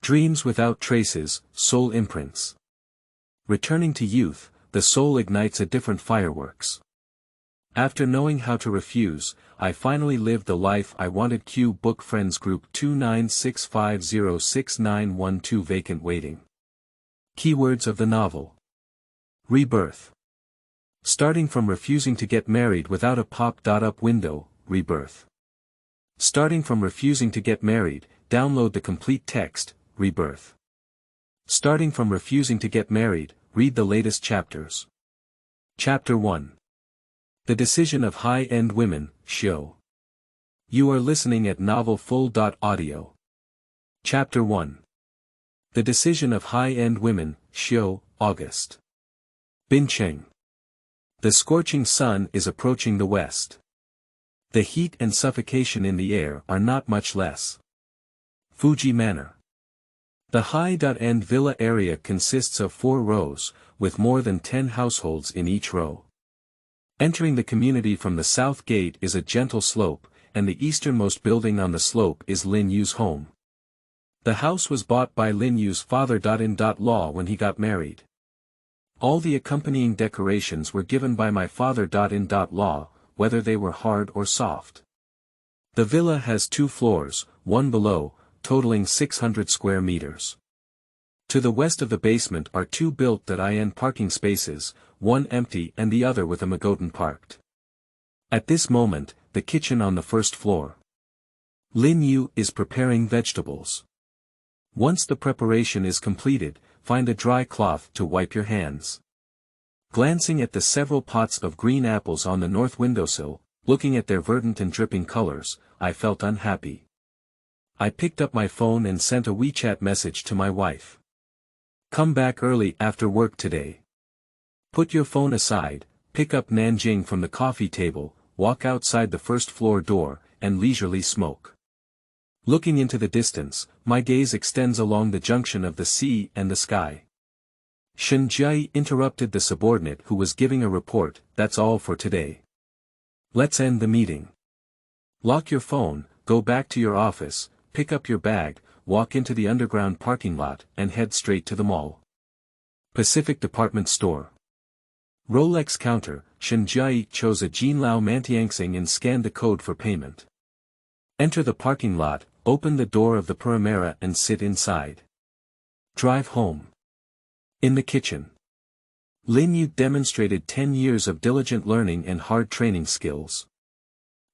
Dreams without traces, soul imprints. Returning to youth, the soul ignites a different fireworks. After knowing how to refuse, I finally lived the life I wanted. Q Book Friends Group 2965069112 Vacant Waiting. Keywords of the novel. Rebirth. Starting from refusing to get married without a pop-up window, rebirth. Starting from refusing to get married, download the complete text, rebirth. Starting from refusing to get married, read the latest chapters. Chapter 1. The Decision of High-End Women, Show. You are listening at novelfull.audio. Chapter 1. The Decision of High-End Women, Show, August. Bincheng. The scorching sun is approaching the west. The heat and suffocation in the air are not much less. Fuji Manor. The high-end villa area consists of 4 rows, with more than 10 households in each row. Entering the community from the south gate is a gentle slope, and the easternmost building on the slope is Lin Yu's home. The house was bought by Lin Yu's father-in-law when he got married. All the accompanying decorations were given by my father-in-law, whether they were hard or soft. The villa has 2 floors, one below, totaling 600 square meters. To the west of the basement are 2 built-in parking spaces, one empty and the other with a Magotan parked. At this moment, the kitchen on the first floor. Lin Yu is preparing vegetables. Once the preparation is completed, find a dry cloth to wipe your hands. Glancing at the several pots of green apples on the north windowsill, looking at their verdant and dripping colors, I felt unhappy. I picked up my phone and sent a WeChat message to my wife. Come back early after work today. Put your phone aside, pick up Nanjing from the coffee table, walk outside the first floor door, and leisurely smoke. Looking into the distance, my gaze extends along the junction of the sea and the sky. Shen Jia interrupted the subordinate who was giving a report. That's all for today. Let's end the meeting. Lock your phone, go back to your office, pick up your bag, walk into the underground parking lot, and head straight to the mall. Pacific Department Store. Rolex counter. Shen Jia chose a Jinlao Mantiangsing and scanned the code for payment. Enter the parking lot, open the door of the Primera and sit inside. Drive home. In the kitchen. Lin Yu demonstrated 10 years of diligent learning and hard training skills.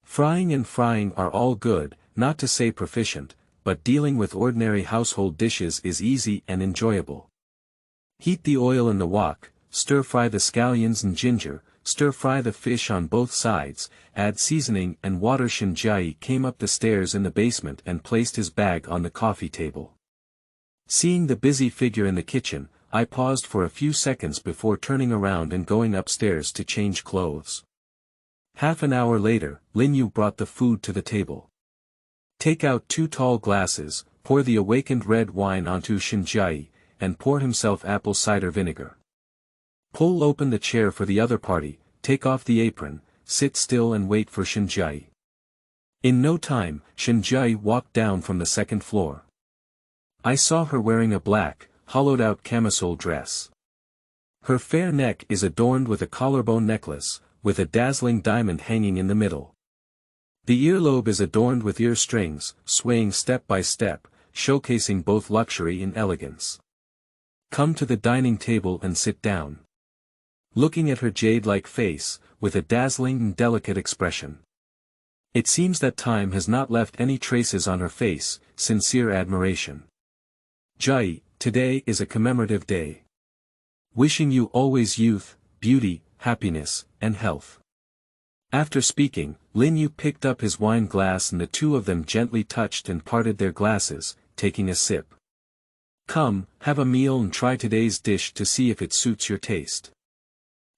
Frying and frying are all good, not to say proficient, but dealing with ordinary household dishes is easy and enjoyable. Heat the oil in the wok, stir-fry the scallions and ginger, stir-fry the fish on both sides, add seasoning and water. Shen Jia came up the stairs in the basement and placed his bag on the coffee table. Seeing the busy figure in the kitchen, I paused for a few seconds before turning around and going upstairs to change clothes. Half an hour later, Lin Yu brought the food to the table. Take out 2 tall glasses, pour the awakened red wine onto Shen Jia, and pour himself apple cider vinegar. Pull open the chair for the other party, take off the apron, sit still and wait for Shen Jia. In no time, Shen Jia walked down from the 2nd floor. I saw her wearing a black, hollowed-out camisole dress. Her fair neck is adorned with a collarbone necklace, with a dazzling diamond hanging in the middle. The earlobe is adorned with ear strings, swaying step by step, showcasing both luxury and elegance. Come to the dining table and sit down. Looking at her jade-like face, with a dazzling and delicate expression. It seems that time has not left any traces on her face. Sincere admiration. Jia, today is a commemorative day. Wishing you always youth, beauty, happiness, and health. After speaking, Lin Yu picked up his wine glass and the 2 of them gently touched and parted their glasses, taking a sip. Come, have a meal and try today's dish to see if it suits your taste.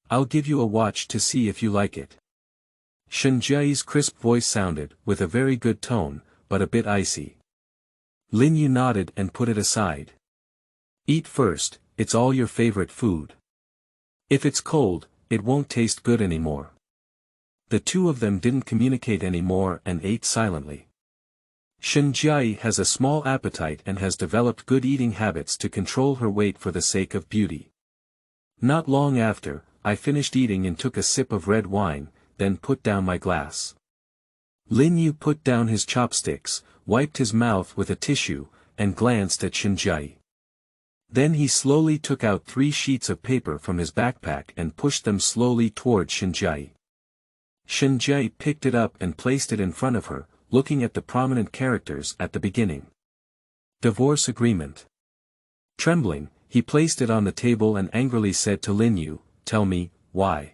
I'll give you a watch to see if you like it. Shen Jia's crisp voice sounded, with a very good tone, but a bit icy. Lin Yu nodded and put it aside. Eat first, it's all your favorite food. If it's cold, it won't taste good anymore. The 2 of them didn't communicate anymore and ate silently. Shinjai has a small appetite and has developed good eating habits to control her weight for the sake of beauty. Not long after, I finished eating and took a sip of red wine, then put down my glass. Lin Yu put down his chopsticks, wiped his mouth with a tissue, and glanced at Shinjai. Then he slowly took out 3 sheets of paper from his backpack and pushed them slowly toward Shinjai. Shinjai picked it up and placed it in front of her, looking at the prominent characters at the beginning. Divorce agreement. Trembling, he placed it on the table and angrily said to Lin Yu, "Tell me, why?"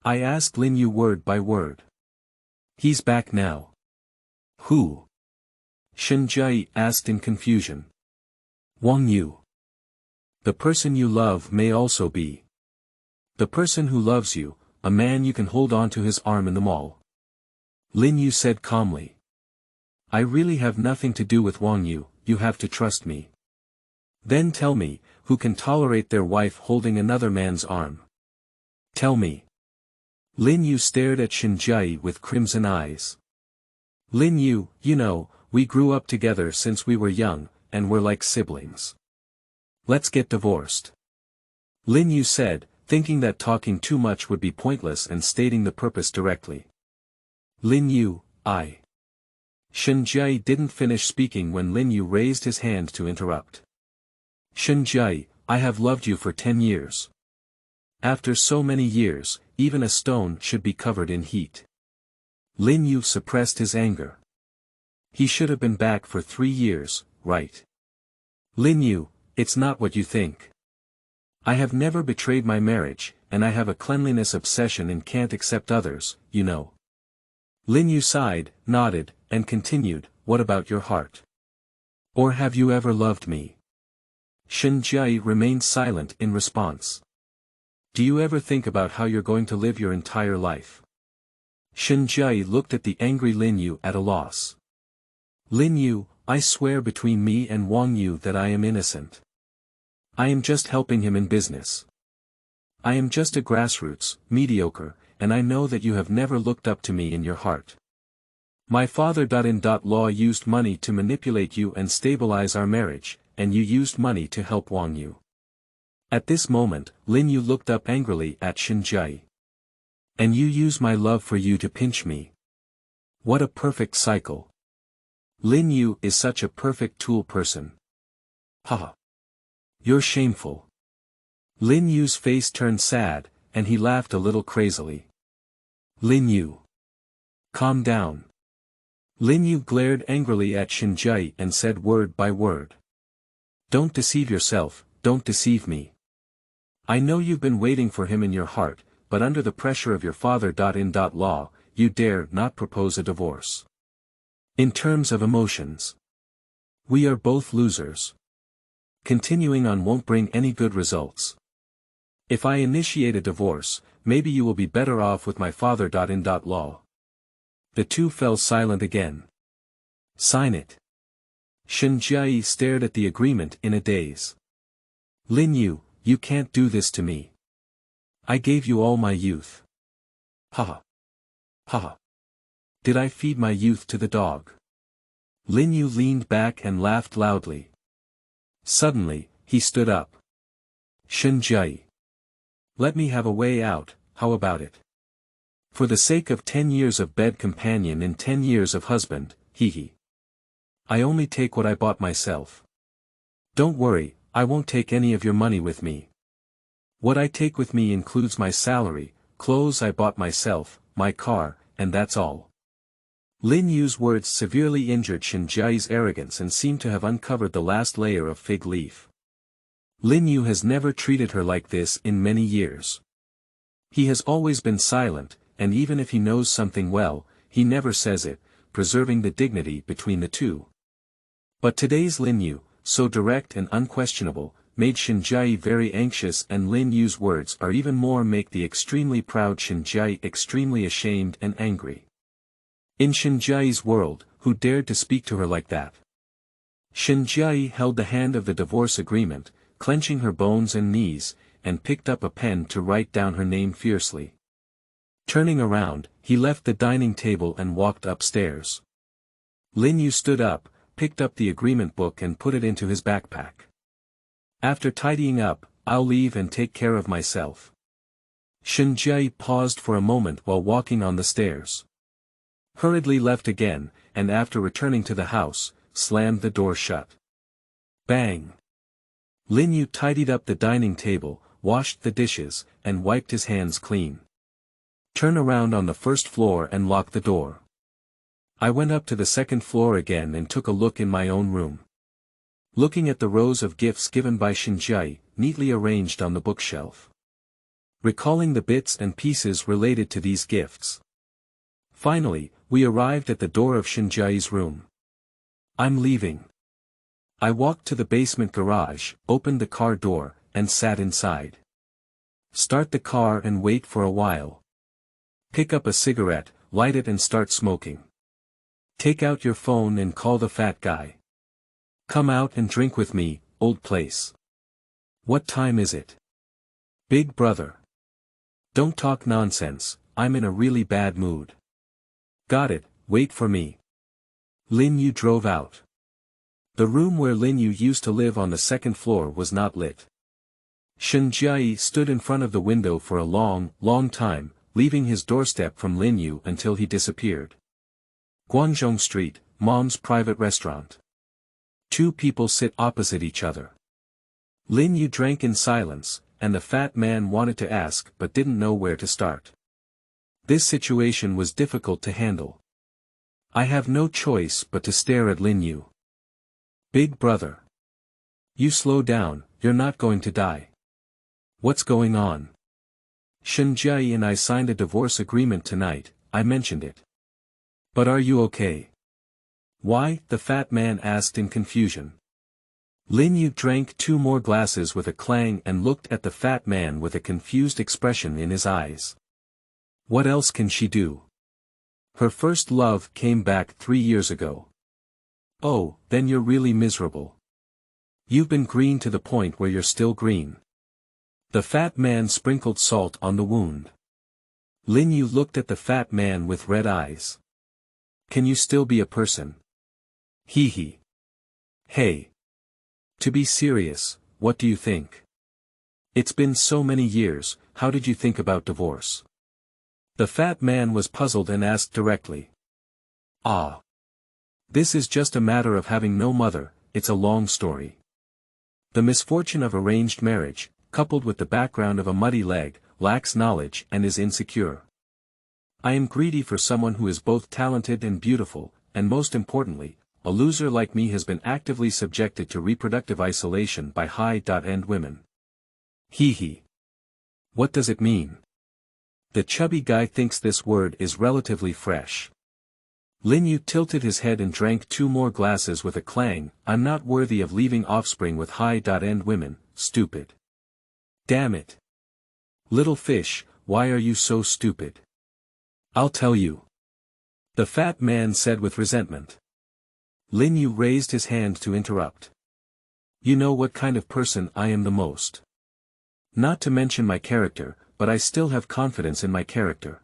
I asked Lin Yu word by word. "He's back now." "Who?" Shinjai asked in confusion. "Wang Yu. The person you love may also be. The person who loves you, a man you can hold on to his arm in the mall." Lin Yu said calmly. "I really have nothing to do with Wang Yu, you have to trust me." "Then tell me, who can tolerate their wife holding another man's arm? Tell me." Lin Yu stared at Shinjai with crimson eyes. "Lin Yu, you know, we grew up together since we were young, and we're like siblings. Let's get divorced." Lin Yu said, thinking that talking too much would be pointless and stating the purpose directly. "Lin Yu, Shinjai didn't finish speaking when Lin Yu raised his hand to interrupt. "Shinjai, I have loved you for 10 years. After so many years, even a stone should be covered in heat." Lin Yu suppressed his anger. He should have been back for 3 years, right? "Lin Yu, it's not what you think. I have never betrayed my marriage, and I have a cleanliness obsession and can't accept others, you know." Lin Yu sighed, nodded, and continued, "What about your heart? Or have you ever loved me?" Shinjai remained silent in response. "Do you ever think about how you're going to live your entire life?" Shinjai looked at the angry Lin Yu at a loss. "Lin Yu, I swear between me and Wang Yu that I am innocent. I am just helping him in business. I am just a grassroots, mediocre, and I know that you have never looked up to me in your heart. My father-in-law used money to manipulate you and stabilize our marriage, and you used money to help Wang Yu." At this moment, Lin Yu looked up angrily at Shinjai. "And you use my love for you to pinch me. What a perfect cycle. Lin Yu is such a perfect tool person. Haha. You're shameful." Lin Yu's face turned sad, and he laughed a little crazily. "Lin Yu. Calm down." Lin Yu glared angrily at Shinjai and said word by word. "Don't deceive yourself, don't deceive me. I know you've been waiting for him in your heart, but under the pressure of your father-in-law, you dare not propose a divorce. In terms of emotions, we are both losers. Continuing on won't bring any good results. If I initiate a divorce, maybe you will be better off with my father-in-law." The two fell silent again. "Sign it." Shinjai stared at the agreement in a daze. "Lin Yu, you can't do this to me. I gave you all my youth. Haha. Haha. Did I feed my youth to the dog?" Lin Yu leaned back and laughed loudly. Suddenly, he stood up. "Shinjai. Let me have a way out, how about it? For the sake of 10 years of bed companion and 10 years of husband, hee. I only take what I bought myself. Don't worry, I won't take any of your money with me. What I take with me includes my salary, clothes I bought myself, my car, and that's all." Lin Yu's words severely injured Shinjai's arrogance and seemed to have uncovered the last layer of fig leaf. Lin Yu has never treated her like this in many years. He has always been silent, and even if he knows something well, he never says it, preserving the dignity between the two. But today's Lin Yu, so direct and unquestionable, made Shinjai very anxious, and Lin Yu's words are even more make the extremely proud Shinjai extremely ashamed and angry. In Shinjai's world, who dared to speak to her like that? Shinjai held the hand of the divorce agreement, clenching her bones and knees, and picked up a pen to write down her name fiercely. Turning around, he left the dining table and walked upstairs. Lin Yu stood up, picked up the agreement book and put it into his backpack. After tidying up, I'll leave and take care of myself. Shen Jie paused for a moment while walking on the stairs. Hurriedly left again, and after returning to the house, slammed the door shut. Bang! Lin Yu tidied up the dining table, washed the dishes, and wiped his hands clean. Turn around on the first floor and lock the door. I went up to the second floor again and took a look in my own room. Looking at the rows of gifts given by Shinjai, neatly arranged on the bookshelf. Recalling the bits and pieces related to these gifts. Finally, we arrived at the door of Shinjai's room. I'm leaving. I walked to the basement garage, opened the car door, and sat inside. Start the car and wait for a while. Pick up a cigarette, light it and start smoking. Take out your phone and call the fat guy. Come out and drink with me, old place. What time is it? Big brother. Don't talk nonsense, I'm in a really bad mood. Got it, wait for me. Lin Yu drove out. The room where Lin Yu used to live on the second floor was not lit. Shen Jie stood in front of the window for a long, long time, leaving his doorstep from Lin Yu until he disappeared. Guangzhong Street, Mom's private restaurant. Two people sit opposite each other. Lin Yu drank in silence, and the fat man wanted to ask but didn't know where to start. This situation was difficult to handle. I have no choice but to stare at Lin Yu. Big brother. You slow down, you're not going to die. What's going on? Shen Jie and I signed a divorce agreement tonight, I mentioned it. But are you okay? Why? The fat man asked in confusion. Lin Yu drank 2 more glasses with a clang and looked at the fat man with a confused expression in his eyes. What else can she do? Her first love came back 3 years ago. Oh, then you're really miserable. You've been green to the point where you're still green. The fat man sprinkled salt on the wound. Lin Yu looked at the fat man with red eyes. Can you still be a person? Hee hee. Hey. To be serious, what do you think? It's been so many years, how did you think about divorce? The fat man was puzzled and asked directly. Ah. This is just a matter of having no mother, it's a long story. The misfortune of arranged marriage, coupled with the background of a muddy leg, lacks knowledge and is insecure. I am greedy for someone who is both talented and beautiful, and most importantly, a loser like me has been actively subjected to reproductive isolation by high-end women. Hee hee. What does it mean? The chubby guy thinks this word is relatively fresh. Lin Yu tilted his head and drank 2 more glasses with a clang. I'm not worthy of leaving offspring with high-end women, stupid. Damn it. Little fish, why are you so stupid? I'll tell you. The fat man said with resentment. Lin Yu raised his hand to interrupt. You know what kind of person I am the most. Not to mention my character, but I still have confidence in my character.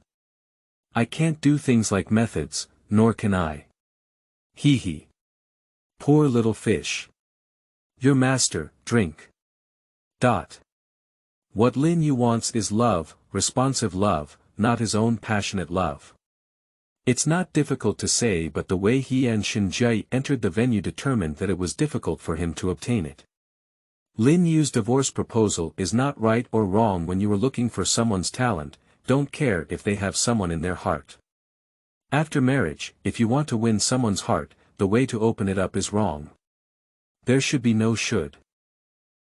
I can't do things like methods, nor can I. Hee hee. Poor little fish. Your master, drink. What Lin Yu wants is love, responsive love, not his own passionate love. It's not difficult to say, but the way he and Shen Jie entered the venue determined that it was difficult for him to obtain it. Lin Yu's divorce proposal is not right or wrong when you are looking for someone's talent, don't care if they have someone in their heart. After marriage, if you want to win someone's heart, the way to open it up is wrong. There should be no should.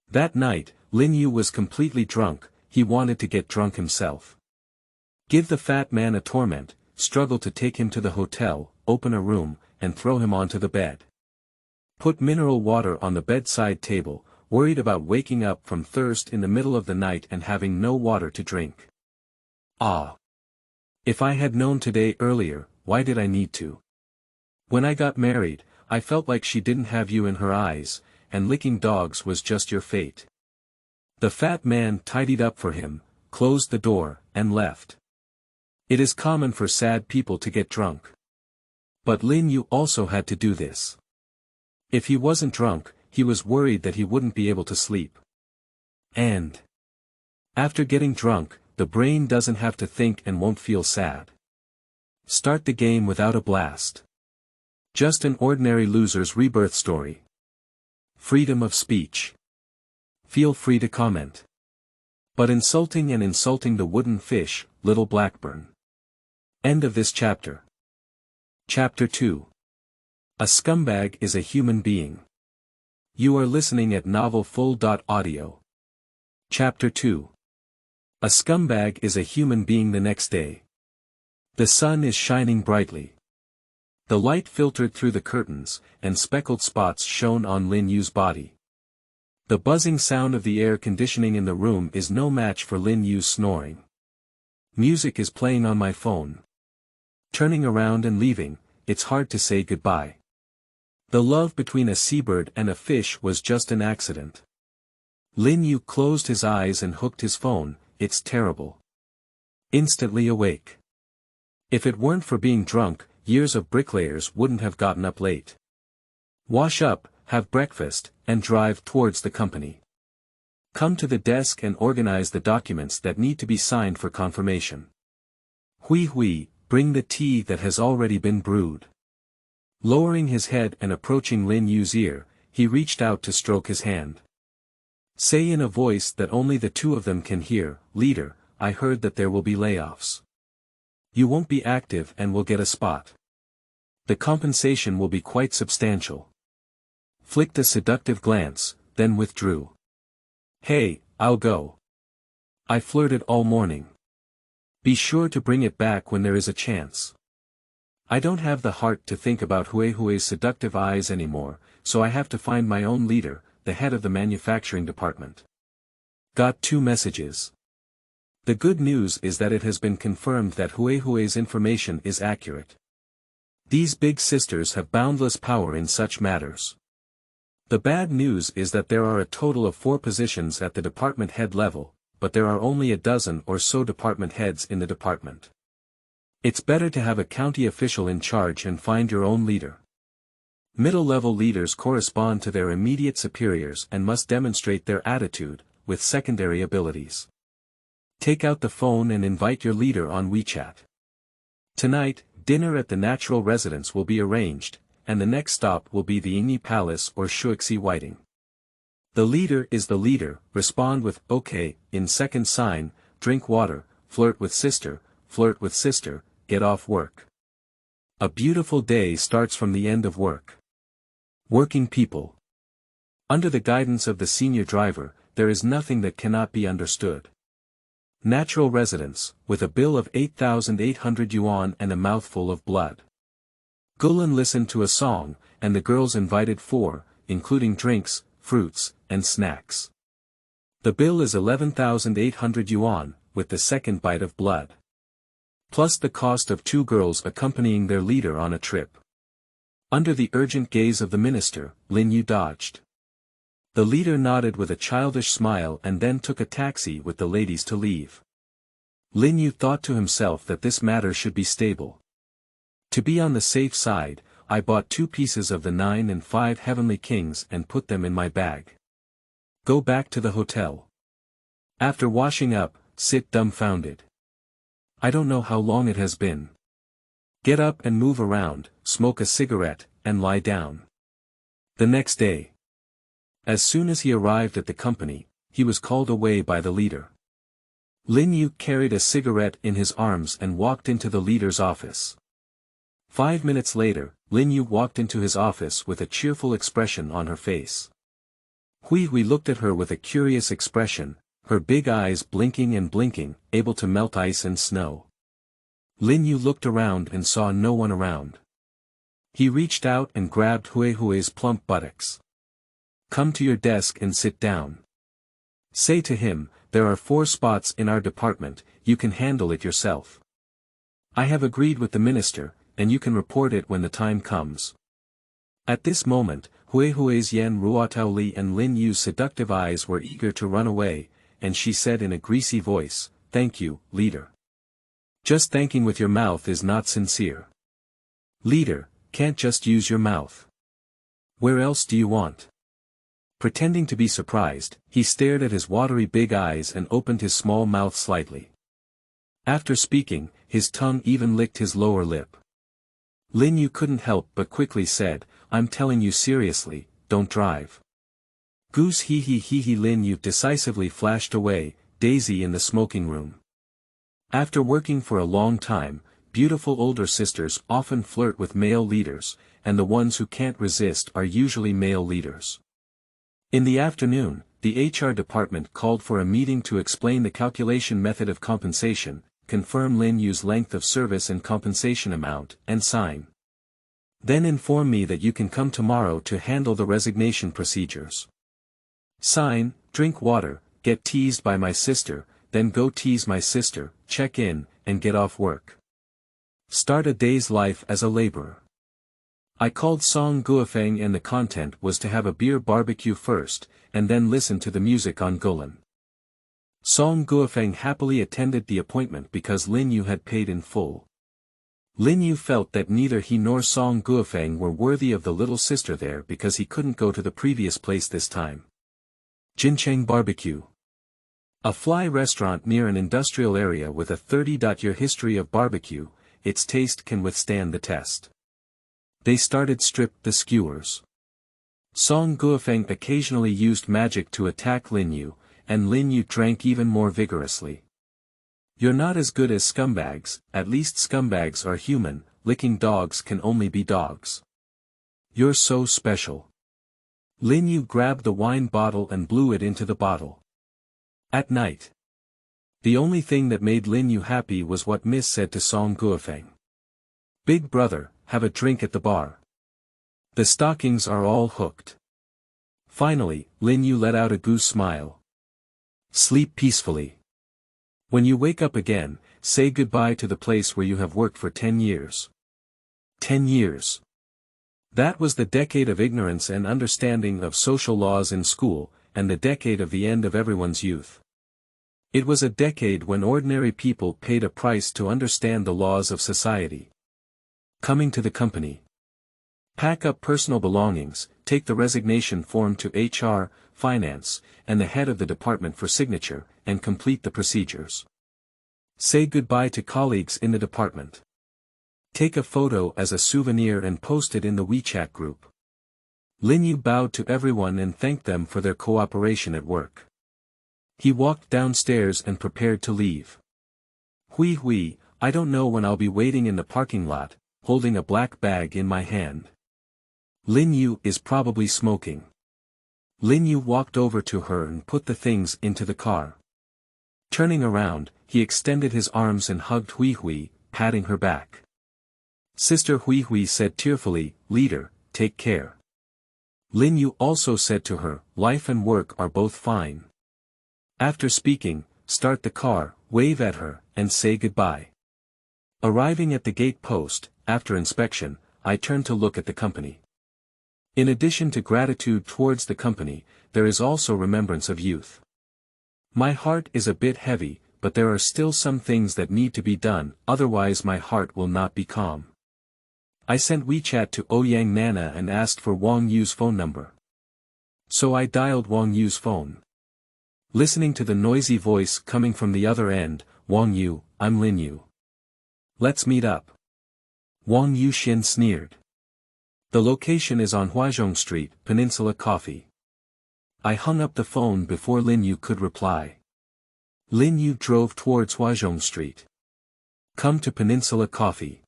That night, Lin Yu was completely drunk, he wanted to get drunk himself. Give the fat man a torment, struggle to take him to the hotel, open a room, and throw him onto the bed. Put mineral water on the bedside table, worried about waking up from thirst in the middle of the night and having no water to drink. Ah! If I had known today earlier, why did I need to? When I got married, I felt like she didn't have you in her eyes, and licking dogs was just your fate. The fat man tidied up for him, closed the door, and left. It is common for sad people to get drunk. But Lin Yu also had to do this. If he wasn't drunk, he was worried that he wouldn't be able to sleep. And after getting drunk, the brain doesn't have to think and won't feel sad. Start the game without a blast. Just an ordinary loser's rebirth story. Freedom of speech. Feel free to comment. But insulting the wooden fish, Little Blackburn. End of this chapter. Chapter 2. A scumbag is a human being. You are listening at novelfull.audio. Chapter 2. A scumbag is a human being. The next day. The sun is shining brightly. The light filtered through the curtains, and speckled spots shone on Lin Yu's body. The buzzing sound of the air conditioning in the room is no match for Lin Yu's snoring. Music is playing on my phone. Turning around and leaving, it's hard to say goodbye. The love between a seabird and a fish was just an accident. Lin Yu closed his eyes and hooked his phone. It's terrible. Instantly awake. If it weren't for being drunk, years of bricklayers wouldn't have gotten up late. Wash up, have breakfast, and drive towards the company. Come to the desk and organize the documents that need to be signed for confirmation. Hui, bring the tea that has already been brewed. Lowering his head and approaching Lin Yu's ear, he reached out to stroke his hand. Say in a voice that only the two of them can hear, "Leader, I heard that there will be layoffs. You won't be active and will get a spot. The compensation will be quite substantial." Flicked a seductive glance, then withdrew. Hey, I'll go. I flirted all morning. Be sure to bring it back when there is a chance. I don't have the heart to think about Hui's seductive eyes anymore, so I have to find my own leader, the head of the manufacturing department. Got 2 messages. The good news is that it has been confirmed that Hui's information is accurate. These big sisters have boundless power in such matters. The bad news is that there are a total of 4 positions at the department head level, but there are only a dozen or so department heads in the department. It's better to have a county official in charge and find your own leader. Middle-level leaders correspond to their immediate superiors and must demonstrate their attitude, with secondary abilities. Take out the phone and invite your leader on WeChat. Tonight, dinner at the natural residence will be arranged, and the next stop will be the Yingyi Palace or Shuixi Whiting. The leader is the leader, respond with "okay" in second sign, drink water, flirt with sister, get off work. A beautiful day starts from the end of work. Working people. Under the guidance of the senior driver, there is nothing that cannot be understood. Natural residence, with a bill of 8,800 yuan and a mouthful of blood. Gulen listened to a song, and the girls invited 4, including drinks, fruits, and snacks. The bill is 11,800 yuan, with the second bite of blood. Plus the cost of 2 girls accompanying their leader on a trip. Under the urgent gaze of the minister, Lin Yu dodged. The leader nodded with a childish smile and then took a taxi with the ladies to leave. Lin Yu thought to himself that this matter should be stable. To be on the safe side, I bought 2 pieces of the 9 and 5 heavenly kings and put them in my bag. Go back to the hotel. After washing up, sit dumbfounded. I don't know how long it has been. Get up and move around, smoke a cigarette, and lie down. The next day. As soon as he arrived at the company, he was called away by the leader. Lin Yu carried a cigarette in his arms and walked into the leader's office. 5 minutes later, Lin Yu walked into his office with a cheerful expression on her face. Hui looked at her with a curious expression, her big eyes blinking and blinking, able to melt ice and snow. Lin Yu looked around and saw no one around. He reached out and grabbed Hui's plump buttocks. Come to your desk and sit down. Say to him, there are 4 spots in our department, you can handle it yourself. I have agreed with the minister, and you can report it when the time comes. At this moment, Hui's Yan Ruotaoli and Lin Yu's seductive eyes were eager to run away, and she said in a greasy voice, "Thank you, leader. Just thanking with your mouth is not sincere. Leader, can't just use your mouth. Where else do you want? Pretending to be surprised, he stared at his watery big eyes and opened his small mouth slightly. After speaking, his tongue even licked his lower lip. Lin Yu couldn't help but quickly said, I'm telling you seriously, don't drive. Goose hee hee hee hee. Lin Yu decisively flashed away, Daisy in the smoking room. After working for a long time, beautiful older sisters often flirt with male leaders, and the ones who can't resist are usually male leaders. In the afternoon, the HR department called for a meeting to explain the calculation method of compensation, confirm Lin Yu's length of service and compensation amount, and sign. Then inform me that you can come tomorrow to handle the resignation procedures. Sign, drink water, get teased by my sister, then go tease my sister, check in, and get off work. Start a day's life as a laborer. I called Song Guofeng and the content was to have a beer barbecue first, and then listen to the music on Golan. Song Guofeng happily attended the appointment because Lin Yu had paid in full. Lin Yu felt that neither he nor Song Guofeng were worthy of the little sister there because he couldn't go to the previous place this time. Jincheng Barbecue. A fly restaurant near an industrial area with a 30-year history of barbecue, its taste can withstand the test. They started strip the skewers. Song Guofeng occasionally used magic to attack Lin Yu, and Lin Yu drank even more vigorously. You're not as good as scumbags, at least scumbags are human, licking dogs can only be dogs. You're so special. Lin Yu grabbed the wine bottle and blew it into the bottle. At night. The only thing that made Lin Yu happy was what Miss said to Song Guofeng. Big brother, have a drink at the bar. The stockings are all hooked. Finally, Lin Yu let out a goose smile. Sleep peacefully. When you wake up again, say goodbye to the place where you have worked for 10 years. 10 years. That was the decade of ignorance and understanding of social laws in school, and the decade of the end of everyone's youth. It was a decade when ordinary people paid a price to understand the laws of society. Coming to the company. Pack up personal belongings, take the resignation form to HR, finance, and the head of the department for signature, and complete the procedures. Say goodbye to colleagues in the department. Take a photo as a souvenir and post it in the WeChat group. Lin Yu bowed to everyone and thanked them for their cooperation at work. He walked downstairs and prepared to leave. Hui, I don't know when I'll be waiting in the parking lot, holding a black bag in my hand. Lin Yu is probably smoking. Lin Yu walked over to her and put the things into the car. Turning around, he extended his arms and hugged Hui, patting her back. Sister Hui said tearfully, Leader, take care. Lin Yu also said to her, life and work are both fine. After speaking, start the car, wave at her, and say goodbye. Arriving at the gate post, after inspection, I turned to look at the company. In addition to gratitude towards the company, there is also remembrance of youth. My heart is a bit heavy, but there are still some things that need to be done, otherwise my heart will not be calm. I sent WeChat to Ouyang Nana and asked for Wang Yu's phone number. So I dialed Wang Yu's phone. Listening to the noisy voice coming from the other end, Wang Yu, I'm Lin Yu. Let's meet up. Wang Yu Xin sneered. The location is on Huazhong Street, Peninsula Coffee. I hung up the phone before Lin Yu could reply. Lin Yu drove towards Huazhong Street. Come to Peninsula Coffee.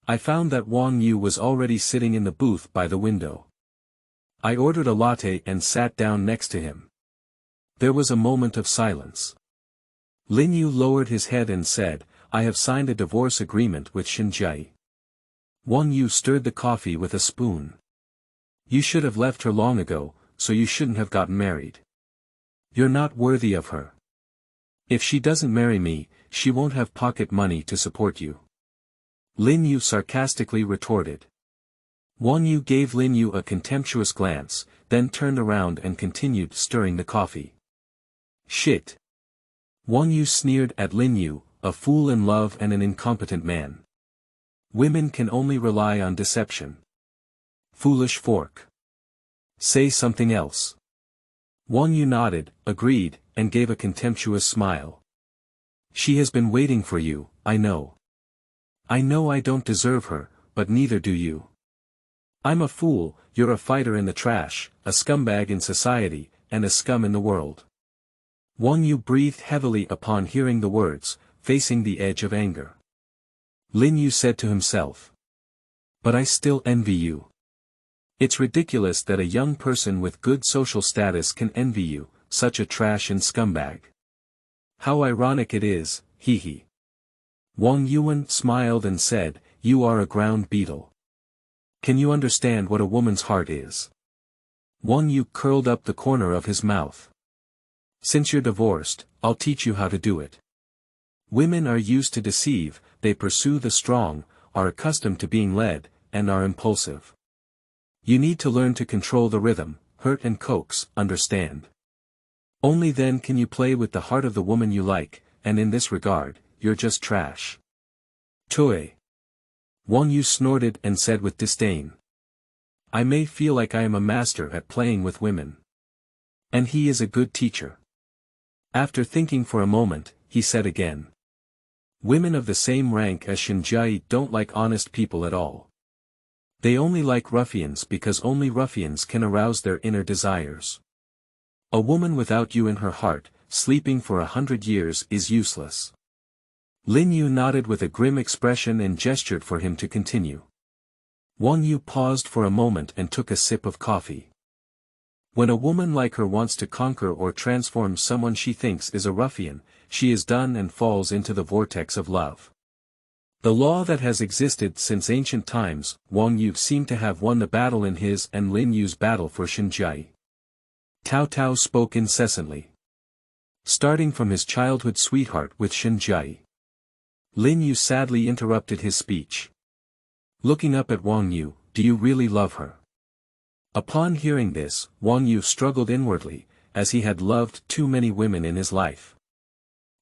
I found that Wang Yu was already sitting in the booth by the window. I ordered a latte and sat down next to him. There was a moment of silence. Lin Yu lowered his head and said, I have signed a divorce agreement with Xinjiai. Wang Yu stirred the coffee with a spoon. You should have left her long ago, so you shouldn't have gotten married. You're not worthy of her. If she doesn't marry me, she won't have pocket money to support you. Lin Yu sarcastically retorted. Wang Yu gave Lin Yu a contemptuous glance, then turned around and continued stirring the coffee. Shit. Wang Yu sneered at Lin Yu, a fool in love and an incompetent man. Women can only rely on deception. Foolish fork. Say something else. Wang Yu nodded, agreed, and gave a contemptuous smile. She has been waiting for you, I know. I know I don't deserve her, but neither do you. I'm a fool, you're a fighter in the trash, a scumbag in society, and a scum in the world. Wang Yu breathed heavily upon hearing the words, facing the edge of anger. Lin Yu said to himself. But I still envy you. It's ridiculous that a young person with good social status can envy you, such a trash and scumbag. How ironic it is, hee hee. Wang Yuan smiled and said, you are a ground beetle. Can you understand what a woman's heart is? Wang Yu curled up the corner of his mouth. Since you're divorced, I'll teach you how to do it. Women are used to deceive, they pursue the strong, are accustomed to being led, and are impulsive. You need to learn to control the rhythm, hurt and coax, understand. Only then can you play with the heart of the woman you like, and in this regard, you're just trash. Tue. Wang Yu snorted and said with disdain. I may feel like I am a master at playing with women. And he is a good teacher. After thinking for a moment, he said again. Women of the same rank as Shinjai don't like honest people at all. They only like ruffians because only ruffians can arouse their inner desires. A woman without you in her heart, sleeping for 100 years is useless. Lin Yu nodded with a grim expression and gestured for him to continue. Wang Yu paused for a moment and took a sip of coffee. When a woman like her wants to conquer or transform someone she thinks is a ruffian, she is done and falls into the vortex of love. The law that has existed since ancient times, Wang Yu seemed to have won the battle in his and Lin Yu's battle for Shinjai. Tao Tao spoke incessantly. Starting from his childhood sweetheart with Shinjai. Lin Yu sadly interrupted his speech. Looking up at Wang Yu, do you really love her? Upon hearing this, Wang Yu struggled inwardly, as he had loved too many women in his life.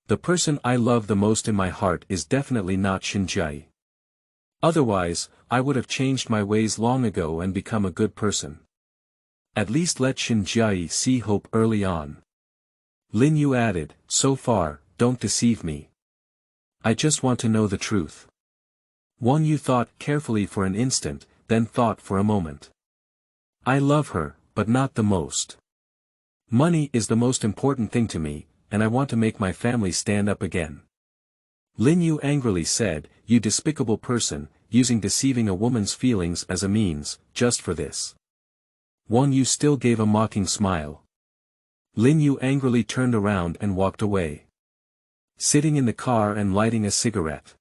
The person I love the most in my heart is definitely not Shinjai. Otherwise, I would have changed my ways long ago and become a good person. At least let Shinjai see hope early on. Lin Yu added, so far, don't deceive me. I just want to know the truth. Wang Yu thought carefully for an instant, then thought for a moment. I love her, but not the most. Money is the most important thing to me, and I want to make my family stand up again. Lin Yu angrily said, you despicable person, using deceiving a woman's feelings as a means, just for this. Wang Yu still gave a mocking smile. Lin Yu angrily turned around and walked away. Sitting in the car and lighting a cigarette.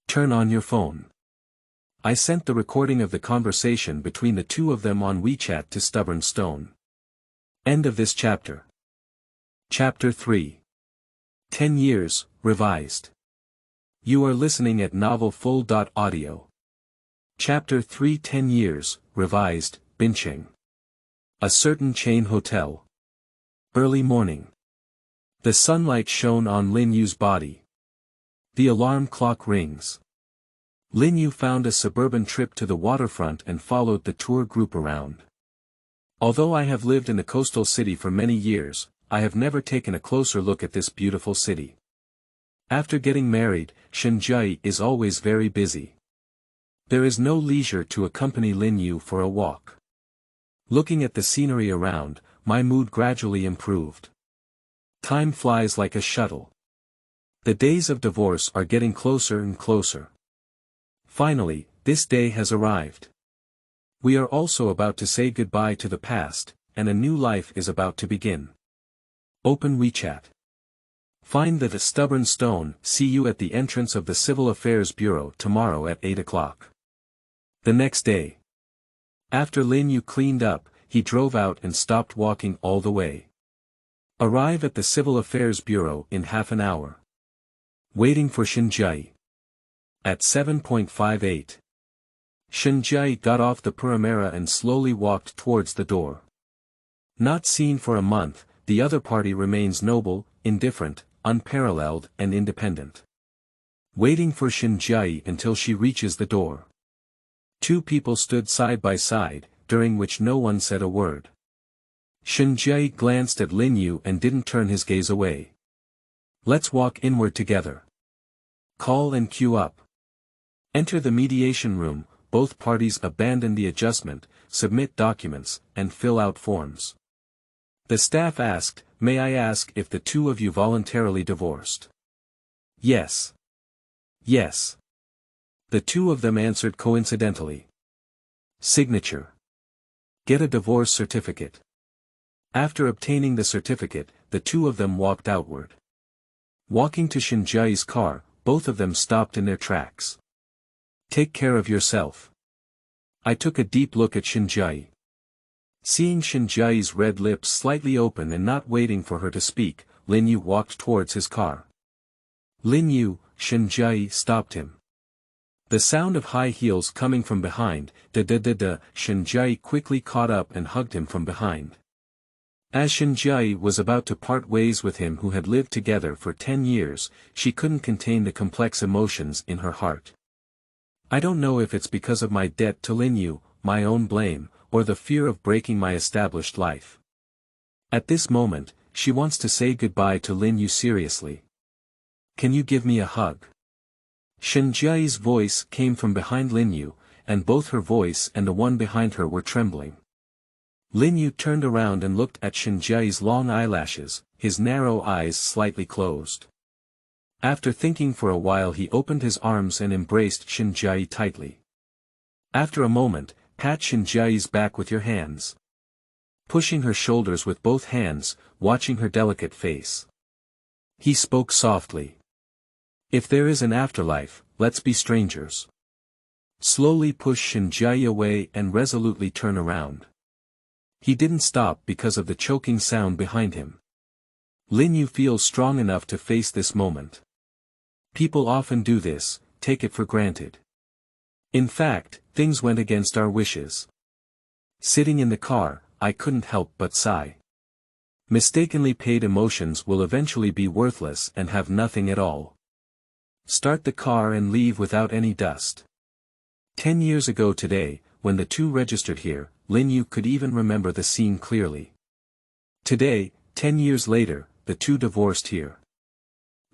Turn on your phone. I sent the recording of the conversation between the two of them on WeChat to Stubborn Stone. End of this chapter. Chapter 3. 10 Years, Revised. You are listening at novelfull.audio. Chapter 3 10 Years, Revised, Binching. A certain chain hotel. Early morning. The sunlight shone on Lin Yu's body. The alarm clock rings. Lin Yu found a suburban trip to the waterfront and followed the tour group around. Although I have lived in the coastal city for many years, I have never taken a closer look at this beautiful city. After getting married, Shinjai is always very busy. There is no leisure to accompany Lin Yu for a walk. Looking at the scenery around, my mood gradually improved. Time flies like a shuttle. The days of divorce are getting closer and closer. Finally, this day has arrived. We are also about to say goodbye to the past, and a new life is about to begin. Open WeChat. Find the Stubborn Stone, see you at the entrance of the Civil Affairs Bureau tomorrow at 8 o'clock. The next day. After Lin Yu cleaned up, he drove out and stopped walking all the way. Arrive at the Civil Affairs Bureau in half an hour. Waiting for Shinjai. At 7:58. Shinjai got off the Puramera and slowly walked towards the door. Not seen for a month, the other party remains noble, indifferent, unparalleled and independent. waiting for Shinjai until she reaches the door. Two people stood side by side, during which no one said a word. Shinjai glanced at Lin Yu and didn't turn his gaze away. Let's walk inward together. Call and queue up. Enter the mediation room, both parties abandon the adjustment, submit documents, and fill out forms. The staff asked, "May I ask if the two of you voluntarily divorced?" Yes. Yes. The two of them answered coincidentally. Signature. Get a divorce certificate. After obtaining the certificate, the two of them walked outward. Walking to Shinjai's car, both of them stopped in their tracks. Take care of yourself. I took a deep look at Shinjai. Seeing Shinjai's red lips slightly open and not waiting for her to speak, Lin Yu walked towards his car. Lin Yu, Shinjai stopped him. The sound of high heels coming from behind, da-da-da-da, Shinjai quickly caught up and hugged him from behind. As Shinjai was about to part ways with him who had lived together for 10 years, she couldn't contain the complex emotions in her heart. I don't know if it's because of my debt to Lin Yu, my own blame, or the fear of breaking my established life. At this moment, she wants to say goodbye to Lin Yu seriously. Can you give me a hug? Shinjai's voice came from behind Lin Yu, and both her voice and the one behind her were trembling. Lin Yu turned around and looked at Shinjai's long eyelashes, his narrow eyes slightly closed. After thinking for a while he opened his arms and embraced Shinjai tightly. After a moment, pat Shinjai's back with your hands. Pushing her shoulders with both hands, watching her delicate face. He spoke softly. If there is an afterlife, let's be strangers. Slowly push Shinjai away and resolutely turn around. He didn't stop because of the choking sound behind him. Lin Yu feels strong enough to face this moment. People often do this, take it for granted. In fact, things went against our wishes. Sitting in the car, I couldn't help but sigh. Mistakenly paid emotions will eventually be worthless and have nothing at all. Start the car and leave without any dust. 10 years ago today, when the two registered here, Lin Yu could even remember the scene clearly. Today, 10 years later, the two divorced here.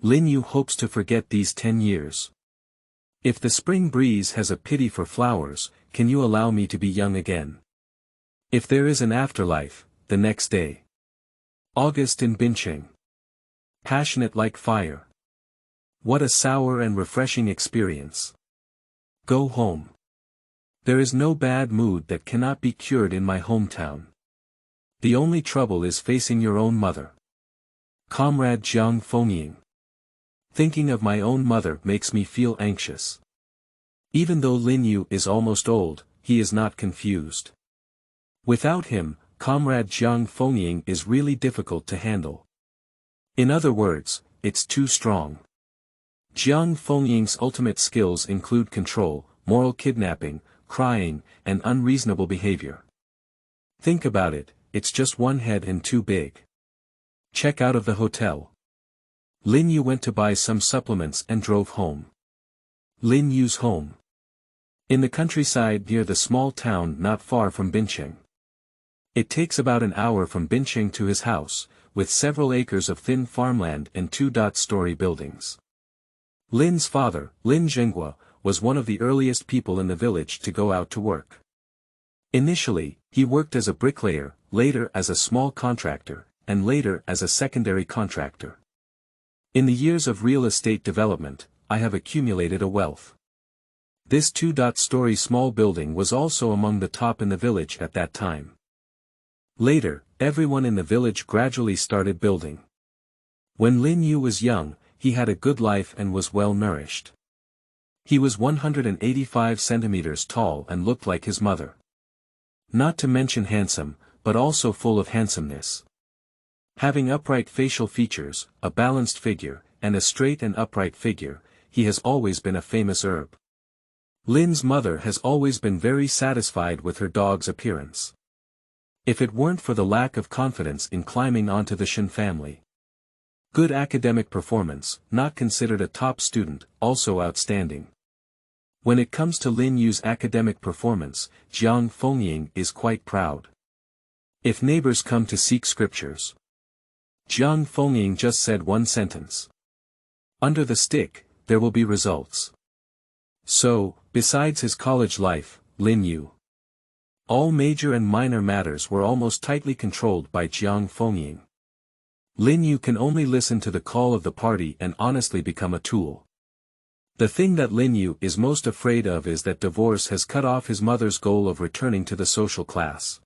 Lin Yu hopes to forget these 10 years. If the spring breeze has a pity for flowers, can you allow me to be young again? If there is an afterlife, the next day. August in Bincheng. Passionate like fire. What a sour and refreshing experience. Go home. There is no bad mood that cannot be cured in my hometown. The only trouble is facing your own mother. Comrade Jiang Fengying. Thinking of my own mother makes me feel anxious. Even though Lin Yu is almost old, he is not confused. Without him, Comrade Jiang Fengying is really difficult to handle. In other words, it's too strong. Jiang Fengying's ultimate skills include control, moral kidnapping, crying, and unreasonable behavior. Think about it, it's just one head and too big. Check out of the hotel. Lin Yu went to buy some supplements and drove home. Lin Yu's home. In the countryside near the small town not far from Bincheng. It takes about an hour from Bincheng to his house, with several acres of thin farmland and 2-story buildings. Lin's father, Lin Zhenghua, was one of the earliest people in the village to go out to work. Initially, he worked as a bricklayer, later as a small contractor, and later as a secondary contractor. In the years of real estate development, I have accumulated a wealth. This 2-story small building was also among the top in the village at that time. Later, everyone in the village gradually started building. When Lin Yu was young, he had a good life and was well nourished. He was 185 centimeters tall and looked like his mother. Not to mention handsome, but also full of handsomeness. Having upright facial features, a balanced figure, and a straight and upright figure, he has always been a famous herb. Lin's mother has always been very satisfied with her dog's appearance. If it weren't for the lack of confidence in climbing onto the Shen family. Good academic performance, not considered a top student, also outstanding. When it comes to Lin Yu's academic performance, Jiang Fengying is quite proud. If neighbors come to seek scriptures. Jiang Fengying just said one sentence. Under the stick, there will be results. So, besides his college life, Lin Yu. All major and minor matters were almost tightly controlled by Jiang Fengying. Lin Yu can only listen to the call of the party and honestly become a tool. The thing that Lin Yu is most afraid of is that divorce has cut off his mother's goal of returning to the social class.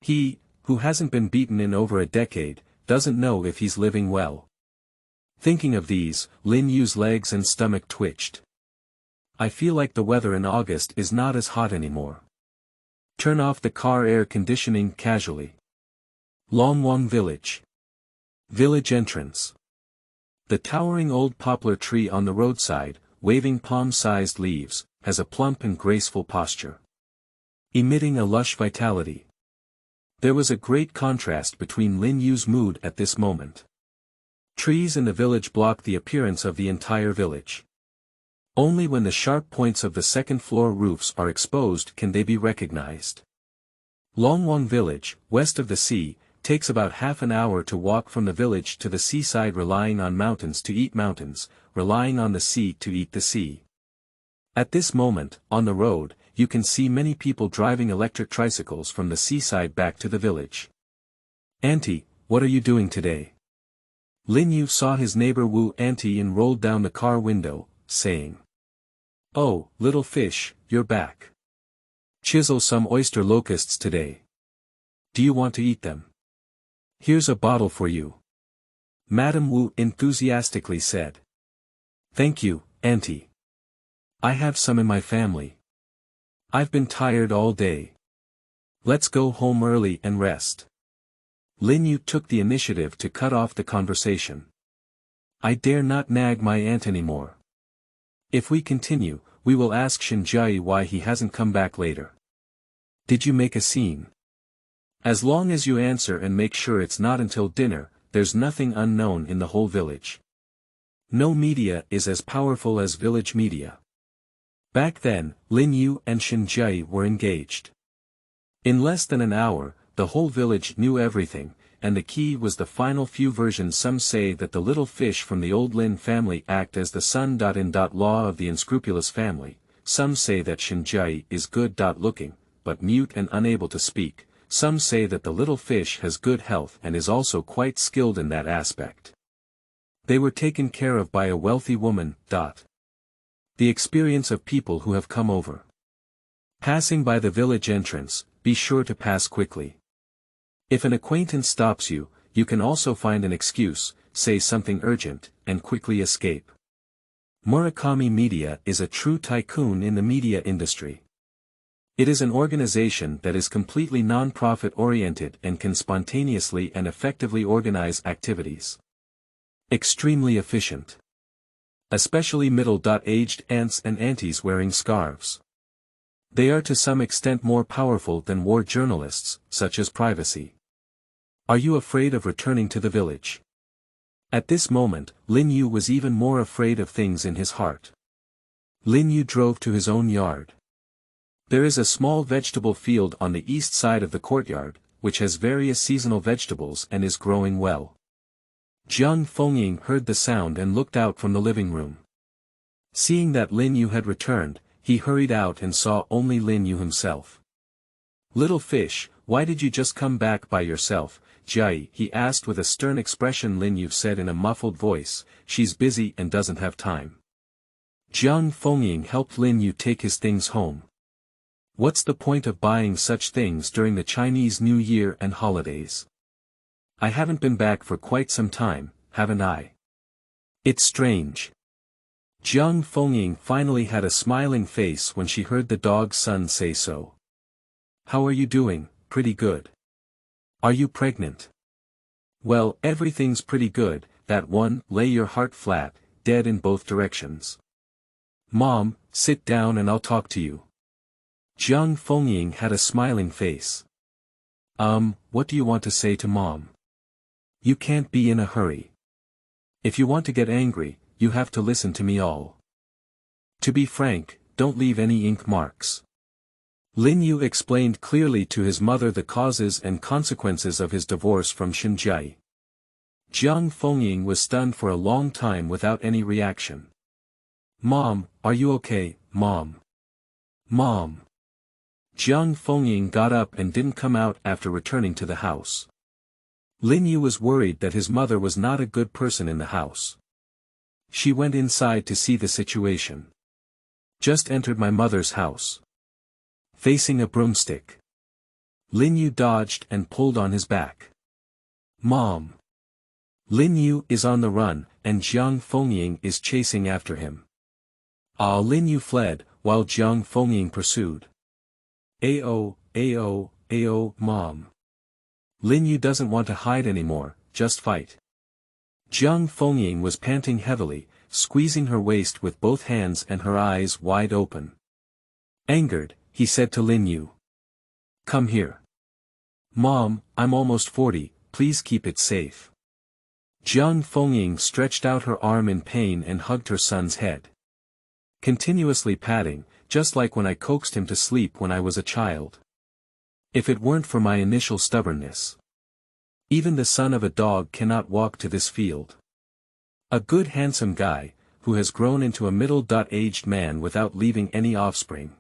He, who hasn't been beaten in over a decade, doesn't know if he's living well. Thinking of these, Lin Yu's legs and stomach twitched. I feel like the weather in August is not as hot anymore. Turn off the car air conditioning casually. Longwang Village. Village entrance. The towering old poplar tree on the roadside, waving palm-sized leaves, has a plump and graceful posture, emitting a lush vitality. There was a great contrast between Lin Yu's mood at this moment. Trees in the village block the appearance of the entire village. Only when the sharp points of the second-floor roofs are exposed can they be recognized. Longwang Village, west of the sea, takes about half an hour to walk from the village to the seaside, relying on mountains to eat mountains, relying on the sea to eat the sea. At this moment, on the road, you can see many people driving electric tricycles from the seaside back to the village. Auntie, what are you doing today? Lin Yu saw his neighbor Wu Auntie and rolled down the car window, saying, "Oh, little fish, you're back. Chisel some oyster locusts today. Do you want to eat them? Here's a bottle for you." Madame Wu enthusiastically said. "Thank you, Auntie. I have some in my family. I've been tired all day. Let's go home early and rest." Lin Yu took the initiative to cut off the conversation. "I dare not nag my aunt anymore. If we continue, we will ask Shinjai why he hasn't come back later. Did you make a scene? As long as you answer and make sure it's not until dinner, there's nothing unknown in the whole village. No media is as powerful as village media." Back then, Lin Yu and Shinjai were engaged. In less than an hour, the whole village knew everything, and the key was the final few versions. Some say that the little fish from the old Lin family act as the sun-in-law of the unscrupulous family. Some say that Shinjai is good-looking, but mute and unable to speak. Some say that the little fish has good health and is also quite skilled in that aspect. They were taken care of by a wealthy woman. The experience of people who have come over. Passing by the village entrance, be sure to pass quickly. If an acquaintance stops you, you can also find an excuse, say something urgent, and quickly escape. Murakami Media is a true tycoon in the media industry. It is an organization that is completely non-profit oriented and can spontaneously and effectively organize activities. Extremely efficient. Especially middle-aged aunts and aunties wearing scarves. They are to some extent more powerful than war journalists, such as privacy. Are you afraid of returning to the village? At this moment, Lin Yu was even more afraid of things in his heart. Lin Yu drove to his own yard. There is a small vegetable field on the east side of the courtyard, which has various seasonal vegetables and is growing well. Jiang Fengying heard the sound and looked out from the living room. Seeing that Lin Yu had returned, he hurried out and saw only Lin Yu himself. "Little fish, why did you just come back by yourself, Jai?" he asked with a stern expression. Lin Yu said in a muffled voice, "She's busy and doesn't have time." Jiang Fengying helped Lin Yu take his things home. What's the point of buying such things during the Chinese New Year and holidays? I haven't been back for quite some time, haven't I? It's strange. Jiang Fengying finally had a smiling face when she heard the dog's son say so. "How are you doing? Pretty good. Are you pregnant?" "Well, everything's pretty good." That one, lay your heart flat, dead in both directions. "Mom, sit down and I'll talk to you." Jiang Fengying had a smiling face. What do you want to say to Mom? You can't be in a hurry. If you want to get angry, you have to listen to me all. To be frank, don't leave any ink marks. Lin Yu explained clearly to his mother the causes and consequences of his divorce from Shinjai. Jiang Fengying was stunned for a long time without any reaction. "Mom, are you okay, Mom? Mom?" Jiang Fengying got up and didn't come out after returning to the house. Lin Yu was worried that his mother was not a good person in the house. She went inside to see the situation. "Just entered my mother's house. Facing a broomstick." Lin Yu dodged and pulled on his back. "Mom." Lin Yu is on the run, and Jiang Fengying is chasing after him. Lin Yu fled, while Jiang Fengying pursued. Ayo, Mom. Lin Yu doesn't want to hide anymore, just fight. Jiang Fengying was panting heavily, squeezing her waist with both hands and her eyes wide open. Angered, he said to Lin Yu. "Come here. Mom, I'm almost 40, please keep it safe." Jiang Fengying stretched out her arm in pain and hugged her son's head. Continuously patting, just like when I coaxed him to sleep when I was a child. If it weren't for my initial stubbornness. Even the son of a dog cannot walk to this field. A good handsome guy, who has grown into a middle-aged man without leaving any offspring.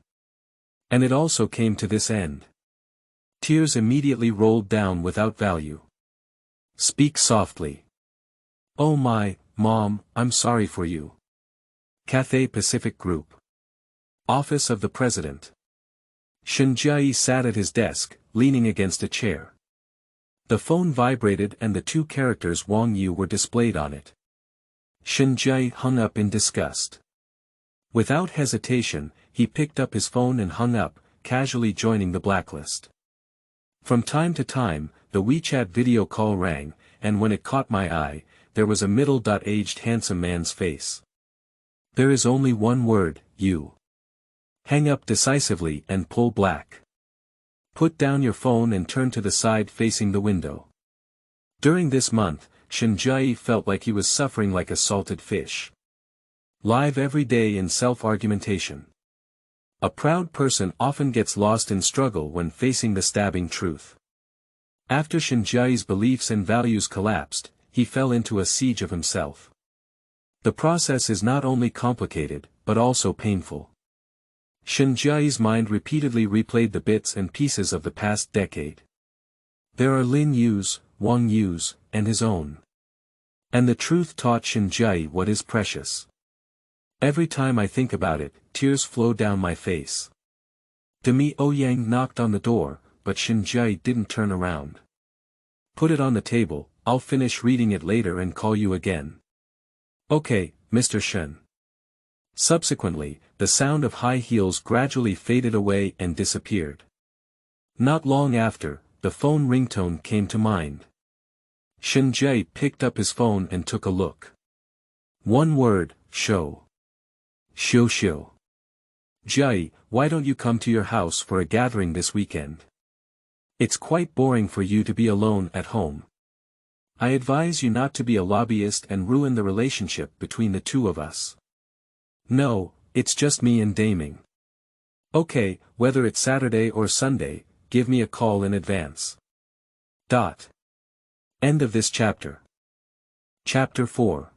And it also came to this end. Tears immediately rolled down without value. "Speak softly." "Oh my, Mom, I'm sorry for you." Cathay Pacific Group. Office of the President. Shinjai sat at his desk, leaning against a chair. The phone vibrated and the two characters Wang Yu were displayed on it. Shinjai hung up in disgust. Without hesitation, he picked up his phone and hung up, casually joining the blacklist. From time to time, the WeChat video call rang, and when it caught my eye, there was a middle-aged handsome man's face. There is only one word, you. Hang up decisively and pull black. Put down your phone and turn to the side facing the window. During this month, Shinjai felt like he was suffering like a salted fish. Live every day in self-argumentation. A proud person often gets lost in struggle when facing the stabbing truth. After Shinjai's beliefs and values collapsed, he fell into a siege of himself. The process is not only complicated, but also painful. Shinjai's mind repeatedly replayed the bits and pieces of the past decade. There are Lin Yu's, Wang Yu's, and his own. And the truth taught Shinjai what is precious. Every time I think about it, tears flow down my face. Demi Ouyang knocked on the door, but Shinjai didn't turn around. "Put it on the table, I'll finish reading it later and call you again." "Okay, Mr. Shen." Subsequently, the sound of high heels gradually faded away and disappeared. Not long after, the phone ringtone came to mind. Shinjai picked up his phone and took a look. One word, show. Show. "Jai, why don't you come to your house for a gathering this weekend? It's quite boring for you to be alone at home. I advise you not to be a lobbyist and ruin the relationship between the two of us." "No, it's just me and Daming." "Okay, whether it's Saturday or Sunday, give me a call in advance." End of this chapter. Chapter 4.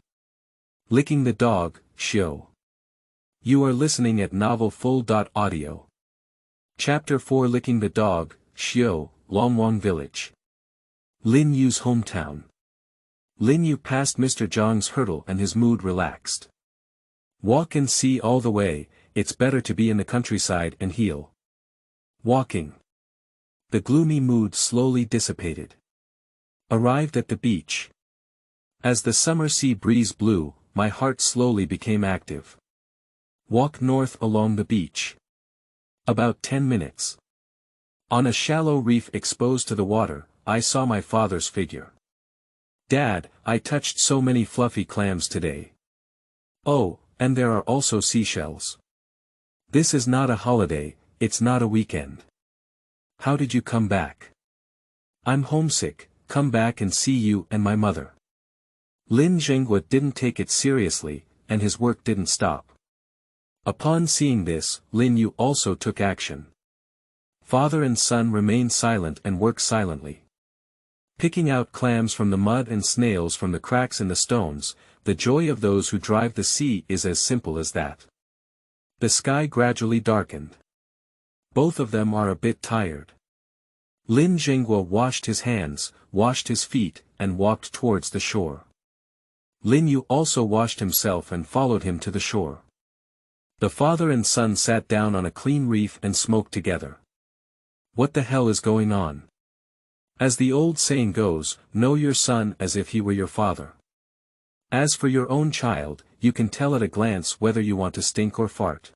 Licking the Dog, Show. You are listening at novelfull.audio. Chapter 4 Licking the Dog, Show, Longwang Village. Lin Yu's hometown. Lin Yu passed Mr. Zhang's hurdle and his mood relaxed. Walk and see all the way, it's better to be in the countryside and heal. Walking. The gloomy mood slowly dissipated. Arrived at the beach. As the summer sea breeze blew, my heart slowly became active. Walk north along the beach. About 10 minutes. On a shallow reef exposed to the water, I saw my father's figure. "Dad, I touched so many fluffy clams today." "Oh, and there are also seashells." "This is not a holiday, it's not a weekend." "How did you come back?" "I'm homesick, come back and see you and my mother." Lin Zhenghua didn't take it seriously, and his work didn't stop. Upon seeing this, Lin Yu also took action. Father and son remained silent and worked silently. Picking out clams from the mud and snails from the cracks in the stones, the joy of those who drive the sea is as simple as that. The sky gradually darkened. Both of them are a bit tired. Lin Zhenghua washed his hands, washed his feet, and walked towards the shore. Lin Yu also washed himself and followed him to the shore. The father and son sat down on a clean reef and smoked together. What the hell is going on? As the old saying goes, know your son as if he were your father. As for your own child, you can tell at a glance whether you want to stink or fart.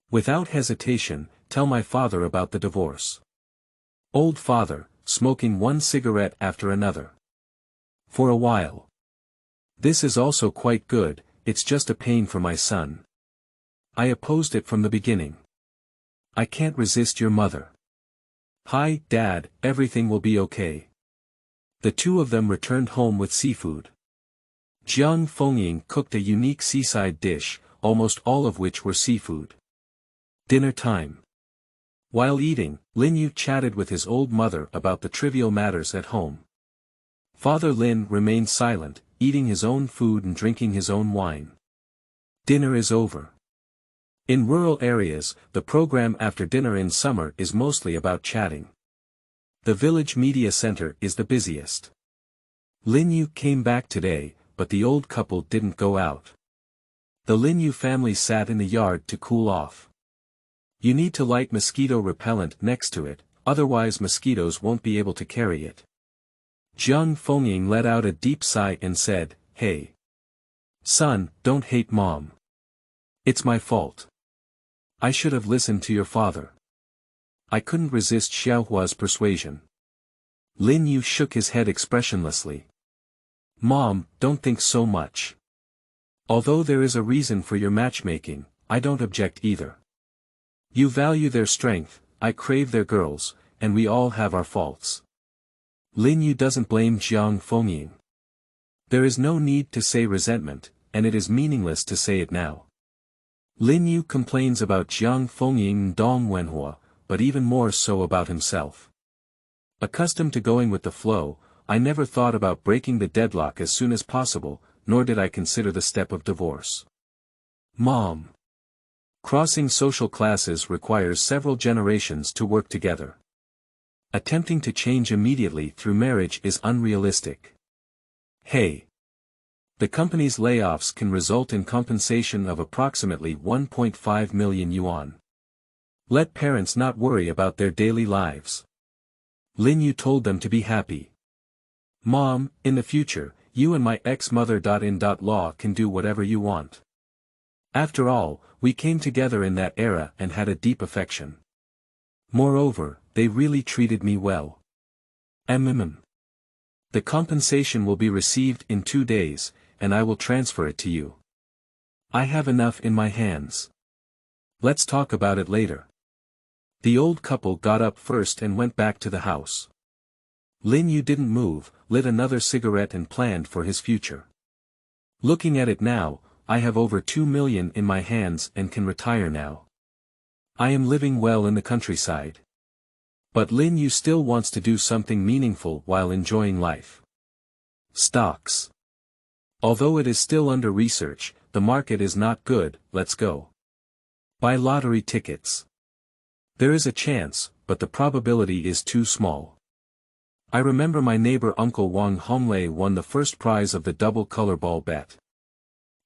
Without hesitation, tell my father about the divorce. Old father, smoking one cigarette after another. For a while. This is also quite good, it's just a pain for my son. I opposed it from the beginning. I can't resist your mother. Hi, Dad, everything will be okay. The two of them returned home with seafood. Jiang Fengying cooked a unique seaside dish, almost all of which were seafood. Dinner time. While eating, Lin Yu chatted with his old mother about the trivial matters at home. Father Lin remained silent, eating his own food and drinking his own wine. Dinner is over. In rural areas, the program after dinner in summer is mostly about chatting. The village media center is the busiest. Lin Yu came back today, but the old couple didn't go out. The Lin Yu family sat in the yard to cool off. You need to light mosquito repellent next to it, otherwise mosquitoes won't be able to carry it. Jiang Fengying let out a deep sigh and said, "Hey. Son, don't hate mom. It's my fault. I should have listened to your father. I couldn't resist Xiaohua's persuasion." Lin Yu shook his head expressionlessly. "Mom, don't think so much. Although there is a reason for your matchmaking, I don't object either. You value their strength, I crave their girls, and we all have our faults." Lin Yu doesn't blame Jiang Fengying. There is no need to say resentment, and it is meaningless to say it now. Lin Yu complains about Jiang Fengying and Dong Wenhua, but even more so about himself. Accustomed to going with the flow, I never thought about breaking the deadlock as soon as possible, nor did I consider the step of divorce. Mom. Crossing social classes requires several generations to work together. Attempting to change immediately through marriage is unrealistic. Hey. The company's layoffs can result in compensation of approximately 1.5 million yuan. Let parents not worry about their daily lives. Lin Yu told them to be happy. Mom, in the future, you and my ex-mother.in.law can do whatever you want. After all, we came together in that era and had a deep affection. Moreover, they really treated me well. The compensation will be received in 2 days, and I will transfer it to you. I have enough in my hands. Let's talk about it later. The old couple got up first and went back to the house. Lin Yu didn't move, lit another cigarette and planned for his future. Looking at it now, I have over 2 million in my hands and can retire now. I am living well in the countryside. But Lin Yu still wants to do something meaningful while enjoying life. Stocks. Although it is still under research, the market is not good, let's go. Buy lottery tickets. There is a chance, but the probability is too small. I remember my neighbor Uncle Wang Honglei won the first prize of the double color ball bet.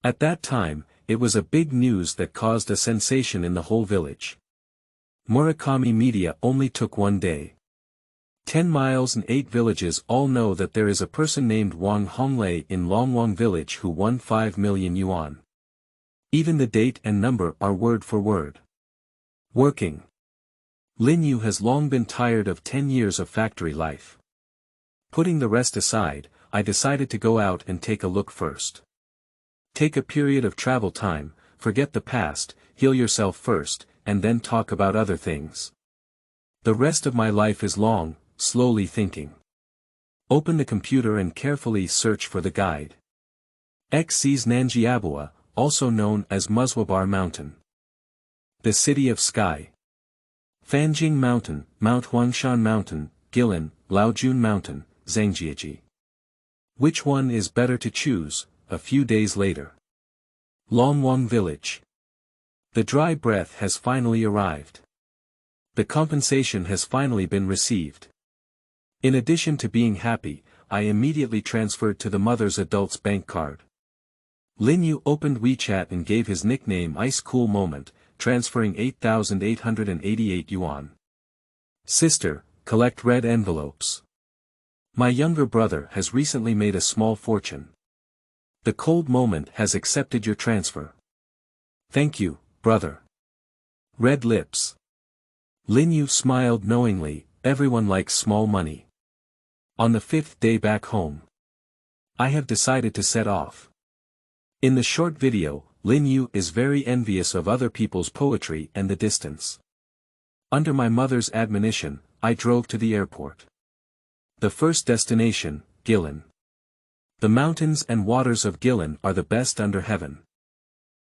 At that time, it was a big news that caused a sensation in the whole village. Murakami media only took 1 day. 10 miles and 8 villages all know that there is a person named Wang Honglei in Longwang village who won 5 million yuan. Even the date and number are word for word. Working. Lin Yu has long been tired of 10 years of factory life. Putting the rest aside, I decided to go out and take a look first. Take a period of travel time, forget the past, heal yourself first, and then talk about other things. The rest of my life is long, slowly thinking. Open the computer and carefully search for the guide. X sees Nanjiabua, also known as Muswabar Mountain. The City of Sky. Fanjing Mountain, Mount Huangshan Mountain, Guilin, Laojun Mountain, Zhangjiaji. Which one is better to choose? A few days later. Longwang Village. The dry breath has finally arrived. The compensation has finally been received. In addition to being happy, I immediately transferred to the mother's adult's bank card. Lin Yu opened WeChat and gave his nickname Ice Cool Moment, transferring 8,888 yuan. Sister, collect red envelopes. My younger brother has recently made a small fortune. The cold moment has accepted your transfer. Thank you, brother. Red lips. Lin Yu smiled knowingly, everyone likes small money. On the 5th day back home, I have decided to set off. In the short video, Lin Yu is very envious of other people's poetry and the distance. Under my mother's admonition, I drove to the airport. The first destination, Guilin. The mountains and waters of Guilin are the best under heaven.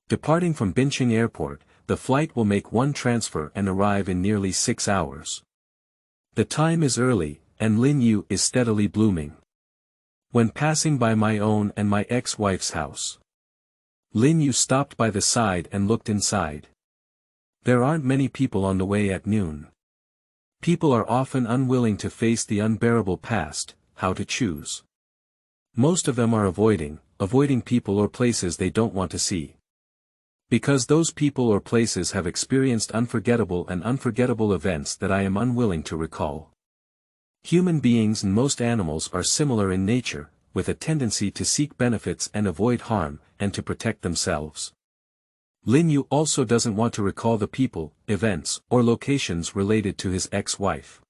Departing from Bincheng Airport, the flight will make one transfer and arrive in nearly 6 hours. The time is early, and Lin Yu is steadily blooming. When passing by my own and my ex-wife's house, Lin Yu stopped by the side and looked inside. There aren't many people on the way at noon. People are often unwilling to face the unbearable past, how to choose. Most of them are avoiding people or places they don't want to see. Because those people or places have experienced unforgettable events that I am unwilling to recall. Human beings and most animals are similar in nature, with a tendency to seek benefits and avoid harm, and to protect themselves. Lin Yu also doesn't want to recall the people, events, or locations related to his ex-wife.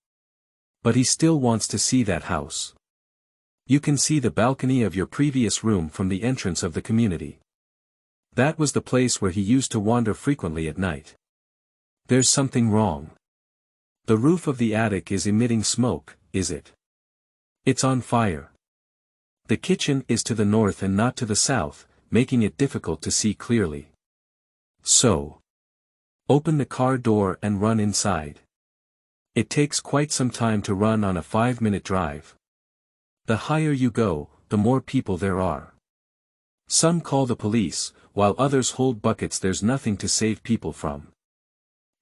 But he still wants to see that house. You can see the balcony of your previous room from the entrance of the community. That was the place where he used to wander frequently at night. There's something wrong. The roof of the attic is emitting smoke, is it? It's on fire. The kitchen is to the north and not to the south, making it difficult to see clearly. So, open the car door and run inside. It takes quite some time to run on a 5-minute drive. The higher you go, the more people there are. Some call the police, while others hold buckets. There's nothing to save people from.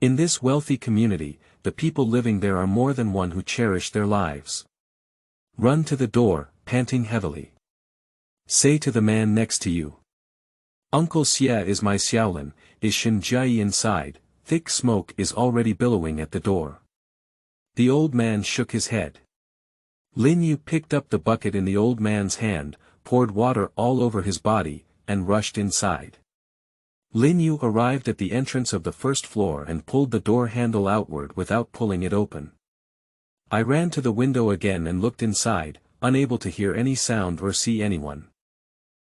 In this wealthy community, the people living there are more than one who cherish their lives. Run to the door, panting heavily. Say to the man next to you, Uncle Xia is my Xiaolin, is Shen Jiayi inside? Thick smoke is already billowing at the door. The old man shook his head. Lin Yu picked up the bucket in the old man's hand, poured water all over his body, and rushed inside. Lin Yu arrived at the entrance of the first floor and pulled the door handle outward without pulling it open. I ran to the window again and looked inside, unable to hear any sound or see anyone.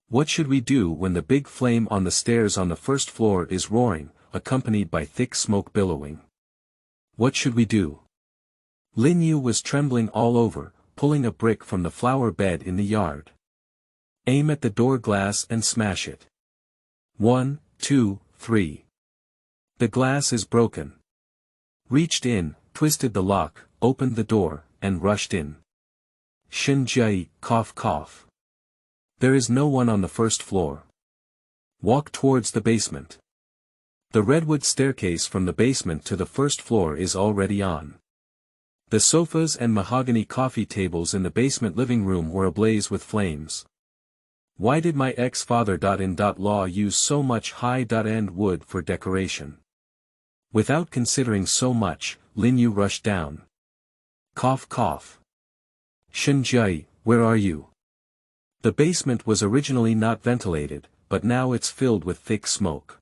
What should we do when the big flame on the stairs on the first floor is roaring, accompanied by thick smoke billowing? What should we do? Lin Yu was trembling all over, pulling a brick from the flower bed in the yard. Aim at the door glass and smash it. 1, 2, 3. The glass is broken. Reached in, twisted the lock, opened the door, and rushed in. Shen Jiayi, cough cough. There is no one on the first floor. Walk towards the basement. The redwood staircase from the basement to the first floor is already on. The sofas and mahogany coffee tables in the basement living room were ablaze with flames. Why did my ex-father-in-law use so much high-end wood for decoration? Without considering so much, Lin Yu rushed down. Cough cough. Shen Jiayi, where are you? The basement was originally not ventilated, but now it's filled with thick smoke.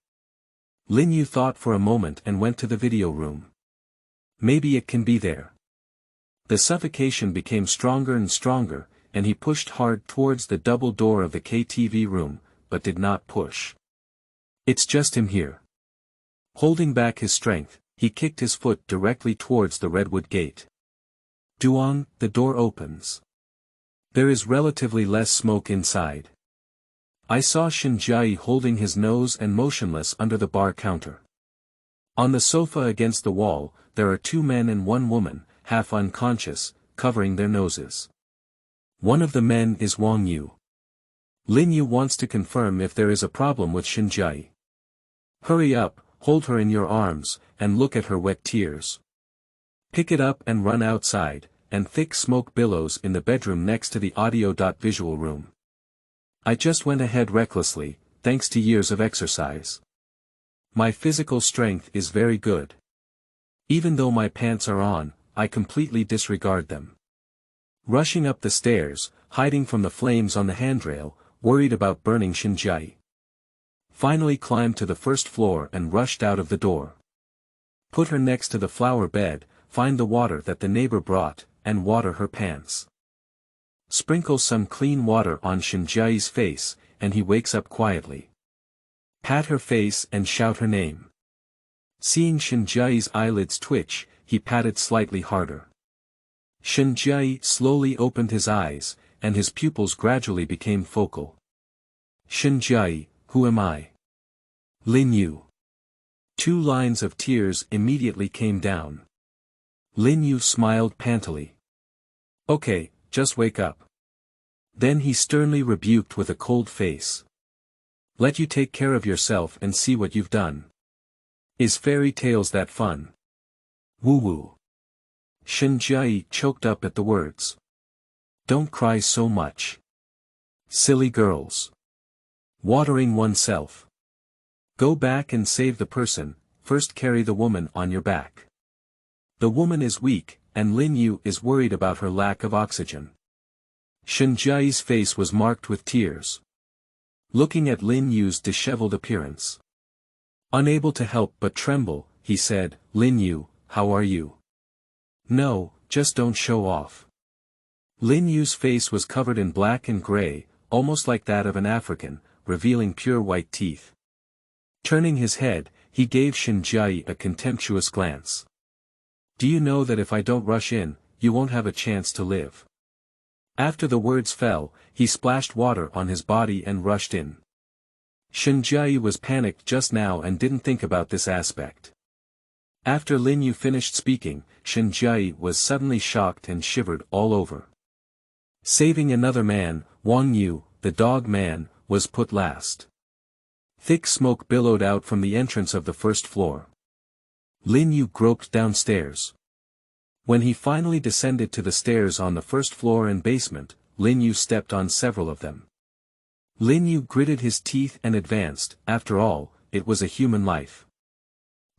Lin Yu thought for a moment and went to the video room. Maybe it can be there. The suffocation became stronger and stronger, and he pushed hard towards the double door of the KTV room, but did not push. It's just him here. Holding back his strength, he kicked his foot directly towards the redwood gate. Duong, the door opens. There is relatively less smoke inside. I saw Shinjai holding his nose and motionless under the bar counter. On the sofa against the wall, there are two men and one woman, half unconscious, covering their noses. One of the men is Wang Yu. Lin Yu wants to confirm if there is a problem with Shinjai. Hurry up, hold her in your arms, and look at her wet tears. Pick it up and run outside, and thick smoke billows in the bedroom next to the audio-visual room. I just went ahead recklessly, thanks to years of exercise. My physical strength is very good. Even though my pants are on, I completely disregard them. Rushing up the stairs, hiding from the flames on the handrail, worried about burning Shinjai. Finally climbed to the first floor and rushed out of the door. Put her next to the flower bed, find the water that the neighbor brought, and water her pants. Sprinkle some clean water on Shinjai's face, and he wakes up quietly. Pat her face and shout her name. Seeing Shinjai's eyelids twitch, he patted slightly harder. Shinjai slowly opened his eyes, and his pupils gradually became focal. Shinjai, who am I? Lin Yu. 2 lines of tears immediately came down. Lin Yu smiled pantily. Okay, just wake up. Then he sternly rebuked with a cold face. Let you take care of yourself and see what you've done. Is fairy tales that fun? Woo-woo. Shinjai choked up at the words. Don't cry so much. Silly girls. Watering oneself. Go back and save the person, first carry the woman on your back. The woman is weak, and Lin Yu is worried about her lack of oxygen. Shinjai's face was marked with tears. Looking at Lin Yu's disheveled appearance. Unable to help but tremble, he said, Lin Yu, how are you? No, just don't show off. Lin Yu's face was covered in black and gray, almost like that of an African, revealing pure white teeth. Turning his head, he gave Shinjai a contemptuous glance. Do you know that if I don't rush in, you won't have a chance to live? After the words fell, he splashed water on his body and rushed in. Shinjai was panicked just now and didn't think about this aspect. After Lin Yu finished speaking, Shinjai was suddenly shocked and shivered all over. Saving another man, Wang Yu, the dog man, was put last. Thick smoke billowed out from the entrance of the first floor. Lin Yu groped downstairs. When he finally descended to the stairs on the first floor and basement, Lin Yu stepped on several of them. Lin Yu gritted his teeth and advanced, after all, it was a human life.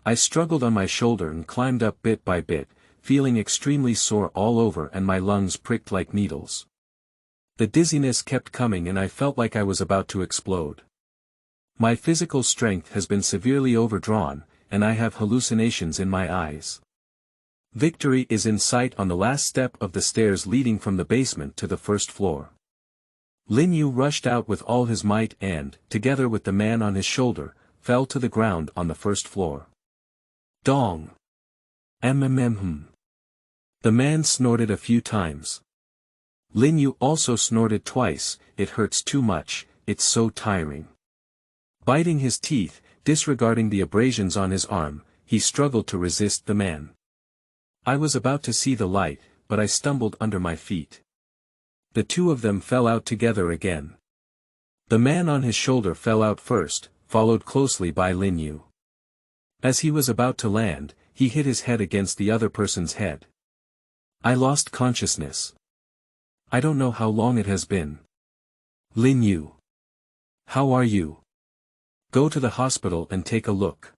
I struggled on my shoulder and climbed up bit by bit, feeling extremely sore all over and my lungs pricked like needles. The dizziness kept coming and I felt like I was about to explode. My physical strength has been severely overdrawn, and I have hallucinations in my eyes. Victory is in sight on the last step of the stairs leading from the basement to the first floor. Lin Yu rushed out with all his might and, together with the man on his shoulder, fell to the ground on the first floor. Dong! The man snorted a few times. Lin Yu also snorted twice, it hurts too much, it's so tiring. Biting his teeth, disregarding the abrasions on his arm, he struggled to resist the man. I was about to see the light, but I stumbled under my feet. The two of them fell out together again. The man on his shoulder fell out first, followed closely by Lin Yu. As he was about to land, he hit his head against the other person's head. I lost consciousness. I don't know how long it has been. Lin Yu. How are you? Go to the hospital and take a look.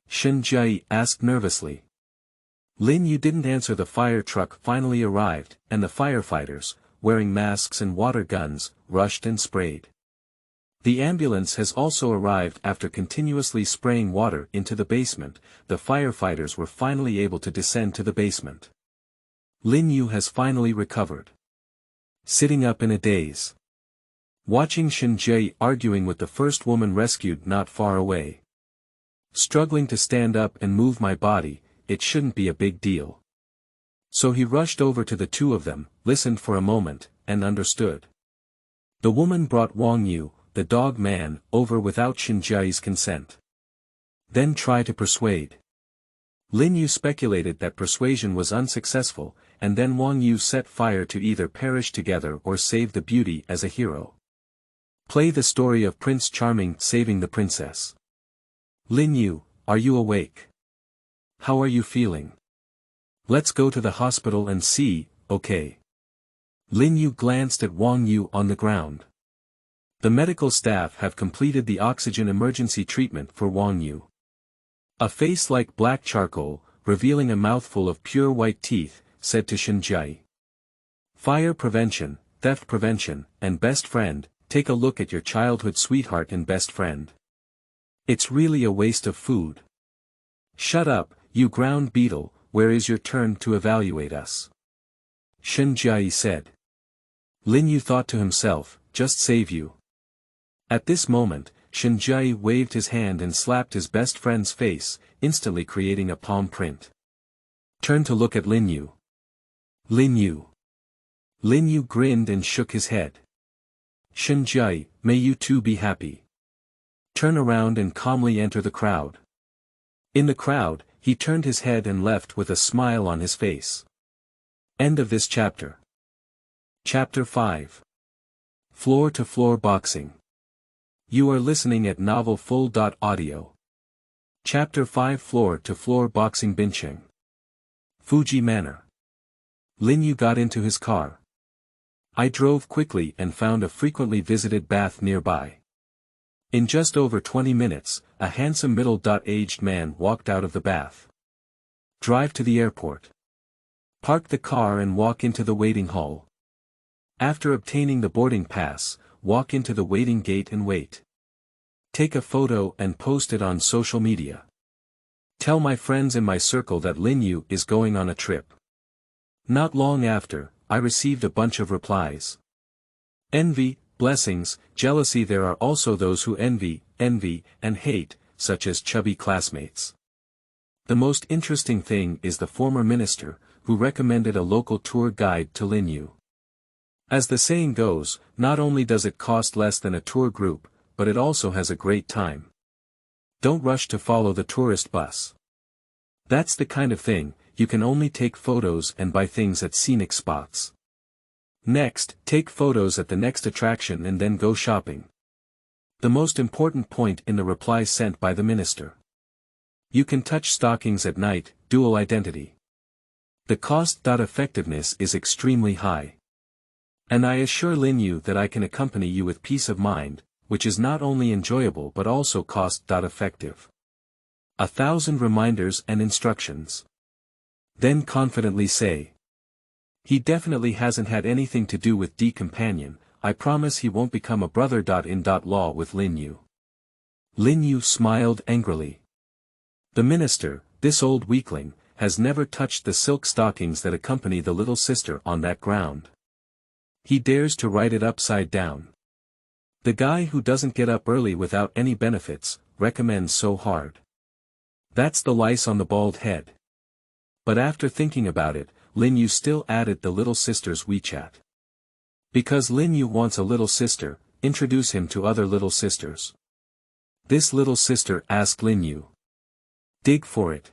Shinjai asked nervously. Lin Yu didn't answer. The fire truck finally arrived, and the firefighters, wearing masks and water guns, rushed and sprayed. The ambulance has also arrived. After continuously spraying water into the basement, the firefighters were finally able to descend to the basement. Lin Yu has finally recovered. Sitting up in a daze. Watching Shinjai arguing with the first woman rescued not far away. Struggling to stand up and move my body, it shouldn't be a big deal. So he rushed over to the two of them, listened for a moment, and understood. The woman brought Wang Yu, the dog man, over without Shinji's consent. Then try to persuade. Lin Yu speculated that persuasion was unsuccessful, and then Wang Yu set fire to either perish together or save the beauty as a hero. Play the story of Prince Charming saving the princess. Lin Yu, are you awake? How are you feeling? Let's go to the hospital and see, okay? Lin Yu glanced at Wang Yu on the ground. The medical staff have completed the oxygen emergency treatment for Wang Yu. A face like black charcoal, revealing a mouthful of pure white teeth, said to Shinji. Fire prevention, theft prevention, and best friend, take a look at your childhood sweetheart and best friend. It's really a waste of food. Shut up, you ground beetle, where is your turn to evaluate us? Shinji said. Lin Yu thought to himself, just save you. At this moment, Shinji waved his hand and slapped his best friend's face, instantly creating a palm print. Turn to look at Lin Yu. Lin Yu. Lin Yu grinned and shook his head. Shinji, may you too be happy. Turn around and calmly enter the crowd. In the crowd, he turned his head and left with a smile on his face. End of this chapter. Chapter 5. Floor-to-floor boxing. You are listening at novelfull.audio. Chapter 5 Floor-to-floor boxing benching. Fuji Manor. Lin Yu got into his car. I drove quickly and found a frequently visited bath nearby. In just over 20 minutes, a handsome middle-aged man walked out of the bath. Drive to the airport. Park the car and walk into the waiting hall. After obtaining the boarding pass, walk into the waiting gate and wait. Take a photo and post it on social media. Tell my friends in my circle that Lin Yu is going on a trip. Not long after, I received a bunch of replies. Envy, blessings, jealousy. There are also those who envy, and hate, such as chubby classmates. The most interesting thing is the former minister, who recommended a local tour guide to Lin Yu. As the saying goes, not only does it cost less than a tour group, but it also has a great time. Don't rush to follow the tourist bus. That's the kind of thing, you can only take photos and buy things at scenic spots. Next, take photos at the next attraction and then go shopping. The most important point in the reply sent by the minister. You can touch stockings at night, dual identity. The cost-effectiveness is extremely high. And I assure Lin Yu that I can accompany you with peace of mind, which is not only enjoyable but also cost-effective. 1,000 reminders and instructions. Then confidently say. He definitely hasn't had anything to do with D-companion, I promise he won't become a brother-in-law with Lin Yu. Lin Yu smiled angrily. The minister, this old weakling, has never touched the silk stockings that accompany the little sister on that ground. He dares to write it upside down. The guy who doesn't get up early without any benefits, recommends so hard. That's the lice on the bald head. But after thinking about it, Lin Yu still added the little sister's WeChat. Because Lin Yu wants a little sister, introduce him to other little sisters. This little sister asked Lin Yu. Dig for it.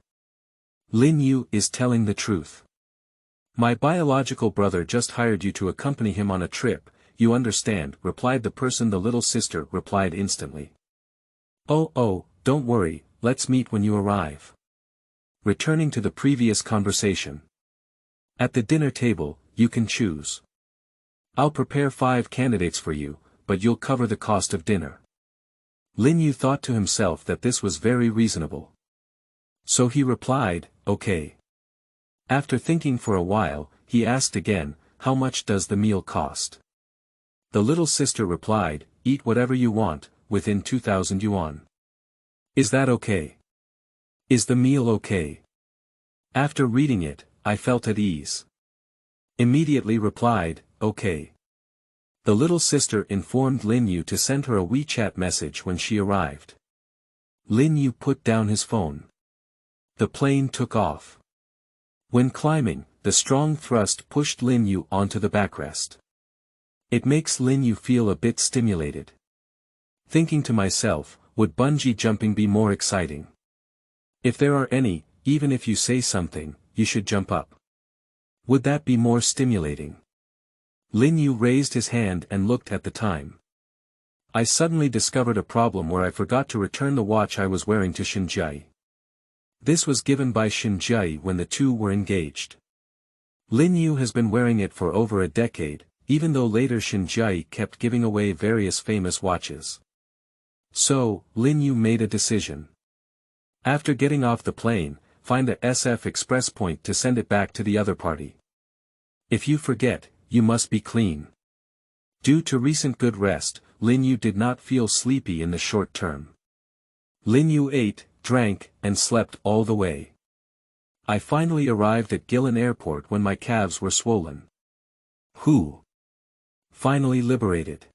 Lin Yu is telling the truth. My biological brother just hired you to accompany him on a trip, you understand, replied the person. The little sister replied instantly. Oh, don't worry, let's meet when you arrive. Returning to the previous conversation. At the dinner table, you can choose. I'll prepare 5 candidates for you, but you'll cover the cost of dinner. Lin Yu thought to himself that this was very reasonable. So he replied, okay. After thinking for a while, he asked again, how much does the meal cost? The little sister replied, eat whatever you want, within 2,000 yuan. Is that okay? Is the meal okay? After reading it, I felt at ease. Immediately replied, okay. The little sister informed Lin Yu to send her a WeChat message when she arrived. Lin Yu put down his phone. The plane took off. When climbing, the strong thrust pushed Lin Yu onto the backrest. It makes Lin Yu feel a bit stimulated. Thinking to myself, would bungee jumping be more exciting? If there are any, even if you say something, you should jump up. Would that be more stimulating? Lin Yu raised his hand and looked at the time. I suddenly discovered a problem where I forgot to return the watch I was wearing to Shinjai. This was given by Shinjai when the two were engaged. Lin Yu has been wearing it for over a decade, even though later Shinjai kept giving away various famous watches. So, Lin Yu made a decision. After getting off the plane, find a SF express point to send it back to the other party. If you forget, you must be clean. Due to recent good rest, Lin Yu did not feel sleepy in the short term. Lin Yu ate, drank, and slept all the way. I finally arrived at Guilin Airport when my calves were swollen. Finally liberated.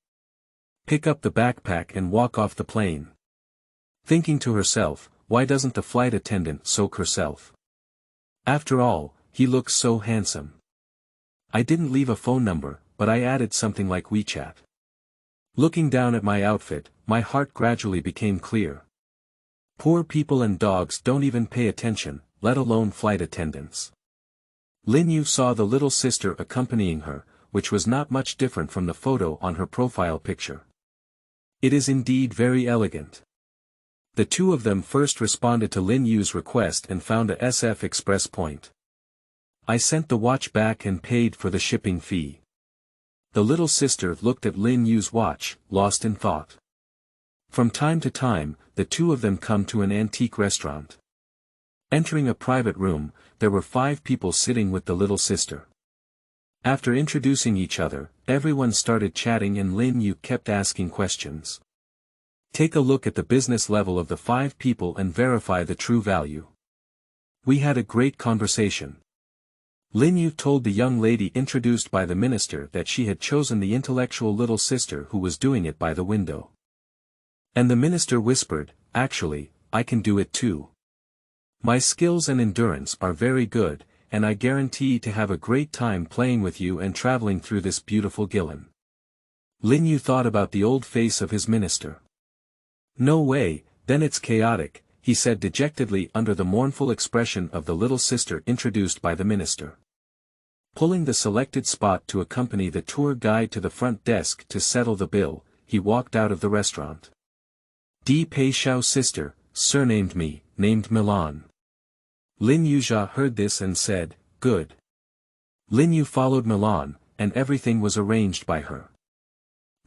Pick up the backpack and walk off the plane. Thinking to herself, why doesn't the flight attendant soak herself? After all, he looks so handsome. I didn't leave a phone number, but I added something like WeChat. Looking down at my outfit, my heart gradually became clear. Poor people and dogs don't even pay attention, let alone flight attendants. Lin Yu saw the little sister accompanying her, which was not much different from the photo on her profile picture. It is indeed very elegant. The two of them first responded to Lin Yu's request and found a SF express point. I sent the watch back and paid for the shipping fee. The little sister looked at Lin Yu's watch, lost in thought. From time to time, the two of them come to an antique restaurant. Entering a private room, there were 5 people sitting with the little sister. After introducing each other, everyone started chatting and Lin Yu kept asking questions. Take a look at the business level of the 5 people and verify the true value. We had a great conversation. Lin Yu told the young lady introduced by the minister that she had chosen the intellectual little sister who was doing it by the window. And the minister whispered, actually, I can do it too. My skills and endurance are very good, and I guarantee to have a great time playing with you and traveling through this beautiful Guilin. Lin Yu thought about the old face of his minister. No way, then it's chaotic, he said dejectedly under the mournful expression of the little sister introduced by the minister. Pulling the selected spot to accompany the tour guide to the front desk to settle the bill, he walked out of the restaurant. Di Pei Xiao's sister, surnamed me, named Milan. Lin Yuzha heard this and said, good. Lin Yu followed Milan, and everything was arranged by her.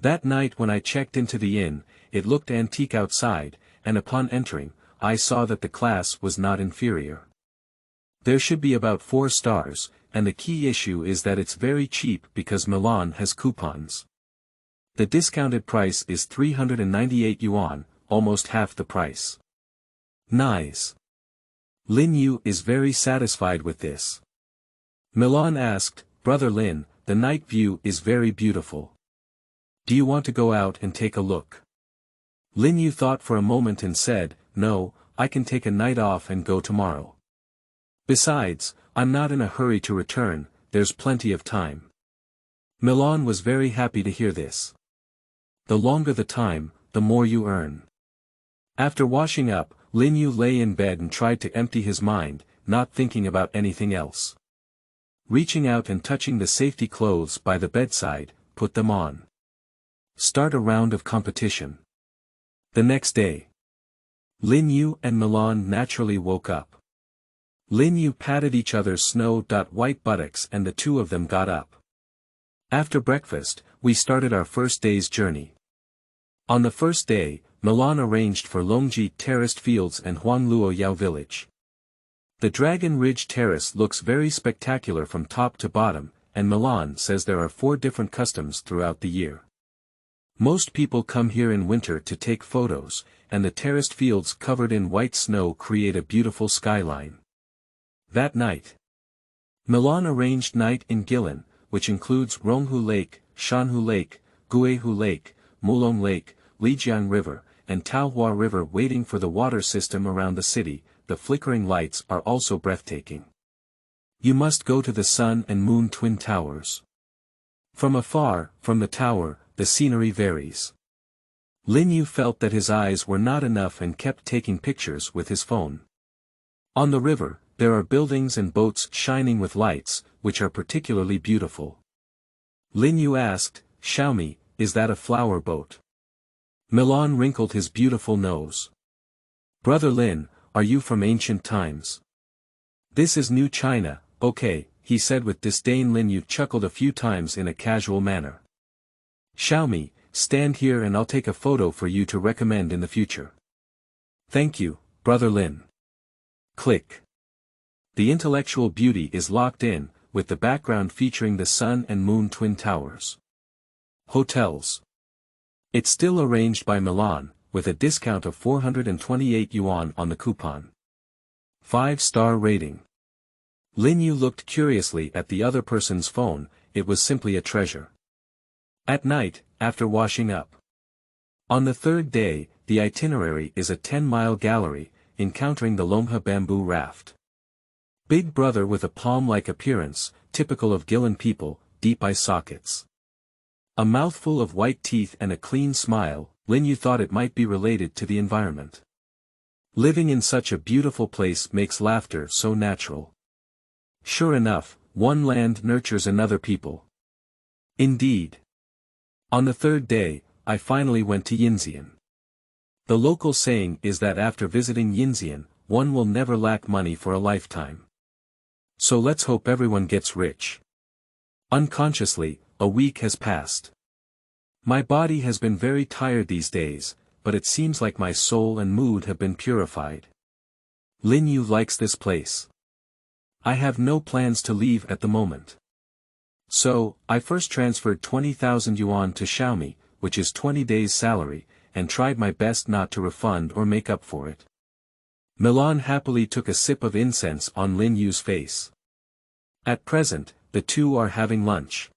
That night when I checked into the inn, it looked antique outside, and upon entering, I saw that the class was not inferior. There should be about 4 stars, and the key issue is that it's very cheap because Milan has coupons. The discounted price is 398 yuan, almost half the price. Nice. Lin Yu is very satisfied with this. Milan asked, Brother Lin, the night view is very beautiful. Do you want to go out and take a look? Lin Yu thought for a moment and said, no, I can take a night off and go tomorrow. Besides, I'm not in a hurry to return, there's plenty of time. Milan was very happy to hear this. The longer the time, the more you earn. After washing up, Lin Yu lay in bed and tried to empty his mind, not thinking about anything else. Reaching out and touching the safety clothes by the bedside, put them on. Start a round of competition. The next day, Lin Yu and Milan naturally woke up. Lin Yu patted each other's snow-white buttocks and the two of them got up. After breakfast, we started our first day's journey. On the first day, Milan arranged for Longji terraced fields and Huangluo Yao village. The Dragon Ridge Terrace looks very spectacular from top to bottom, and Milan says there are 4 different customs throughout the year. Most people come here in winter to take photos, and the terraced fields covered in white snow create a beautiful skyline. That night, Milan arranged night in Guilin, which includes Ronghu Lake, Shanhu Lake, Guehu Lake, Mulong Lake, Lijiang River, and Taohua River waiting for the water system around the city. The flickering lights are also breathtaking. You must go to the Sun and Moon Twin Towers. From afar, from the tower, the scenery varies. Lin Yu felt that his eyes were not enough and kept taking pictures with his phone. On the river, there are buildings and boats shining with lights, which are particularly beautiful. Lin Yu asked, "Xiaomi, is that a flower boat?" Milan wrinkled his beautiful nose. "Brother Lin, are you from ancient times?" "This is New China, okay," he said with disdain. Lin Yu chuckled a few times in a casual manner. "Xiaomi, stand here and I'll take a photo for you to recommend in the future." "Thank you, Brother Lin." Click. The intellectual beauty is locked in, with the background featuring the sun and moon twin towers. Hotels. It's still arranged by Milan, with a discount of 428 yuan on the coupon. 5-star rating. Lin Yu looked curiously at the other person's phone. It was simply a treasure. At night, after washing up. On the third day, the itinerary is a 10-mile gallery, encountering the Lomha bamboo raft. Big Brother with a palm-like appearance, typical of Gilan people, deep eye sockets. A mouthful of white teeth and a clean smile. Lin Yu thought it might be related to the environment. Living in such a beautiful place makes laughter so natural. Sure enough, one land nurtures another people. Indeed. On the third day, I finally went to Yinxian. The local saying is that after visiting Yinxian, one will never lack money for a lifetime. So let's hope everyone gets rich. Unconsciously, a week has passed. My body has been very tired these days, but it seems like my soul and mood have been purified. Lin Yu likes this place. I have no plans to leave at the moment. So, I first transferred 20,000 yuan to Xiaomi, which is 20 days' salary, and tried my best not to refund or make up for it. Milan happily took a sip of incense on Lin Yu's face. At present, the two are having lunch.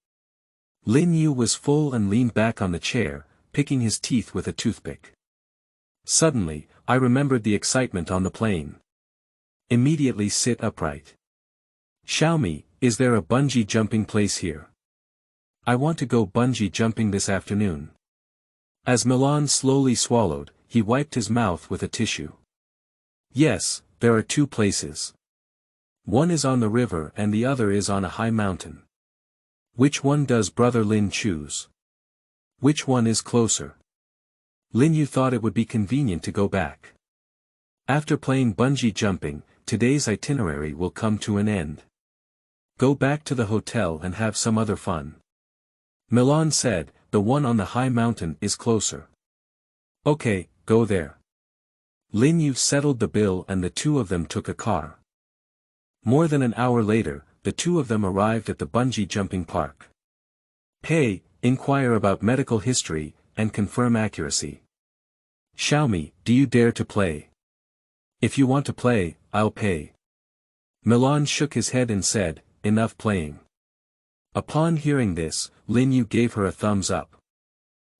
Lin Yu was full and leaned back on the chair, picking his teeth with a toothpick. Suddenly, I remembered the excitement on the plane. Immediately sit upright. "Xiaomi, is there a bungee jumping place here? I want to go bungee jumping this afternoon." As Milan slowly swallowed, he wiped his mouth with a tissue. "Yes, there are two places. One is on the river and the other is on a high mountain. Which one does Brother Lin choose? Which one is closer?" Lin Yu thought it would be convenient to go back. After playing bungee jumping, today's itinerary will come to an end. Go back to the hotel and have some other fun. Milan said, "The one on the high mountain is closer." "Okay, go there." Lin Yu settled the bill and the two of them took a car. More than an hour later, the two of them arrived at the bungee jumping park. "Pay, inquire about medical history, and confirm accuracy." "Xiaomi, do you dare to play?" "If you want to play, I'll pay." Milan shook his head and said, "Enough playing." Upon hearing this, Lin Yu gave her a thumbs up.